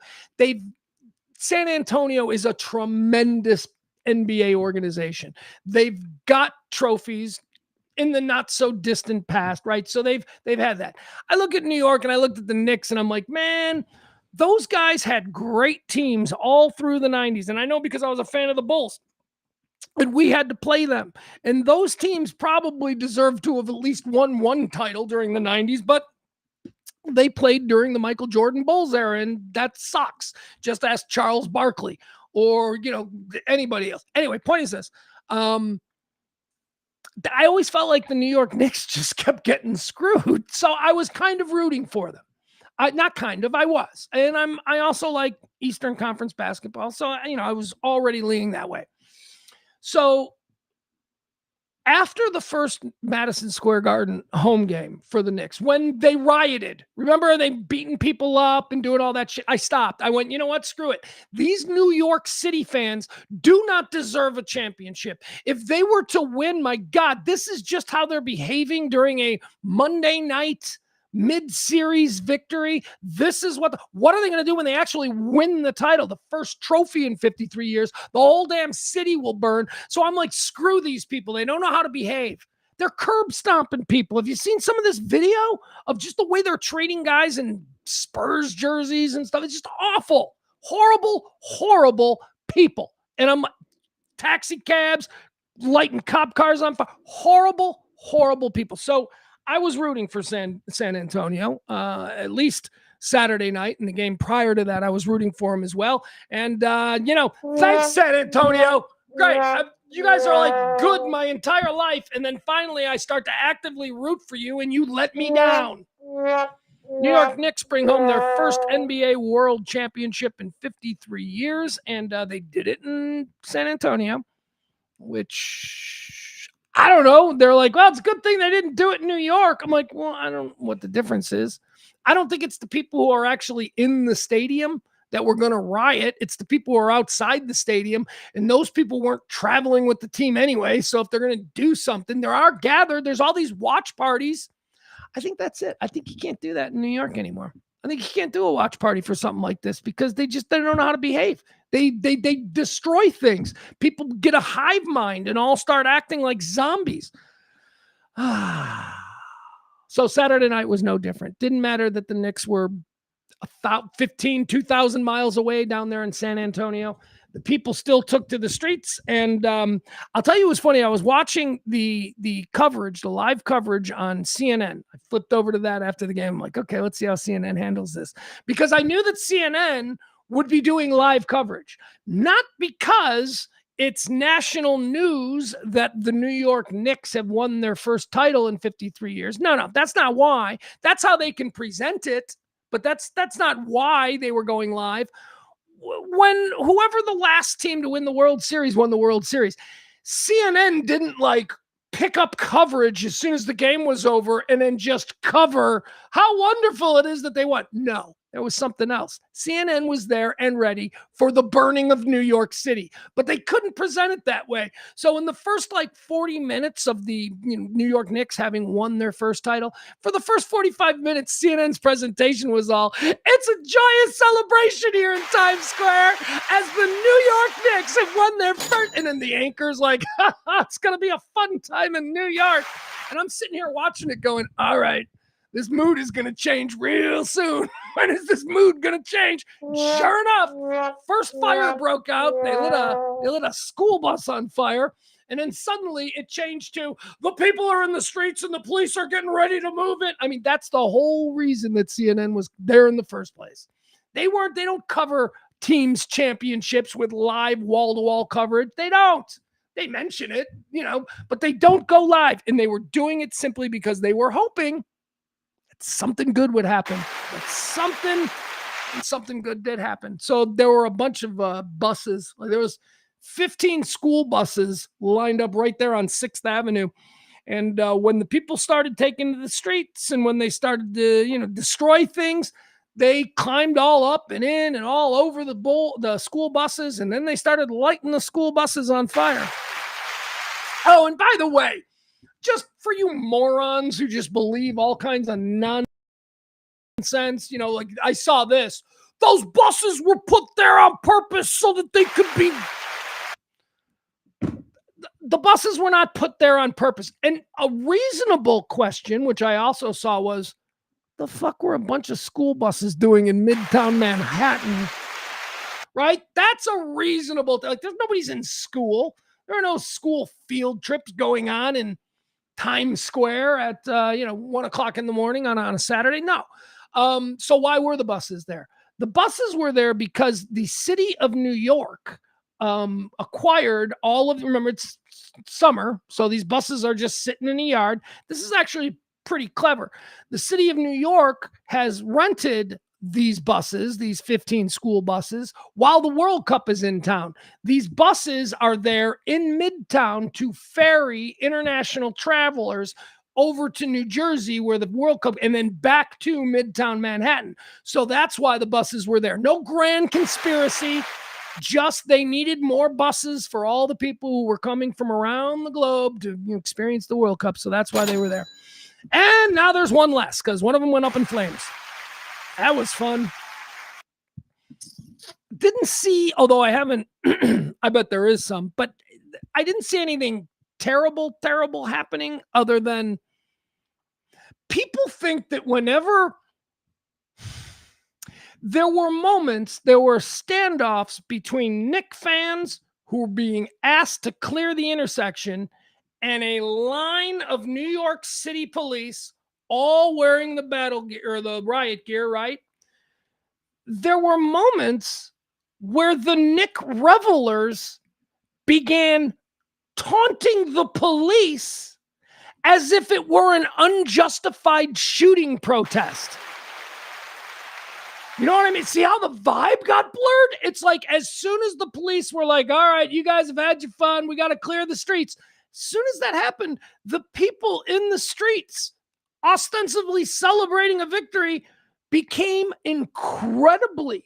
A: San Antonio is a tremendous NBA organization. They've got trophies in the not so distant past, right? So they've had that. I look at New York and I looked at the Knicks and I'm like, man, those guys had great teams all through the 90s. And I know because I was a fan of the Bulls and we had to play them. And those teams probably deserved to have at least won one title during the 90s, but they played during the Michael Jordan Bulls era, and that sucks. Just ask Charles Barkley or, anybody else. Anyway, point is this. I always felt like the New York Knicks just kept getting screwed. So I was kind of rooting for them. I was. And I also like Eastern Conference basketball. So, I was already leaning that way. So after the first Madison Square Garden home game for the Knicks, when they rioted, remember they beating people up and doing all that shit? I stopped. I went, you know what? Screw it. These New York City fans do not deserve a championship. If they were to win, my God, this is just how they're behaving during a Monday night mid-series victory. This is what are they going to do when they actually win the title? The first trophy in 53 years. The whole damn city will burn. So I'm like, screw these people. They don't know how to behave. They're curb stomping people. Have you seen some of this video of just the way they're treating guys in Spurs jerseys and stuff? It's just awful. Horrible, horrible people. And I'm taxi cabs, lighting cop cars on fire. Horrible, horrible people. So I was rooting for San Antonio, at least Saturday night. In the game prior to that, I was rooting for him as well. And, thanks, San Antonio. Great. You guys are like good my entire life. And then finally I start to actively root for you and you let me down. New York Knicks bring home their first NBA World Championship in 53 years. And they did it in San Antonio, which I don't know. They're like, well, it's a good thing they didn't do it in New York. I'm like, well, I don't know what the difference is. I don't think it's the people who are actually in the stadium that were going to riot. It's the people who are outside the stadium, and those people weren't traveling with the team anyway. So if they're going to do something, they are gathered. There's all these watch parties. I think that's it. I think you can't do that in New York anymore. I think you can't do a watch party for something like this because they don't know how to behave. They destroy things. People get a hive mind and all start acting like zombies. So Saturday night was no different. Didn't matter that the Knicks were 2,000 miles away down there in San Antonio. The people still took to the streets. And I'll tell you what's funny. I was watching the coverage, the live coverage on CNN. I flipped over to that after the game. I'm like, okay, let's see how CNN handles this. Because I knew that CNN would be doing live coverage. Not because it's national news that the New York Knicks have won their first title in 53 years. No, that's not why. That's how they can present it. But that's not why they were going live. When whoever the last team to win the World Series won the World Series, CNN didn't like pick up coverage as soon as the game was over and then just cover how wonderful it is that they won. No, there was something else. CNN was there and ready for the burning of New York City, but they couldn't present it that way. So in the first 40 minutes of the New York Knicks having won their first title, for the first 45 minutes, CNN's presentation was all, it's a joyous celebration here in Times Square as the New York Knicks have won their first, and then the anchor's like, it's going to be a fun time in New York. And I'm sitting here watching it going, all right, this mood is going to change real soon. When is this mood going to change? Sure enough, first fire broke out. They lit a school bus on fire. And then suddenly it changed to the people are in the streets and the police are getting ready to move it. I mean, that's the whole reason that CNN was there in the first place. They don't cover teams' championships with live wall-to-wall coverage. They don't. They mention it, but they don't go live. And they were doing it simply because they were hoping something good would happen. Something good did happen. So there were a bunch of buses. There was 15 school buses lined up right there on 6th Avenue. And when the people started taking to the streets and when they started to, destroy things, they climbed all up and in and all over the school buses. And then they started lighting the school buses on fire. Oh, and by the way, just for you morons who just believe all kinds of nonsense, like I saw this. Those buses were put there on purpose so that they could be. The buses were not put there on purpose. And a reasonable question, which I also saw, was the fuck were a bunch of school buses doing in Midtown Manhattan? Right? That's a reasonable thing. Like, nobody's in school. There are no school field trips going on in Times Square at 1 o'clock in the morning on a Saturday. No. So why were the buses there? The buses were there because the city of New York acquired remember, it's summer, so these buses are just sitting in a yard. This is actually pretty clever. The city of New York has rented these buses, these 15 school buses, while the World Cup is in town. These buses are there in Midtown to ferry international travelers over to New Jersey where the World Cup, and then back to Midtown Manhattan. So that's why the buses were there. No grand conspiracy, just they needed more buses for all the people who were coming from around the globe to experience the World Cup. So that's why they were there. And now there's one less because one of them went up in flames. That was fun. Didn't see, although I haven't, I bet there is some, but I didn't see anything terrible happening other than people think that whenever there were standoffs between Knick fans who were being asked to clear the intersection and a line of New York City police, all wearing the battle gear or the riot gear, right? There were moments where the Knick revelers began taunting the police as if it were an unjustified shooting protest. You know what I mean? See how the vibe got blurred? It's like as soon as the police were like, all right, you guys have had your fun. We got to clear the streets. As soon as that happened, the people in the streets, ostensibly celebrating a victory, became incredibly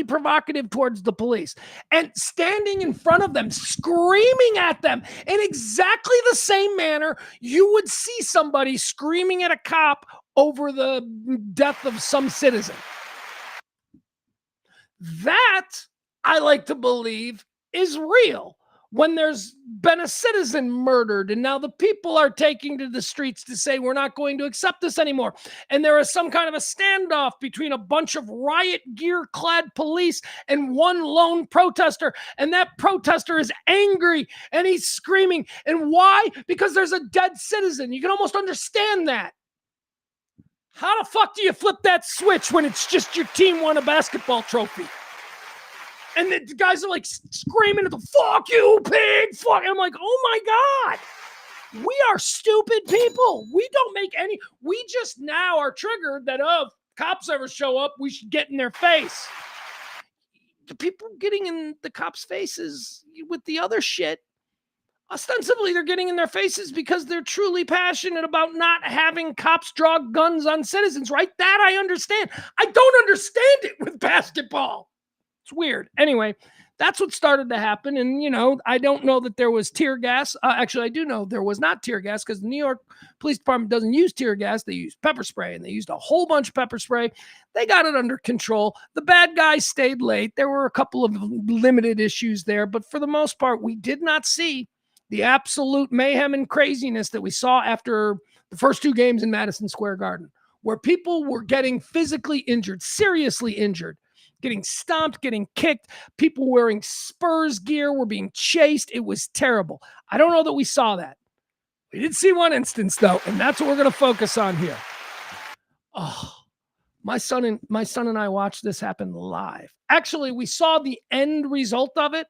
A: provocative towards the police and standing in front of them, screaming at them in exactly the same manner you would see somebody screaming at a cop over the death of some citizen. That, I like to believe, is real. When there's been a citizen murdered and now the people are taking to the streets to say we're not going to accept this anymore, and there is some kind of a standoff between a bunch of riot gear clad police and one lone protester, and that protester is angry and he's screaming. And why? Because there's a dead citizen. You can almost understand that. How the fuck do you flip that switch when it's just your team won a basketball trophy? And the guys are like screaming at the fuck you, pig, fuck. I'm like, oh my God, we are stupid people. We don't make any, we just now are triggered that, oh, if cops ever show up, we should get in their face. The people getting in the cops' faces with the other shit, ostensibly they're getting in their faces because they're truly passionate about not having cops draw guns on citizens, right? That I understand. I don't understand it with basketball. It's weird. Anyway, that's what started to happen. And, you know, I don't know that there was tear gas. Actually, I do know there was not tear gas because the New York Police Department doesn't use tear gas. They use pepper spray, and they used a whole bunch of pepper spray. They got it under control. The bad guys stayed late. There were a couple of limited issues there, but for the most part, we did not see the absolute mayhem and craziness that we saw after the first two games in Madison Square Garden, where people were getting physically injured, seriously injured, getting stomped, getting kicked. People wearing Spurs gear were being chased. It was terrible. I don't know that we saw that. We did see one instance, though, and that's what we're going to focus on here. Oh, my son and I watched this happen live. Actually, we saw the end result of it.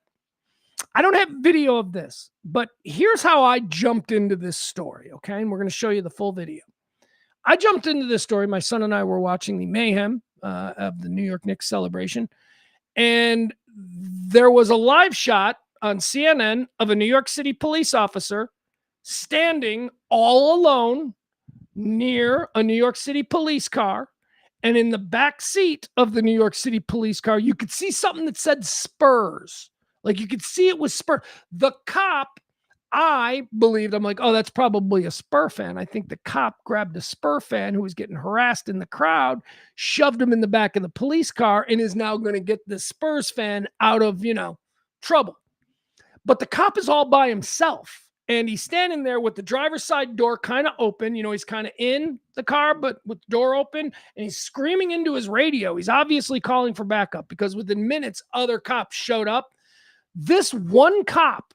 A: I don't have video of this, but here's how I jumped into this story, okay? And we're going to show you the full video. I jumped into this story. My son and I were watching the mayhem of the New York Knicks celebration, and there was a live shot on CNN of a New York City police officer standing all alone near a New York City police car, and in the back seat of the New York City police car, you could see something that said Spurs. Like you could see it was Spurs. The cop, I believed, I'm like, oh, that's probably a Spur fan. I think the cop grabbed a Spur fan who was getting harassed in the crowd, shoved him in the back of the police car, and is now going to get the Spurs fan out of, trouble. But the cop is all by himself. And he's standing there with the driver's side door kind of open. He's kind of in the car, but with the door open. And he's screaming into his radio. He's obviously calling for backup because within minutes, other cops showed up. This one cop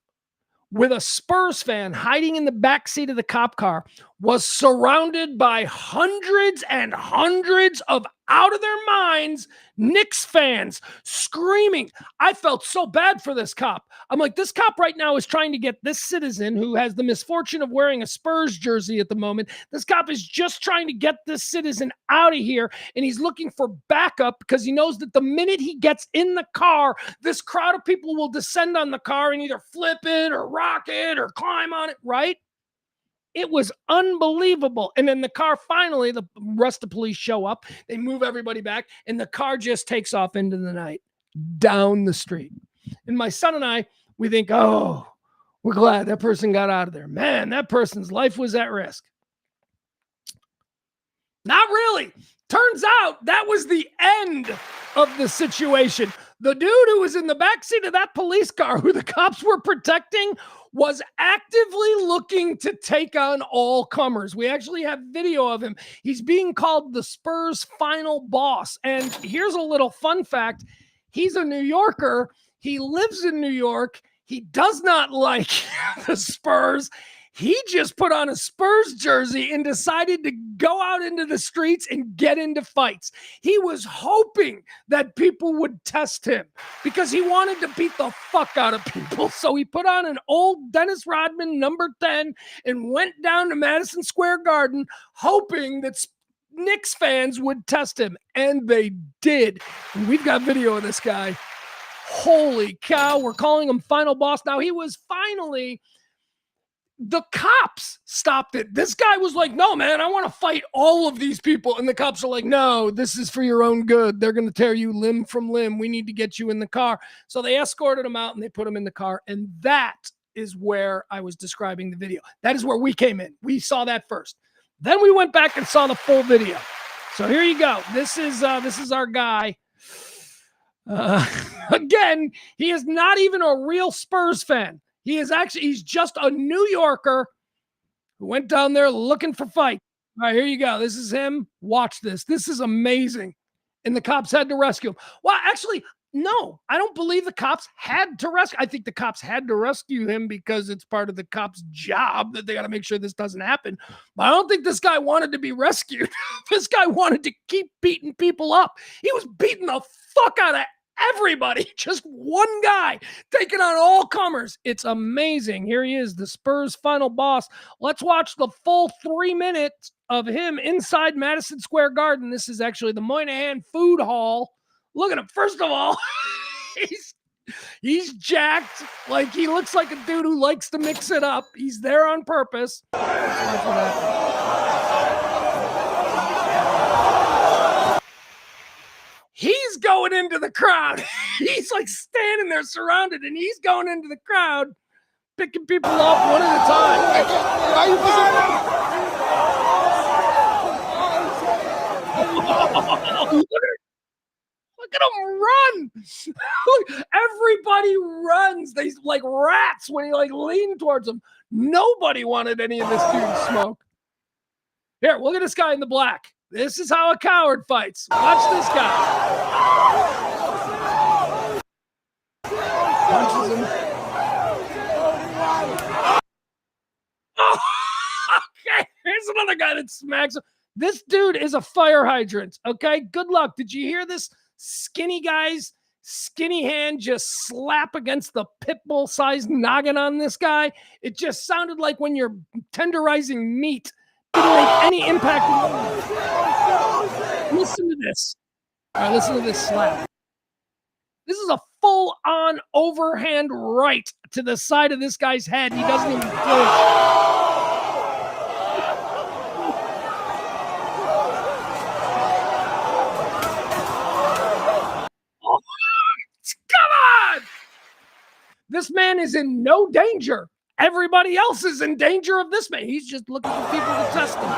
A: with a Spurs fan hiding in the backseat of the cop car was surrounded by hundreds and hundreds of out of their minds Knicks fans screaming. I felt so bad for this cop. I'm like, this cop right now is trying to get this citizen who has the misfortune of wearing a Spurs jersey at the moment. This cop is just trying to get this citizen out of here, and he's looking for backup because he knows that the minute he gets in the car, this crowd of people will descend on the car and either flip it or rock it or climb on it, right? It was unbelievable. And then the car, finally, the rest of the police show up. They move everybody back, and the car just takes off into the night down the street. And my son and I, we think, oh, we're glad that person got out of there. Man, that person's life was at risk. Not really. Turns out that was the end of the situation. The dude who was in the backseat of that police car who the cops were protecting was actively looking to take on all comers. We actually have video of him. He's being called the Spurs' final boss. And here's a little fun fact. He's a New Yorker. He lives in New York. He does not like the Spurs. He just put on a Spurs jersey and decided to go out into the streets and get into fights. He was hoping that people would test him because he wanted to beat the fuck out of people. So he put on an old Dennis Rodman number 10 and went down to Madison Square Garden hoping that Knicks fans would test him. And they did. And we've got video of this guy. Holy cow. We're calling him Final Boss. Now, he was finally... The cops stopped it. This guy was like, no, man, I want to fight all of these people. And the cops are like, no, this is for your own good. They're going to tear you limb from limb. We need to get you in the car. So they escorted him out and they put him in the car. And that is where I was describing the video. That is where we came in. We saw that first. Then we went back and saw the full video. So here you go. This is our guy. Again, he is not even a real Spurs fan. He's just a New Yorker who went down there looking for fight. All right, here you go. This is him. Watch this. This is amazing. And the cops had to rescue him. Well, actually, no, I don't believe the cops had to rescue. I think the cops had to rescue him because it's part of the cops' job that they got to make sure this doesn't happen. But I don't think this guy wanted to be rescued. This guy wanted to keep beating people up. He was beating the fuck out of everybody, just one guy taking on all comers. It's amazing. Here he is, the Spurs Final Boss. Let's watch the full 3 minutes of him inside Madison Square Garden. This is actually the Moynihan Food Hall. Look at him. First of all, he's jacked. Like, he looks like a dude who likes to mix it up. He's there on purpose. Let's watch what happens. He's going into the crowd. He's like standing there surrounded, and he's going into the crowd, picking people off one at a time. Look at him run. Everybody runs. They like rats when he like leaned towards them. Nobody wanted any of this dude's smoke. Here, look at this guy in the black. This is how a coward fights. Watch this guy. Punches him. Oh, okay, here's another guy that smacks him. This dude is a fire hydrant, okay? Good luck. Did you hear this skinny guy's skinny hand just slap against the pit bull-sized noggin on this guy? It just sounded like when you're tenderizing meat. Didn't make any impact. Listen to this. All right, listen to this slap. This is a full-on overhand right to the side of this guy's head. He doesn't even flinch. Oh, come on! This man is in no danger. Everybody else is in danger of this man. He's just looking for people to test him.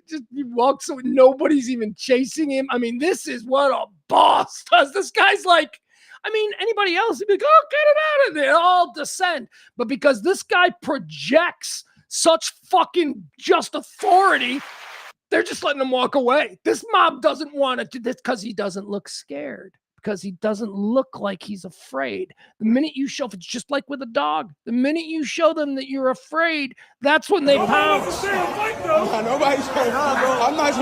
A: Just he walks so nobody's even chasing him. I mean, this is what a boss does. This guy's like, I mean, anybody else would be like, oh, get it out of there. All descend. But because this guy projects such fucking just authority, they're just letting him walk away. This mob doesn't want to do this because he doesn't look scared, because he doesn't look like he's afraid. The minute you show, it's just like with a dog. The minute you show them that you're afraid, that's when they pounce.
C: Nobody's saying, I'm not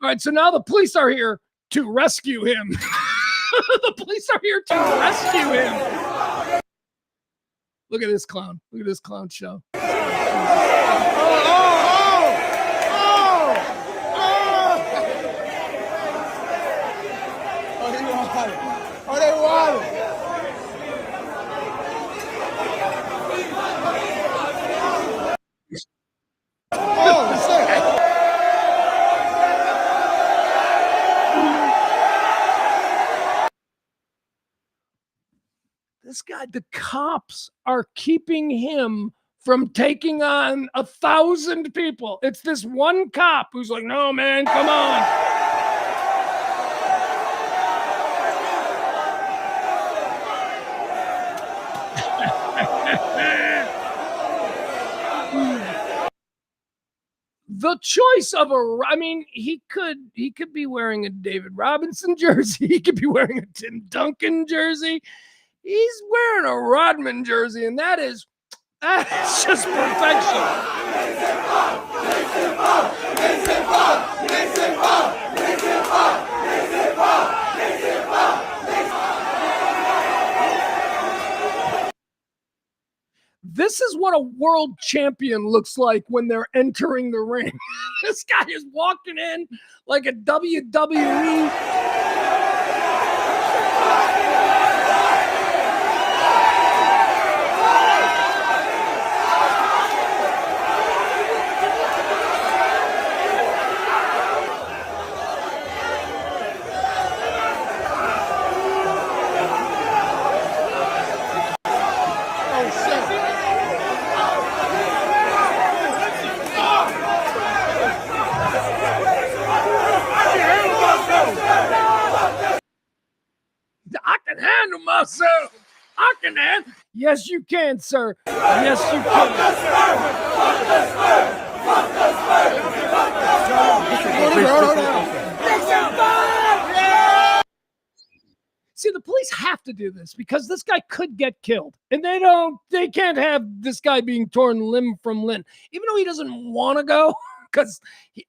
A: All right, so now the police are here to rescue him. The police are here to rescue him. Look at this clown. Look at this clown show.
C: Oh, they want it. Oh, shit.
A: This guy, the cops are keeping him from taking on 1,000 people. It's this one cop who's like, no, man, come on. the choice of I mean, he could be wearing a David Robinson jersey. He could be wearing a Tim Duncan jersey. He's wearing a Rodman jersey, and that is just perfection. This is what a world champion looks like when they're entering the ring. This guy is walking in like a WWE. I can handle myself. I can handle. Yes, you can, sir. Yes, you can. See, the police have to do this because this guy could get killed, and they can't have this guy being torn limb from limb, even though he doesn't want to go. Because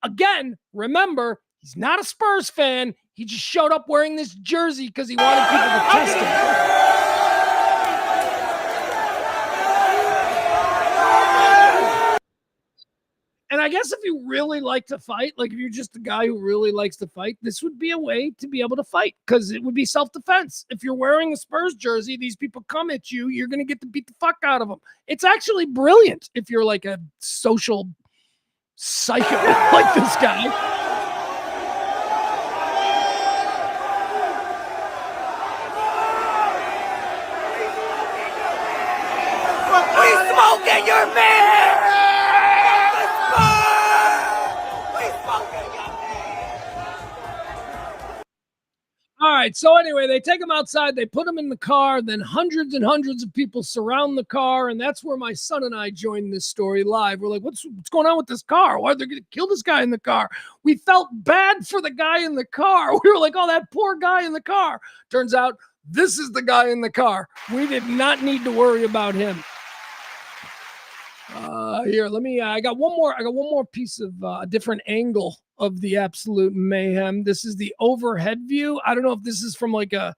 A: again, remember, he's not a Spurs fan. He just showed up wearing this jersey because he wanted people to test him. And I guess if you really like to fight, like if you're just a guy who really likes to fight, this would be a way to be able to fight because it would be self-defense. If you're wearing a Spurs jersey, these people come at you, you're going to get to beat the fuck out of them. It's actually brilliant if you're like a social psycho like this guy. Smoking your man! All right, so anyway, they take him outside, they put him in the car, then hundreds and hundreds of people surround the car, and that's where my son and I joined this story live. We're like, what's going on with this car? Why are they going to kill this guy in the car? We felt bad for the guy in the car. We were like, oh, that poor guy in the car. Turns out this is the guy in the car. We did not need to worry about him. Here, let me. I got one more piece of a different angle of the absolute mayhem. This is the overhead view. I don't know if this is from like a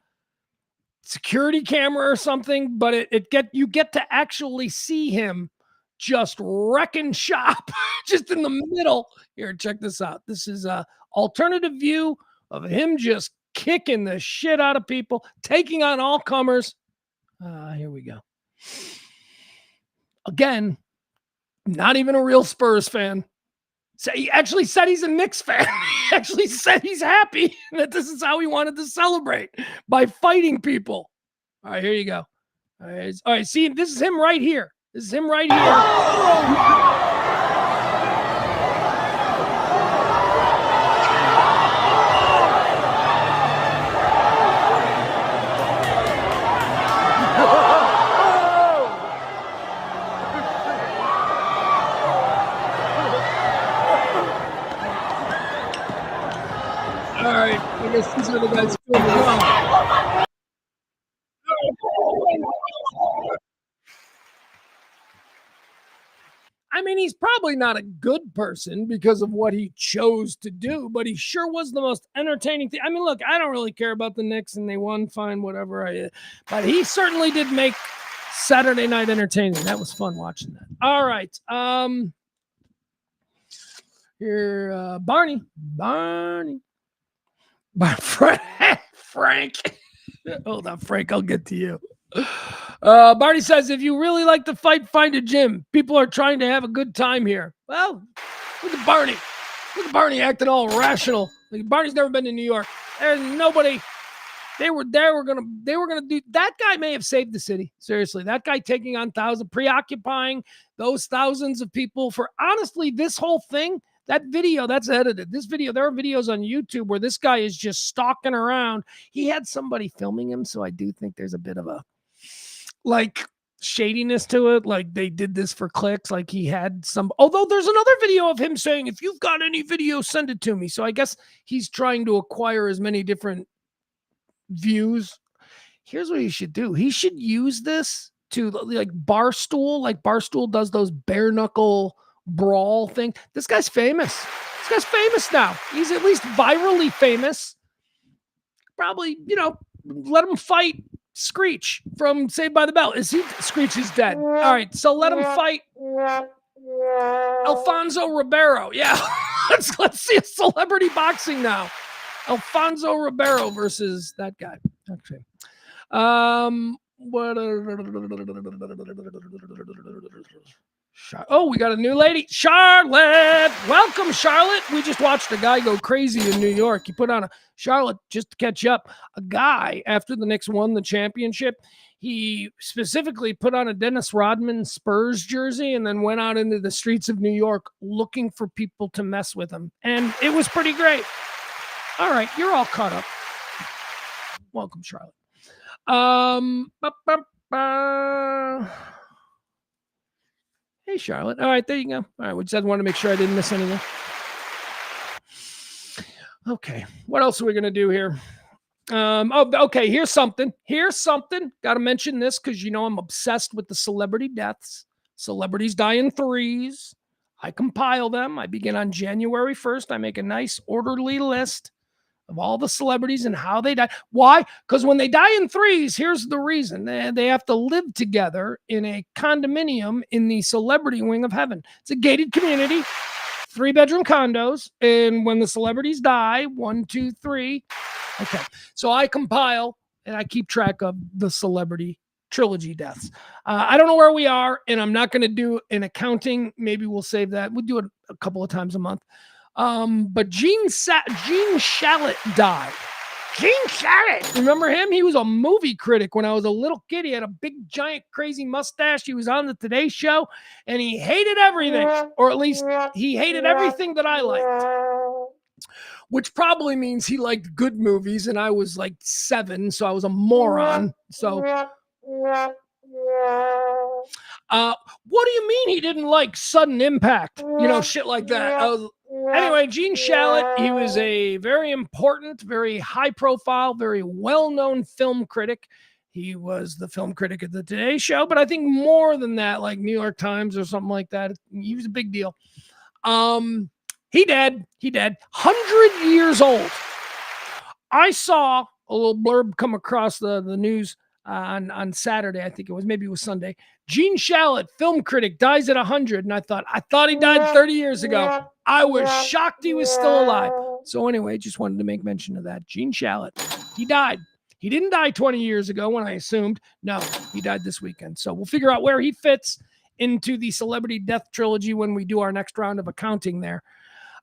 A: security camera or something, but you get to actually see him just wrecking shop, just in the middle. Here, check this out. This is a alternative view of him just kicking the shit out of people, taking on all comers. Here we go. Again. Not even a real Spurs fan. So he actually said he's a Knicks fan. He actually said he's happy that this is how he wanted to celebrate, by fighting people. All right, here you go. All right, see, this is him right here. This is him right here. All right, I guess these are the guys filming wrong. I mean, he's probably not a good person because of what he chose to do, but he sure was the most entertaining thing. I mean, look, I don't really care about the Knicks and they won, fine, whatever. But he certainly did make Saturday night entertaining. That was fun watching that. All right. Here, Barney. Frank. Hold on, Frank. I'll get to you. Barney says, if you really like to fight, find a gym. People are trying to have a good time here. Well, look at Barney. Look at Barney acting all rational. Like, Barney's never been to New York. There's nobody. They were gonna do that. Guy may have saved the city. Seriously, that guy taking on preoccupying those thousands of people for, honestly, this whole thing. That video, that's edited. This video, there are videos on YouTube where this guy is just stalking around. He had somebody filming him, so I do think there's a bit of a, like, shadiness to it. Like they did this for clicks. Like he had some, although there's another video of him saying, if you've got any video, send it to me. So I guess he's trying to acquire as many different views. Here's what he should do. He should use this to like Barstool does those bare knuckle brawl thing. This guy's famous. This guy's famous now. He's at least virally famous. Probably, let him fight Screech from Saved by the Bell. Screech is dead. All right, so let him fight Alfonso Ribeiro. Yeah, let's see a celebrity boxing now. Alfonso Ribeiro versus that guy. Okay. We got a new lady, Charlotte. Welcome, Charlotte. We just watched a guy go crazy in New York. He put on Charlotte, just to catch up, a guy after the Knicks won the championship. He specifically put on a Dennis Rodman Spurs jersey and then went out into the streets of New York looking for people to mess with him. And it was pretty great. All right, you're all caught up. Welcome, Charlotte. Hey, Charlotte. All right, there you go. All right, we just wanted to make sure I didn't miss anything. Okay, what else are we going to do here? Okay, here's something. Got to mention this because, I'm obsessed with the celebrity deaths. Celebrities die in threes. I compile them. I begin on January 1st. I make a nice orderly list of all the celebrities and how they die. Why? Because when they die in threes, here's the reason. They have to live together in a condominium in the celebrity wing of heaven. It's a gated community, 3-bedroom condos. And when the celebrities die, 1, 2, 3. Okay. So I compile and I keep track of the celebrity trilogy deaths. I don't know where we are, and I'm not going to do an accounting. Maybe we'll save that. We'll do it a couple of times a month. But Gene Shalit died. Gene Shalit, remember him? He was a movie critic when I was a little kid. He had a big, giant, crazy mustache. He was on the Today Show, and he hated everything, or at least he hated everything that I liked, which probably means he liked good movies, and I was like 7, so I was a moron. So, what do you mean he didn't like Sudden Impact? Shit like that. Anyway, Gene Shalit, he was a very important, very high-profile, very well-known film critic. He was the film critic at the Today Show, but I think more than that, like New York Times or something like that. He was a big deal. He dead. 100 years old. I saw a little blurb come across the news on Saturday. I think maybe it was Sunday. Gene Shalit, film critic, dies at 100. And I thought he died 30 years ago. I was shocked he was still alive. So anyway, just wanted to make mention of that. Gene Shalit, he died. He didn't die 20 years ago when I assumed. No, he died this weekend. So we'll figure out where he fits into the celebrity death trilogy when we do our next round of accounting there.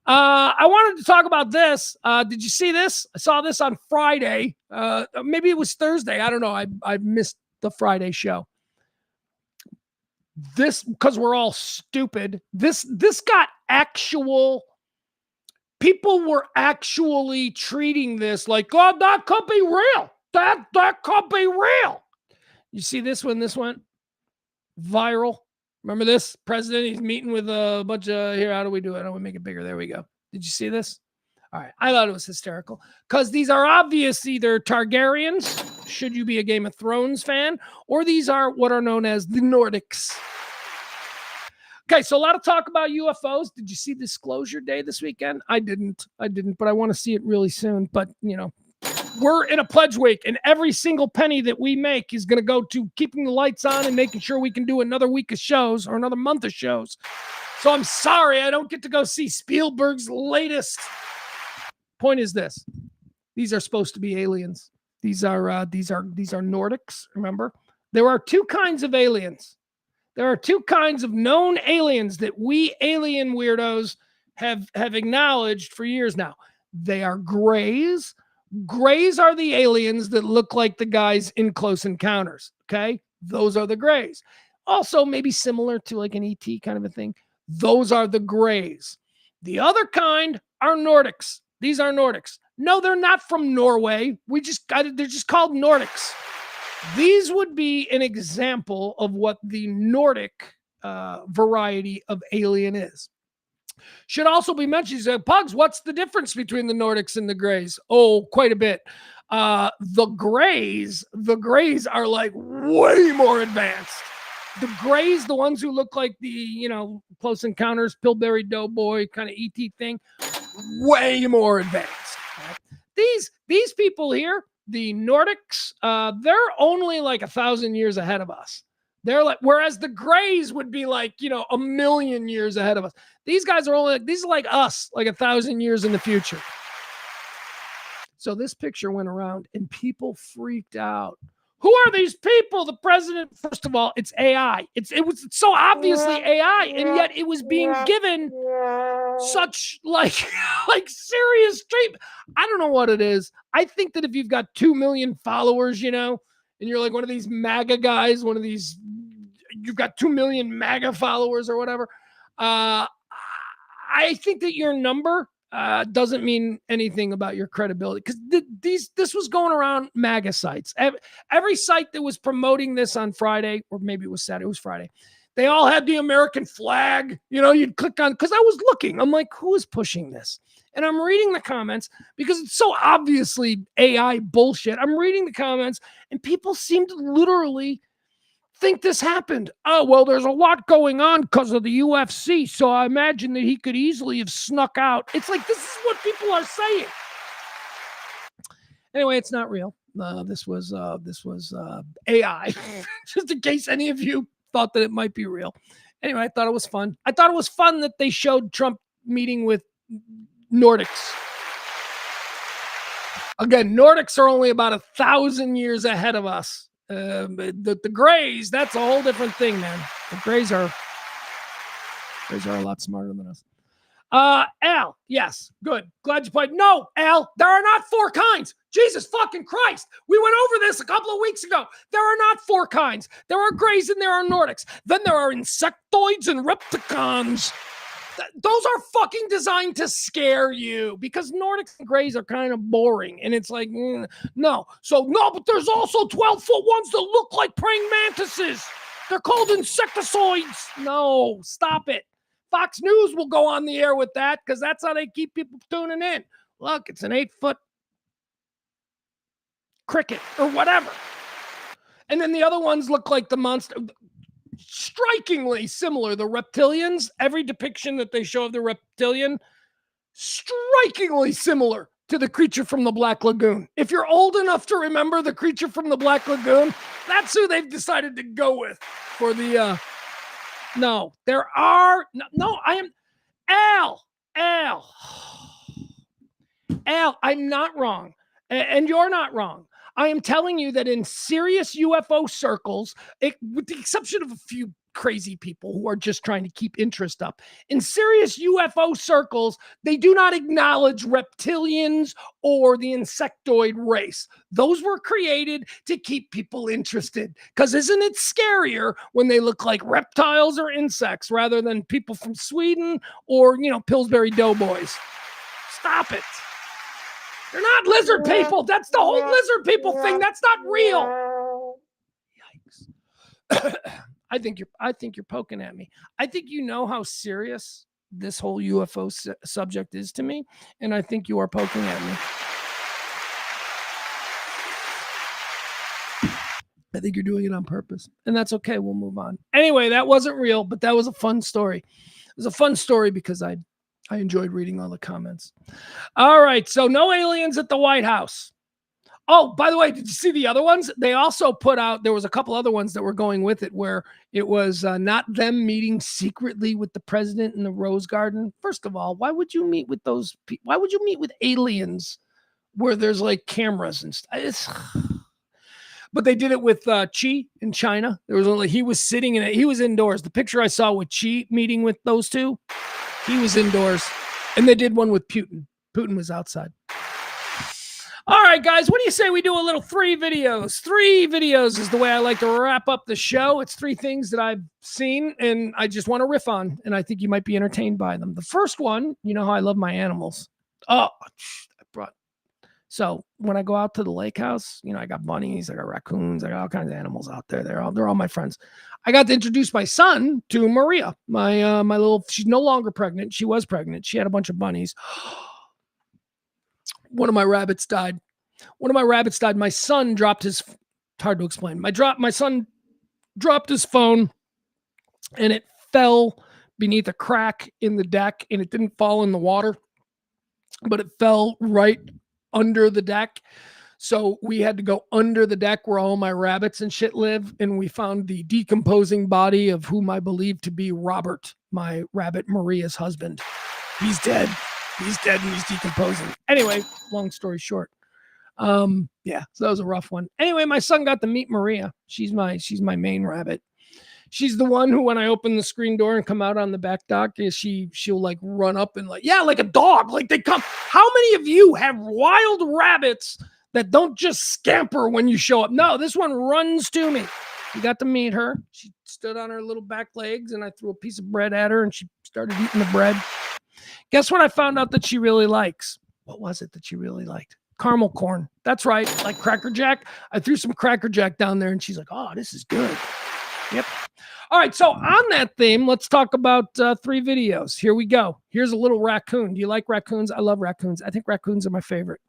A: I wanted to talk about this. Did you see this? I saw this on Friday. Maybe it was Thursday. I don't know. I missed the Friday show. This, because we're all stupid. This got people were actually treating this like, God, that could be real. That could be real. You see this when this went viral? Remember this president? He's meeting with a bunch of, here, how do we do it? How do we make it bigger? There we go. Did you see this? All right. I thought it was hysterical because these are obvious either Targaryens, should you be a Game of Thrones fan, or these are what are known as the Nordics. Okay, so a lot of talk about UFOs. Did you see Disclosure Day this weekend? I didn't, but I want to see it really soon. But, we're in a pledge week, and every single penny that we make is going to go to keeping the lights on and making sure we can do another week of shows or another month of shows. So I'm sorry I don't get to go see Spielberg's latest. Point is this: these are supposed to be aliens. These are Nordics. Remember, there are two kinds of aliens. There are two kinds of known aliens that we alien weirdos have acknowledged for years now. They are grays. Grays are the aliens that look like the guys in Close Encounters. Okay, those are the grays. Also, maybe similar to like an ET kind of a thing. Those are the grays. The other kind are Nordics. These are Nordics. No, they're not from Norway. They're just called Nordics. These would be an example of what the Nordic variety of alien is. Should also be mentioned, Pugs, what's the difference between the Nordics and the Greys? Oh, quite a bit. The Greys are like way more advanced. The Greys, the ones who look like the, Close Encounters, Pillsbury Doughboy kind of ET thing, way more advanced. These people here, the Nordics, they're only like 1,000 years ahead of us. They're like, whereas the Greys would be like, 1,000,000 years ahead of us. These guys are these are like us, like 1,000 years in the future. So this picture went around and people freaked out. Who are these people? The president, first of all, it's AI. It was so obviously AI, and yet it was being given such like serious treatment. I don't know what it is. I think that if you've got 2 million followers, and you're like one of these MAGA guys, you've got 2 million MAGA followers or whatever. I think that your number doesn't mean anything about your credibility, because this was going around MAGA sites. Every site that was promoting this on Friday, or maybe it was Saturday, it was Friday, they all had the American flag. You'd click on, because I was looking, I'm like, who is pushing this? And I'm reading the comments because it's so obviously AI bullshit. I'm reading the comments and people seem to literally think this happened. Oh, well, there's a lot going on because of the UFC, so I imagine that he could easily have snuck out. It's like, this is what people are saying. Anyway, it's not real. This was AI, just in case any of you thought that it might be real. Anyway, I thought it was fun. I thought it was fun that they showed Trump meeting with Nordics. Again, Nordics are only about 1,000 years ahead of us. The Greys, that's a whole different thing, man. The Greys are a lot smarter than us. Al, yes, good. Glad you played. No, Al, there are not 4 kinds. Jesus fucking Christ. We went over this a couple of weeks ago. There are not 4 kinds. There are Greys and there are Nordics. Then there are insectoids and repticons. Those are fucking designed to scare you, because Nordics and Greys are kind of boring. And it's like, no. So, no, but there's also 12-foot ones that look like praying mantises. They're called insectoids. No, stop it. Fox News will go on the air with that because that's how they keep people tuning in. Look, it's an 8-foot cricket or whatever. And then the other ones look like the monster. Strikingly similar. The reptilians, every depiction that they show of the reptilian, strikingly similar to the creature from the Black Lagoon. If you're old enough to remember the creature from the Black Lagoon, that's who they've decided to go with for the no, there are no, I am Al, I'm not wrong. And you're not wrong. I am telling you that in serious UFO circles, with the exception of a few crazy people who are just trying to keep interest up, in serious UFO circles, they do not acknowledge reptilians or the insectoid race. Those were created to keep people interested. Because isn't it scarier when they look like reptiles or insects rather than people from Sweden or, Pillsbury Doughboys? Stop it. They're not lizard people. That's the whole lizard people thing. That's not real. Yikes. I think you're poking at me. I think you know how serious this whole UFO subject is to me, and I think you are poking at me. I think you're doing it on purpose, and that's okay. We'll move on. Anyway, that wasn't real, but that was a fun story. It was a fun story because I enjoyed reading all the comments. All right, so no aliens at the White House. Oh, by the way, did you see the other ones? They also put out, there was a couple other ones that were going with it where it was not them meeting secretly with the president in the Rose Garden. First of all, why would you meet with those people? Why would you meet with aliens where there's like cameras and stuff? But they did it with Xi in China. There was only, he was sitting in it. He was indoors. The picture I saw with Xi meeting with those two, he was indoors. And they did one with Putin. Putin was outside. All right, guys, what do you say we do a little 3 videos? 3 videos is the way I like to wrap up the show. It's 3 things that I've seen and I just want to riff on, and I think you might be entertained by them. The first one, you know how I love my animals. Oh, I brought So when I go out to the lake house, you know, I got bunnies, I got raccoons, I got all kinds of animals out there. They're all my friends. I got to introduce my son to Maria, my little. She's no longer pregnant. She was pregnant. She had a bunch of bunnies. One of my rabbits died. My son dropped his. It's hard to explain. My son dropped his phone, and it fell beneath a crack in the deck, and it didn't fall in the water, but it fell right under the deck. So we had to go under the deck where all my rabbits and shit live, and we found the decomposing body of whom I believe to be Robert, my rabbit Maria's husband. He's dead. He's dead and he's decomposing. Anyway, long story short. Yeah, so that was a rough one. Anyway, my son got to meet Maria. She's my main rabbit. She's the one who, when I open the screen door and come out on the back dock, she'll like run up and like, yeah, like a dog. Like they come. How many of you have wild rabbits that don't just scamper when you show up? No, this one runs to me. You got to meet her. She stood on her little back legs and I threw a piece of bread at her and she started eating the bread. Guess what I found out that she really likes? What was it that she really liked? Caramel corn. That's right. Like Cracker Jack. I threw some Cracker Jack down there and she's like, oh, this is good. Yep. All right. So on that theme, let's talk about 3 videos. Here we go. Here's a little raccoon. Do you like raccoons? I love raccoons. I think raccoons are my favorite.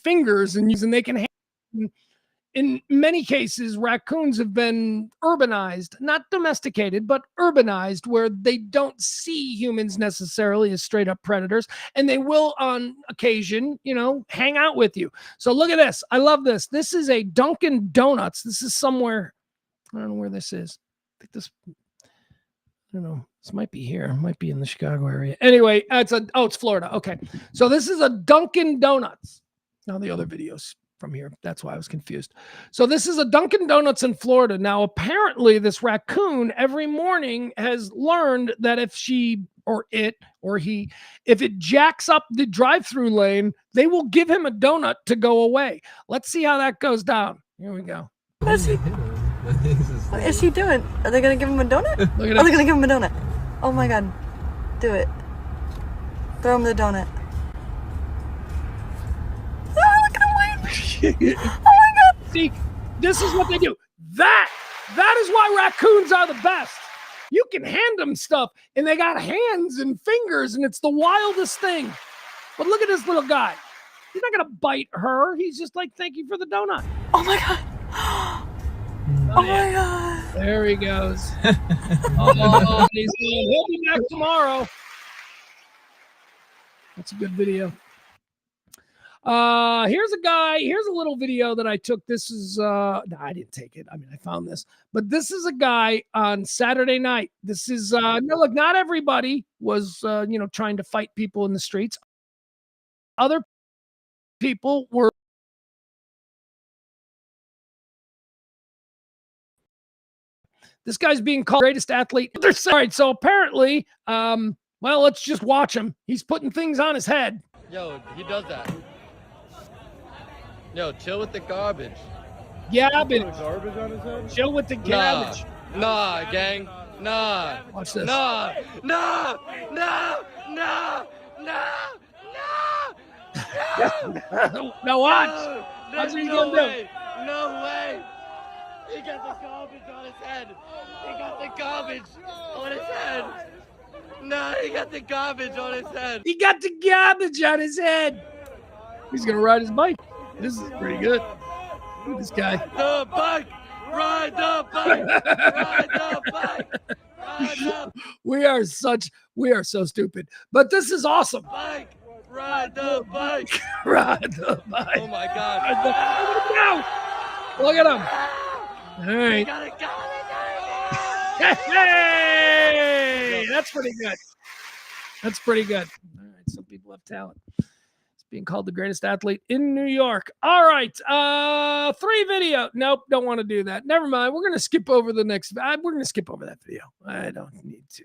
A: Fingers and they can. In many cases, raccoons have been urbanized, not domesticated, but urbanized, where they don't see humans necessarily as straight up predators, and they will on occasion, you know, hang out with you. So look at this. I love this. This is a Dunkin' Donuts. This is somewhere. I don't know where this is. I think this. I don't know. This might be here. It might be in the Chicago area. Anyway, it's Florida. Okay. So this is a Dunkin' Donuts. Now the other videos from here. That's why I was confused. So this is a Dunkin' Donuts in Florida. Now, apparently this raccoon every morning has learned that if she or it or he, if it jacks up the drive-through lane, they will give him a donut to go away. Let's see how that goes down. Here we go.
H: What is he doing? Are they going to give him a donut? Are they going to give him a donut? Oh my God. Do it. Throw him the donut.
A: Oh my God. See, this is what they do. That is why raccoons are the best. You can hand them stuff and they got hands and fingers and it's the wildest thing. But look at this little guy. He's not going to bite her. He's just like, thank you for the donut.
H: Oh my God. Oh my God.
A: There he goes. Oh, he'll be back tomorrow. That's a good video. Here's a little video that I took. This is no, I didn't take it. I mean, I found this, but this is a guy on Saturday night. This is no, look, not everybody was trying to fight people in the streets. Other people were this guy's being called the greatest athlete. All right, so apparently, well, let's just watch him. He's putting things on his head.
I: Yo, he does that. Yo, chill with the garbage.
A: Yeah, but
D: Garbage on his head?
A: chill with the garbage.
I: Nah, gang. Nah.
A: Watch this.
I: Nah. Nah. Nah. Nah. Nah. Nah.
A: Now watch.
I: No,
A: Watch what he's
I: no
A: gonna
I: way. No way. He got the garbage on his head. He got the garbage on his head. Nah, he got the garbage on his head.
A: He got the garbage on his head. He's gonna ride his bike. This is pretty good. Look at this guy.
I: The bike. Ride the bike. Ride the bike. Ride the
A: We are so stupid. But this is awesome.
I: bike. Ride the bike.
A: Ride the bike.
I: Oh my God.
A: Look at him. All right.
I: Got it.
A: Hey, that's pretty good. That's pretty good. All right, some people have talent. It's being called the greatest athlete in New York. All right, 3 video. Nope, don't want to do that. Never mind. We're gonna skip over the next. We're gonna skip over that video. I don't need to.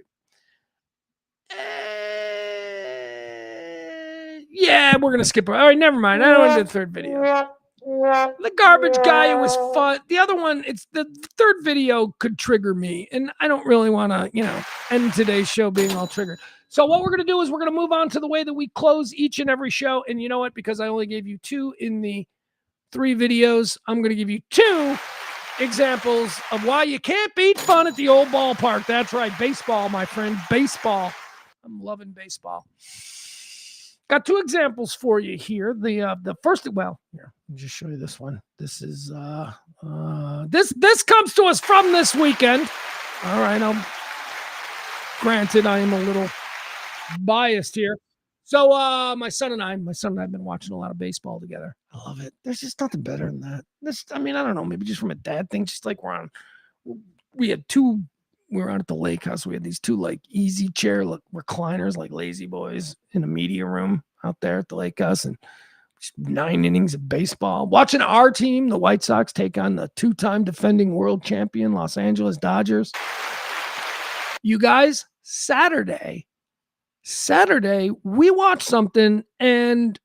A: Yeah, we're gonna skip over. All right, never mind. I don't want to do the 3rd video. The garbage guy, it was fun. The other one, it's the 3rd video could trigger me, and I don't really want to, end today's show being all triggered. So what we're going to do is we're going to move on to the way that we close each and every show. And you know what? Because I only gave you 2 in the 3 videos, I'm going to give you 2 examples of why you can't beat fun at the old ballpark. That's right. Baseball, my friend. Baseball. I'm loving baseball. Got 2 examples for you here. The first, well, here, let me just show you this one. This is this comes to us from this weekend. All right, granted I am a little biased here. So my son and I have been watching a lot of baseball together. I love it. There's just nothing better than that. I don't know, maybe just from a dad thing, just like we were out at the lake house. We had these 2 like easy chair recliners, like lazy boys, in a media room out there at the lake house, and just 9 innings of baseball. Watching our team, the White Sox, take on the 2-time defending world champion Los Angeles Dodgers. You guys, Saturday, we watched something and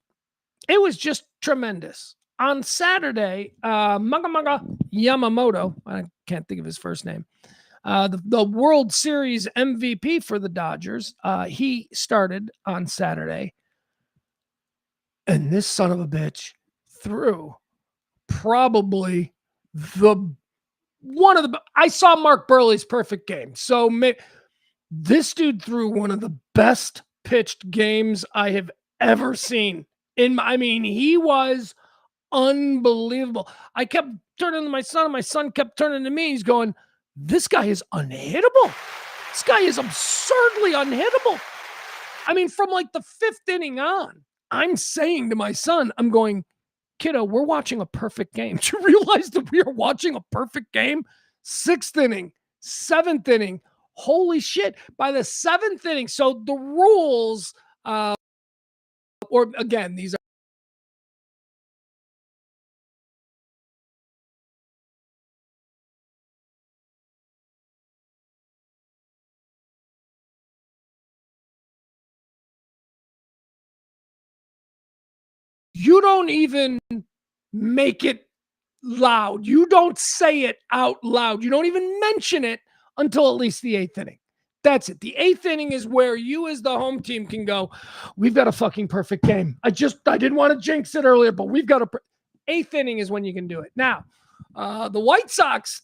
A: it was just tremendous. On Saturday, Maga Yamamoto, I can't think of his first name, the World Series MVP for the Dodgers, he started on Saturday. And this son of a bitch threw probably I saw Mark Burley's perfect game. So this dude threw one of the best pitched games I have ever seen. He was unbelievable. I kept turning to my son, and my son kept turning to me. He's going, this guy is unhittable. This guy is absurdly unhittable. From like the 5th inning on, I'm saying to my son, I'm going, kiddo, we're watching a perfect game. Do you realize that we are watching a perfect game? 6th inning, 7th inning. Holy shit. By the 7th inning. So the rules, these are, you don't even make it loud. You don't say it out loud. You don't even mention it until at least the 8th inning. That's it. The 8th inning is where you as the home team can go, we've got a fucking perfect game. I didn't want to jinx it earlier, but we've got 8th inning is when you can do it. Now, the White Sox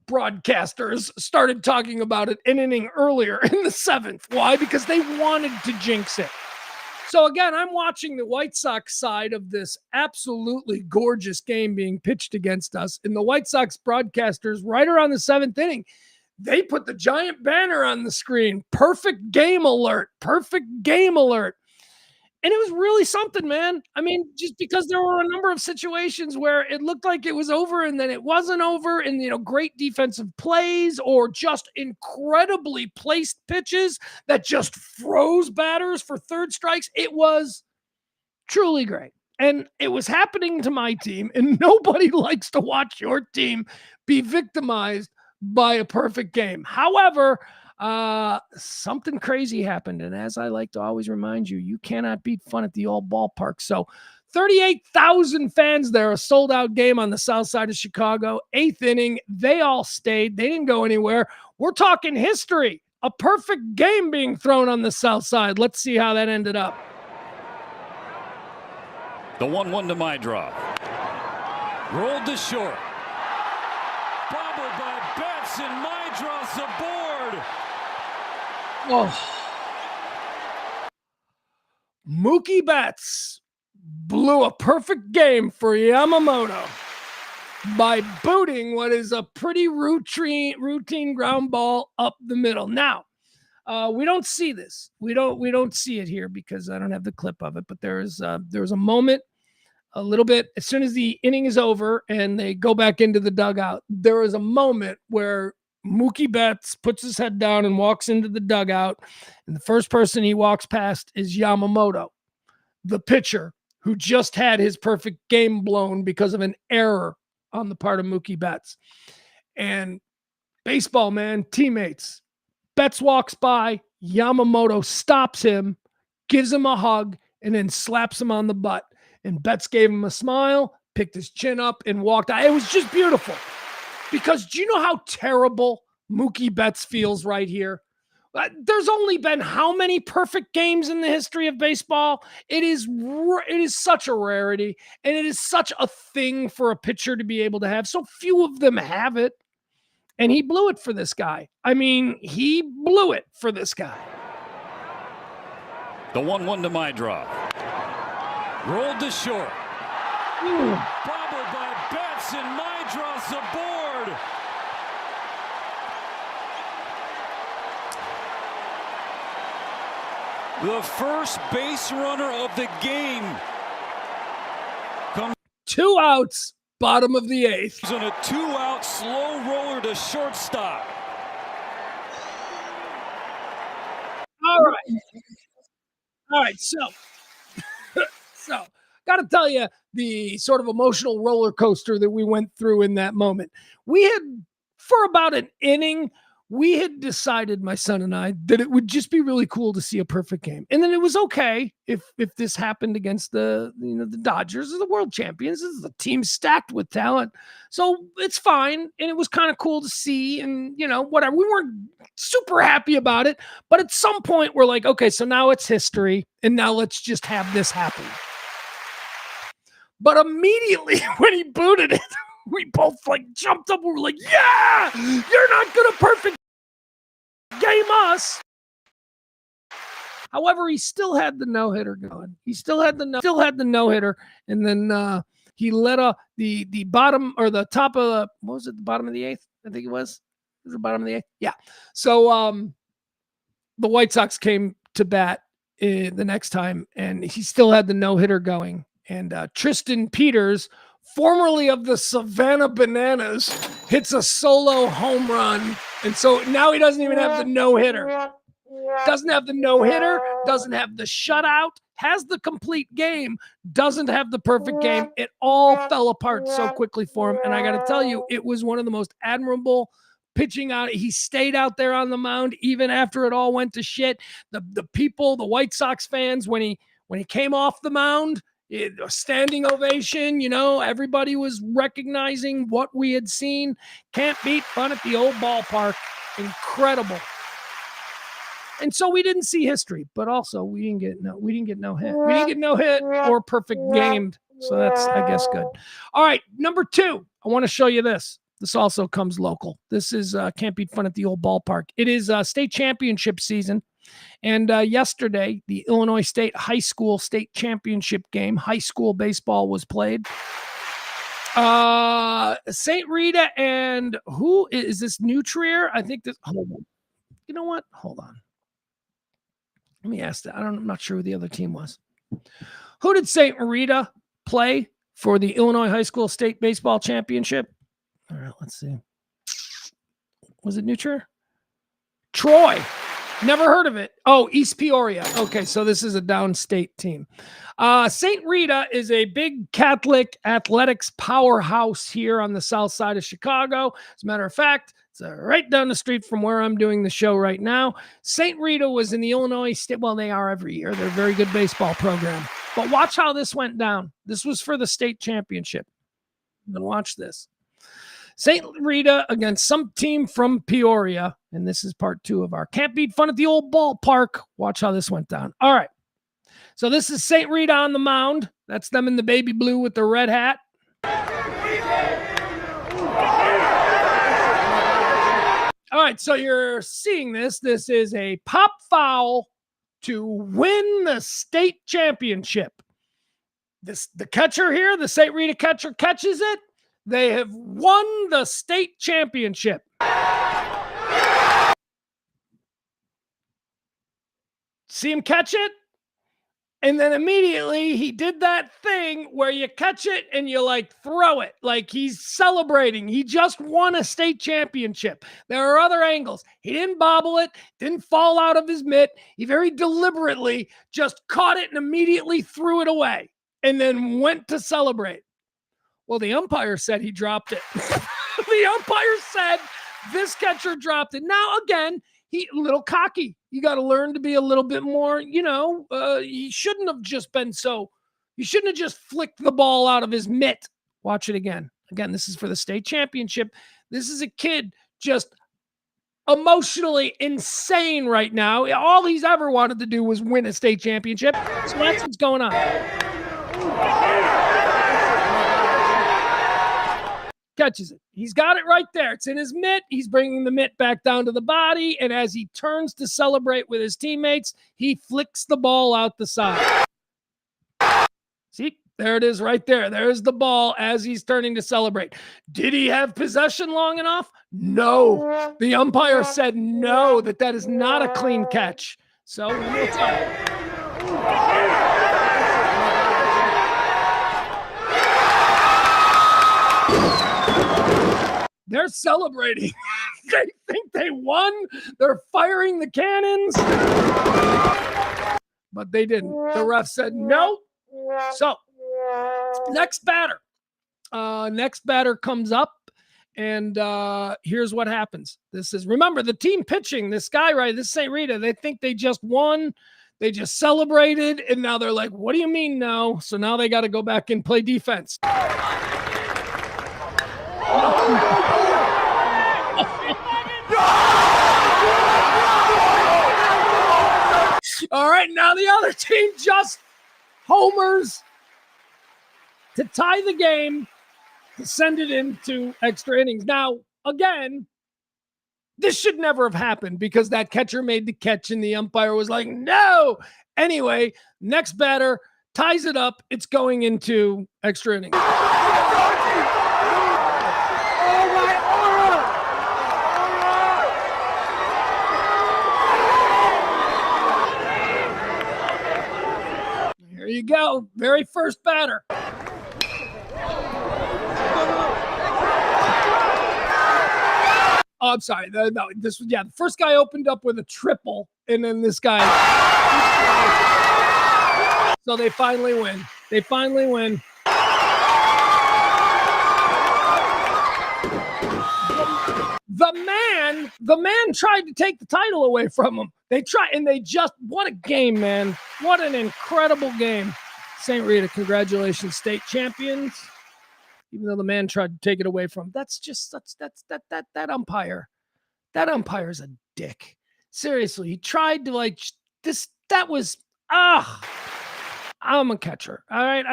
A: broadcasters started talking about it an inning earlier in the 7th. Why? Because they wanted to jinx it. So again, I'm watching the White Sox side of this absolutely gorgeous game being pitched against us. And the White Sox broadcasters, right around the 7th inning, they put the giant banner on the screen. Perfect game alert. Perfect game alert. And it was really something, man. Just because there were a number of situations where it looked like it was over and then it wasn't over, and, great defensive plays or just incredibly placed pitches that just froze batters for 3rd strikes. It was truly great. And it was happening to my team, and nobody likes to watch your team be victimized by a perfect game. However, something crazy happened. And as I like to always remind you, you cannot beat fun at the old ballpark. So 38,000 fans there, a sold out game on the south side of Chicago. 8th inning, they all stayed. They didn't go anywhere. We're talking history. A perfect game being thrown on the south side. Let's see how that ended up.
J: The 1-1 to my draw. Rolled to short. Bobbled by Betts, and my draw's aboard.
A: Oh. Mookie Betts blew a perfect game for Yamamoto by booting what is a pretty routine ground ball up the middle. Now, we don't see this. We don't see it here because I don't have the clip of it, but there's a moment a little bit as soon as the inning is over and they go back into the dugout. There is a moment where Mookie Betts puts his head down and walks into the dugout, and the first person he walks past is Yamamoto, the pitcher who just had his perfect game blown because of an error on the part of Mookie Betts. And baseball, man, teammates. Betts walks by, Yamamoto stops him, gives him a hug, and then slaps him on the butt. And Betts gave him a smile, picked his chin up, and walked out. It was just beautiful. Because do you know how terrible Mookie Betts feels right here? There's only been how many perfect games in the history of baseball? It is such a rarity, and it is such a thing for a pitcher to be able to have. So few of them have it, and he blew it for this guy. I mean, he blew it for this guy.
J: The 1-1 to my draw. Rolled to short. Bobbled by Betts, and my draw's aboard. The first base runner of the game.
A: 2 outs, bottom of the 8th.
J: On a 2-out slow roller to shortstop.
A: All right. So got to tell you the sort of emotional roller coaster that we went through in that moment. We had, for about an inning, we had decided, my son and I, that it would just be really cool to see a perfect game. And then it was okay if this happened against the Dodgers, the world champions. This is a team stacked with talent. So it's fine. And it was kind of cool to see, and whatever. We weren't super happy about it, but at some point we're like, okay, so now it's history, and now let's just have this happen. But immediately when he booted it, we both jumped up. We were like, yeah, you're not going to perfect game us. However, he still had the no-hitter going. He still had the no-hitter. And then he let the bottom, or the top of the, what was it, the bottom of the 8th? I think it was. Was it the bottom of the 8th? Yeah. So the White Sox came to bat the next time, and he still had the no-hitter going. And Tristan Peters, formerly of the Savannah Bananas, hits a solo home run. And so now he doesn't even have the no-hitter. Doesn't have the no-hitter, doesn't have the shutout, has the complete game, doesn't have the perfect game. It all fell apart so quickly for him. And I got to tell you, it was one of the most admirable pitching out. He stayed out there on the mound even after it all went to shit. The people, the White Sox fans, when he came off the mound, a standing ovation, everybody was recognizing what we had seen. Can't beat fun at the old ballpark. Incredible. And so we didn't see history, but also we didn't get no hit. We didn't get no hit or perfect gamed. So that's, I guess, good. All right, number 2. I want to show you this. This also comes local. This is can't beat fun at the old ballpark. It is state championship season. And yesterday, the Illinois State High School State Championship game, high school baseball, was played. St. Rita and who is this? New Trier? I think this. Hold on. You know what? Hold on. Let me ask that. I'm not sure who the other team was. Who did St. Rita play for the Illinois High School State Baseball Championship? All right, let's see. Was it New Trier? Troy. Never heard of it. Oh, East Peoria. Okay, so this is a downstate team. St. Rita is a big Catholic athletics powerhouse here on the south side of Chicago. As a matter of fact, it's right down the street from where I'm doing the show right now. St. Rita was in the Illinois State. Well, they are every year. They're a very good baseball program. But watch how this went down. This was for the state championship. And watch this. St. Rita against some team from Peoria. And this is part 2 of our Can't Beat Fun at the Old Ballpark. Watch how this went down. All right. So this is St. Rita on the mound. That's them in the baby blue with the red hat. All right. So you're seeing this. This is a pop foul to win the state championship. The catcher here, the St. Rita catcher, catches it. They have won the state championship. See him catch it? And then immediately he did that thing where you catch it and you throw it. Like he's celebrating. He just won a state championship. There are other angles. He didn't bobble it, didn't fall out of his mitt. He very deliberately just caught it and immediately threw it away and then went to celebrate. Well, the umpire said he dropped it. The umpire said this catcher dropped it. Now, again, he a little cocky. You got to learn to be a little bit more, he shouldn't have just been he shouldn't have just flicked the ball out of his mitt. Watch it again. Again, this is for the state championship. This is a kid just emotionally insane right now. All he's ever wanted to do was win a state championship. So that's what's going on. Catches it. He's got it right there. It's in his mitt. He's bringing the mitt back down to the body. And as he turns to celebrate with his teammates, he flicks the ball out the side. See, there it is right there. There's the ball as he's turning to celebrate. Did he have possession long enough? No. The umpire said no, that is not a clean catch. So one more time. They're celebrating. They think they won. They're firing the cannons. But they didn't. The ref said no. So, next batter. Next batter comes up, and here's what happens. This is, remember, the team pitching, this guy, right, this St. Rita, they think they just won. They just celebrated, and now they're like, what do you mean no? So now they got to go back and play defense. All right, now the other team just homers to tie the game, to send it into extra innings. Now, again, this should never have happened because that catcher made the catch and the umpire was like, no. Anyway, next batter ties it up. It's going into extra innings. There you go. Very first batter. Oh, I'm sorry. No, this was, the first guy opened up with a triple, and then this guy. So they finally win. The man tried to take the title away from him. What a game, man. What an incredible game. St. Rita, congratulations, state champions. Even though the man tried to take it away from him. That umpire. That umpire's a dick. Seriously, he tried to I'm a catcher. All right.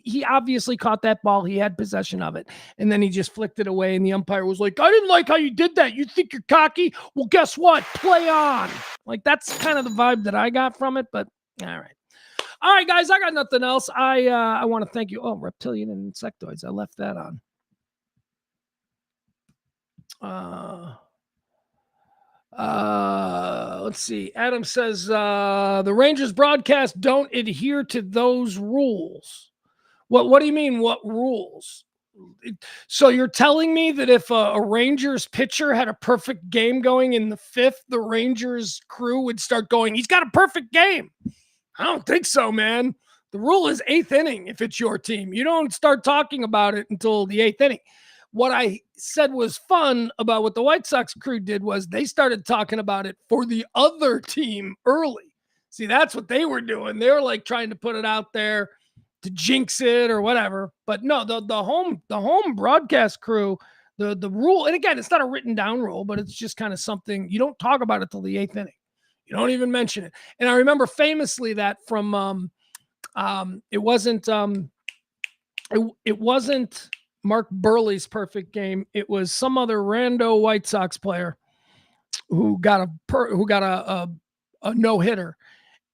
A: He obviously caught that ball. He had possession of it. And then he just flicked it away. And the umpire was like, I didn't like how you did that. You think you're cocky? Well, guess what? Play on. Like, that's kind of the vibe that I got from it. But all right. All right, guys, I got nothing else. I want to thank you. Oh, reptilian and insectoids. I left that on. Let's see. Adam says the Rangers broadcast don't adhere to those rules. What do you mean? What rules? So you're telling me that if a Rangers pitcher had a perfect game going in the fifth, the Rangers crew would start going, he's got a perfect game. I don't think so, man. The rule is eighth inning if it's your team. You don't start talking about it until the eighth inning. What I said was fun about what the White Sox crew did was they started talking about it for the other team early. See, that's what they were doing. They were like trying to put it out there to jinx it or whatever. But no, the home broadcast crew, the rule, and again, it's not a written down rule, but it's just kind of something you don't talk about it till the eighth inning. You don't even mention it. And I remember famously that from it wasn't Mark Burley's perfect game. It was some other rando White Sox player who got a no-hitter.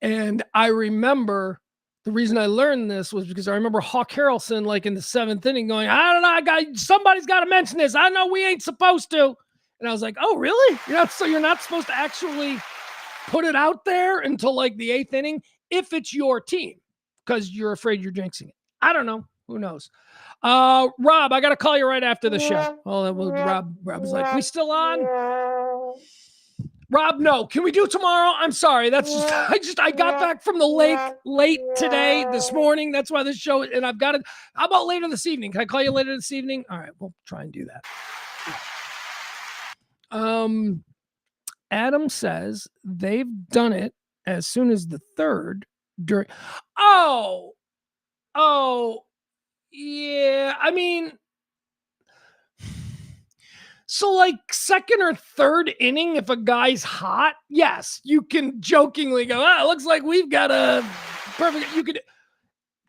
A: And I remember the reason I learned this was because I remember Hawk Harrelson, like in the seventh inning, going, I don't know, somebody's got to mention this. I know we ain't supposed to. And I was like, oh, really? So you're not supposed to actually put it out there until like the eighth inning if it's your team because you're afraid you're jinxing it. I don't know. Who knows? Rob, I got to call you right after the show. Oh, well, Rob was like, we still on? Rob, no. Can we do tomorrow? I'm sorry. That's just, I got back from the lake late today, this morning. That's why this show, and I've got it. How about later this evening? Can I call you later this evening? All right, we'll try and do that. Adam says they've done it as soon as the third during. Oh, yeah. I mean, So, like, second or third inning, if a guy's hot, yes, you can jokingly go, it looks like we've got a perfect. You could,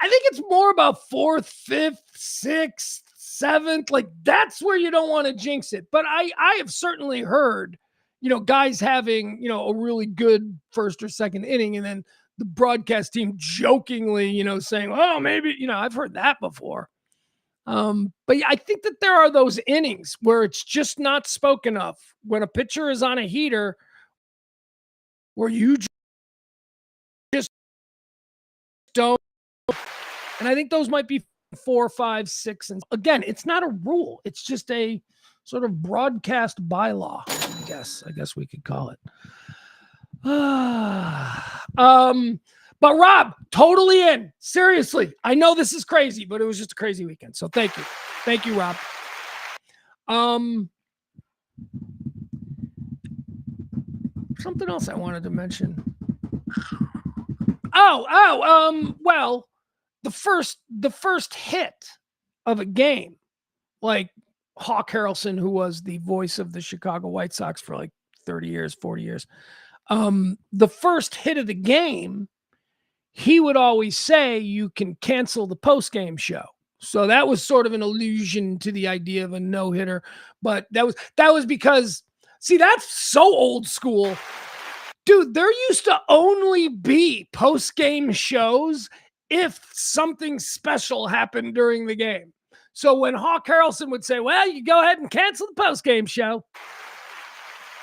A: I think it's more about fourth, fifth, sixth, seventh. Like, that's where you don't want to jinx it. But I have certainly heard, guys having, a really good first or second inning, and then the broadcast team jokingly, saying, oh, maybe, I've heard that before. But yeah, I think that there are those innings where it's just not spoken of when a pitcher is on a heater where you just don't. And I think those might be 4, 5, 6. And again, it's not a rule. It's just a sort of broadcast bylaw, I guess we could call it. But Rob, totally in. Seriously. I know this is crazy, but it was just a crazy weekend. So thank you. Thank you, Rob. Something else I wanted to mention. Well, the first hit of a game, like Hawk Harrelson, who was the voice of the Chicago White Sox for like 30 years, 40 years. The first hit of the game, he would always say you can cancel the post-game show. So that was sort of an allusion to the idea of a no-hitter. But that was because, see, that's so old school. Dude, there used to only be post-game shows if something special happened during the game. So when Hawk Harrelson would say, well, you go ahead and cancel the post-game show.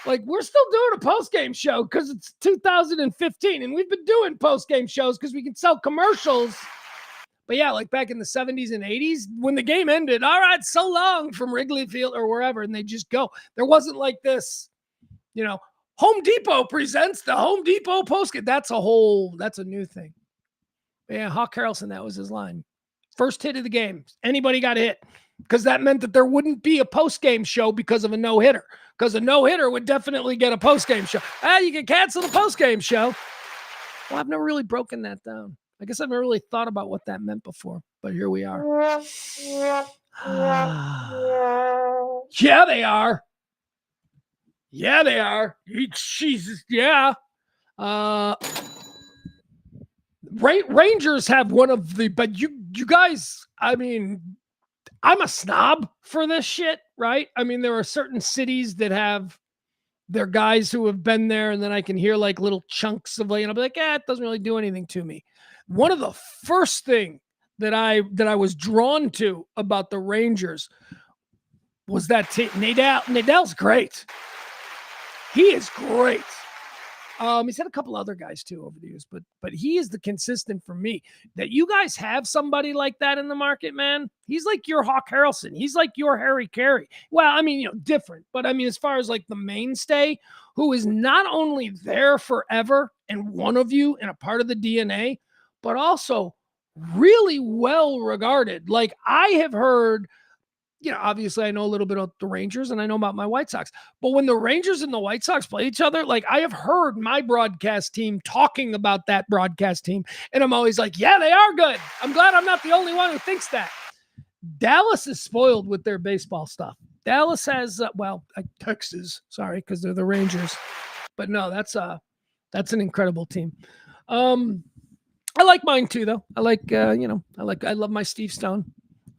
A: Like, we're still doing a post-game show because it's 2015, and we've been doing post-game shows because we can sell commercials. But yeah, like back in the 70s and 80s, when the game ended, all right, so long from Wrigley Field or wherever, and they just go. There wasn't like this, Home Depot presents the Home Depot post-game. That's a new thing. But yeah, Hawk Harrelson, that was his line. First hit of the game. Anybody got hit? Because that meant that there wouldn't be a post-game show because of a no-hitter. Because a no-hitter would definitely get a post-game show. You can cancel the post-game show. Well, I've never really broken that down. I guess I've never really thought about what that meant before. But here we are. Yeah, they are. Yeah, they are. Jesus, yeah. Rangers have one of the, but you guys, I mean, I'm a snob for this shit, right? I mean, there are certain cities that have their guys who have been there, and then I can hear like little chunks of, I'll be like, it doesn't really do anything to me. One of the first thing that I was drawn to about the Rangers was that Nadal's great. He is great. He's had a couple other guys too over the years, but he is the consistent for me. That you guys have somebody like that in the market, man. He's like your Hawk Harrelson. He's like your Harry Carey. Well, I mean, different, but I mean, as far as like the mainstay, who is not only there forever and one of you and a part of the DNA, but also really well regarded. Like, I have heard, obviously I know a little bit about the Rangers and I know about my White Sox, but when the Rangers and the White Sox play each other, like, I have heard my broadcast team talking about that broadcast team. And I'm always like, yeah, they are good. I'm glad I'm not the only one who thinks that. Dallas is spoiled with their baseball stuff. Dallas has, Texas, sorry, because they're the Rangers, but no, that's an incredible team. I like mine too, though. I like, I love my Steve Stone.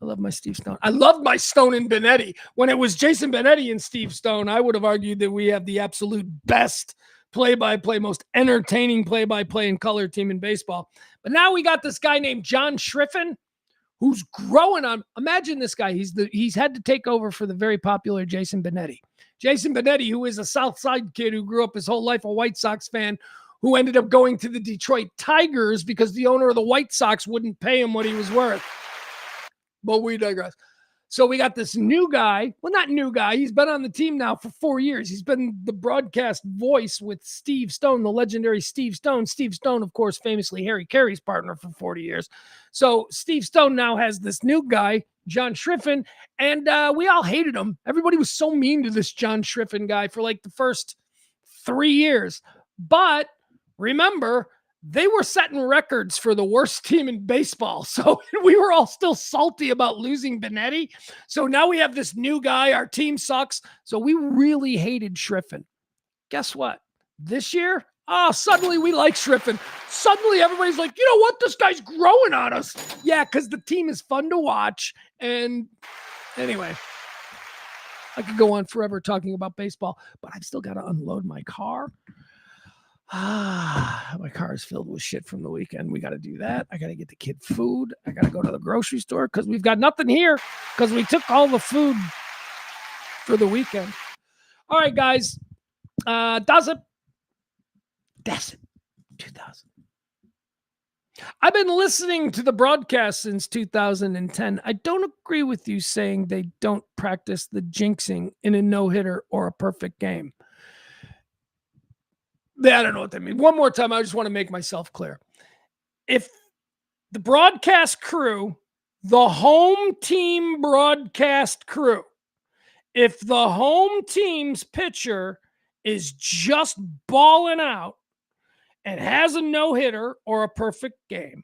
A: I love my Steve Stone. I loved my Stone and Benetti. When it was Jason Benetti and Steve Stone, I would have argued that we have the absolute best play-by-play, most entertaining play-by-play and color team in baseball. But now we got this guy named John Schriffen, who's growing on. Imagine this guy. He's had to take over for the very popular Jason Benetti. Jason Benetti, who is a South Side kid who grew up his whole life a White Sox fan, who ended up going to the Detroit Tigers because the owner of the White Sox wouldn't pay him what he was worth. But we digress. So we got this new guy. Well, not new guy. He's been on the team now for 4 years. He's been the broadcast voice with Steve Stone, the legendary Steve Stone. Steve Stone, of course, famously Harry Carey's partner for 40 years. So Steve Stone now has this new guy, John Schriffen, and we all hated him. Everybody was so mean to this John Schriffen guy for like the first 3 years. But remember, they were setting records for the worst team in baseball. So we were all still salty about losing Benetti. So now we have this new guy. Our team sucks. So we really hated Schriffen. Guess what? This year, suddenly we like Schriffen. Suddenly everybody's like, you know what? This guy's growing on us. Yeah, because the team is fun to watch. And anyway, I could go on forever talking about baseball, but I've still got to unload my car. My car is filled with shit from the weekend. We got to do that. I got to get the kid food. I got to go to the grocery store because we've got nothing here because we took all the food for the weekend. All right, guys. Does it 2000. I've been listening to the broadcast since 2010. I don't agree with you saying they don't practice the jinxing in a no-hitter or a perfect game. I don't know what that means. One more time, I just want to make myself clear. If the broadcast crew, the home team broadcast crew, if the home team's pitcher is just balling out and has a no-hitter or a perfect game,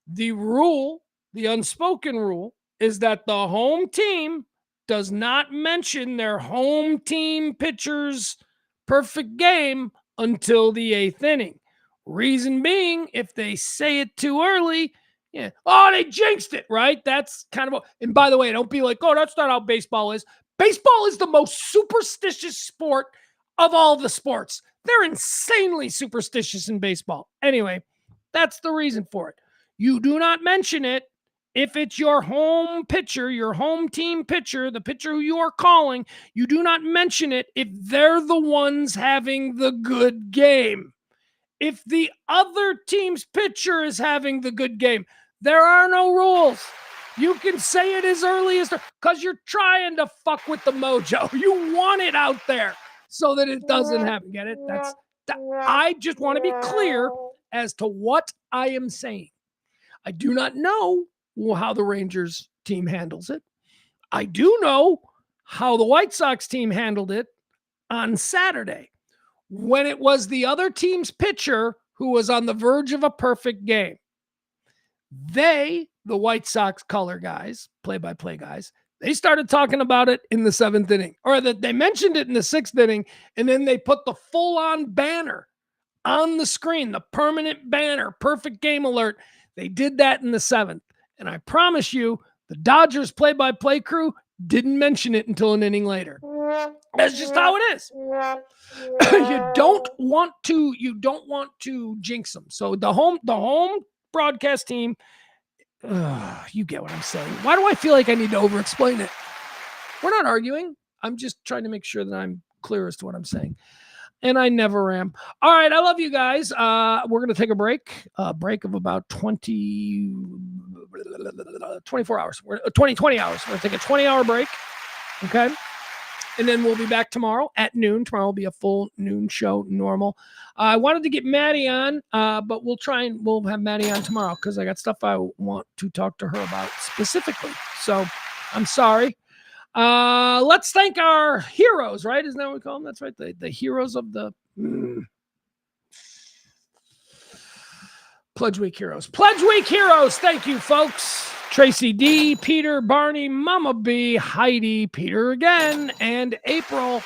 A: the rule, the unspoken rule, is that the home team does not mention their home team pitcher's perfect game until the 8th inning. Reason being, if they say it too early, they jinxed it, right? That's kind of and by the way, don't be like, oh, that's not how baseball is. Baseball is the most superstitious sport of all the sports. They're insanely superstitious in baseball. Anyway, that's the reason for it. You do not mention it if it's your home pitcher, your home team pitcher, the pitcher who you are calling. You do not mention it if they're the ones having the good game. If the other team's pitcher is having the good game, there are no rules. You can say it as early as because you're trying to fuck with the mojo. You want it out there so that it doesn't happen. Get it? I just want to be clear as to what I am saying. I do not know how the Rangers team handles it. I do know how the White Sox team handled it on Saturday when it was the other team's pitcher who was on the verge of a perfect game. The White Sox color guys, play-by-play guys, they started talking about it in the 7th inning, or that they mentioned it in the 6th inning, and then they put the full-on banner on the screen, the permanent banner, perfect game alert. They did that in the 7th. And I promise you, the Dodgers play-by-play crew didn't mention it until an inning later. That's just how it is. You don't want to jinx them. So the home broadcast team, you get what I'm saying. Why do I feel like I need to over-explain it? We're not arguing. I'm just trying to make sure that I'm clear as to what I'm saying. And I never am. All right, I love you guys. We're going to take a break of about 24 hours. 20 hours. We're going to take a 20-hour break, okay? And then we'll be back tomorrow at noon. Tomorrow will be a full noon show, normal. I wanted to get Maddie on, but we'll have Maddie on tomorrow because I got stuff I want to talk to her about specifically. So I'm sorry. Let's thank our heroes, right? Isn't that what we call them? That's right. The heroes of the Pledge Week heroes. Pledge Week heroes. Thank you, folks. Tracy D, Peter, Barney, Mama B, Heidi, Peter again, and April.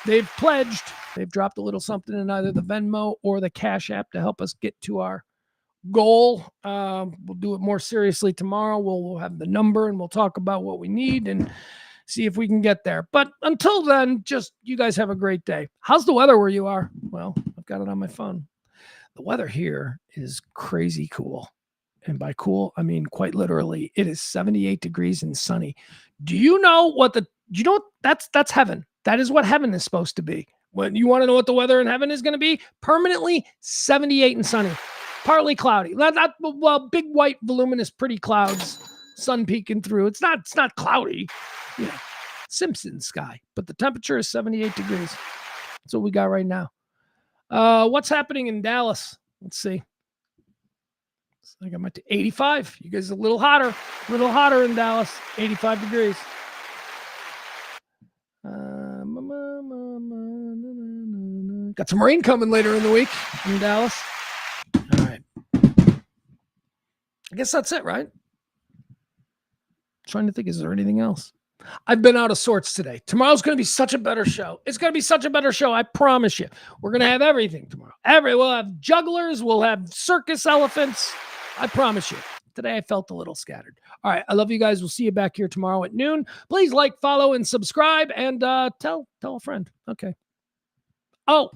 A: They've pledged. They've dropped a little something in either the Venmo or the Cash App to help us get to our goal. We'll do it more seriously tomorrow. We'll have the number and we'll talk about what we need and see if we can get there. But until then, just you guys have a great day. How's the weather where you are? Well, I've got it on my phone. The weather here is crazy cool. And by cool, I mean quite literally, it is 78 degrees and sunny. Do you know that's heaven? That is what heaven is supposed to be. When you want to know what the weather in heaven is going to be, permanently 78 and sunny. Partly cloudy. Big white voluminous pretty clouds, sun peeking through. It's not cloudy, Simpson sky, but the temperature is 78 degrees. That's what we got right now. What's happening in Dallas? Let's see. I got my 85. You guys are a little hotter in Dallas. 85 degrees. Got some rain coming later in the week in Dallas. guess that's it, right? Trying to think, is there anything else? I've been out of sorts today. Tomorrow's going to be such a better show. It's going to be such a better show. I promise you. We're going to have everything tomorrow. We'll have jugglers. We'll have circus elephants. I promise you. Today I felt a little scattered. All right. I love you guys. We'll see you back here tomorrow at noon. Please like, follow, and subscribe, and tell a friend. Okay. Oh,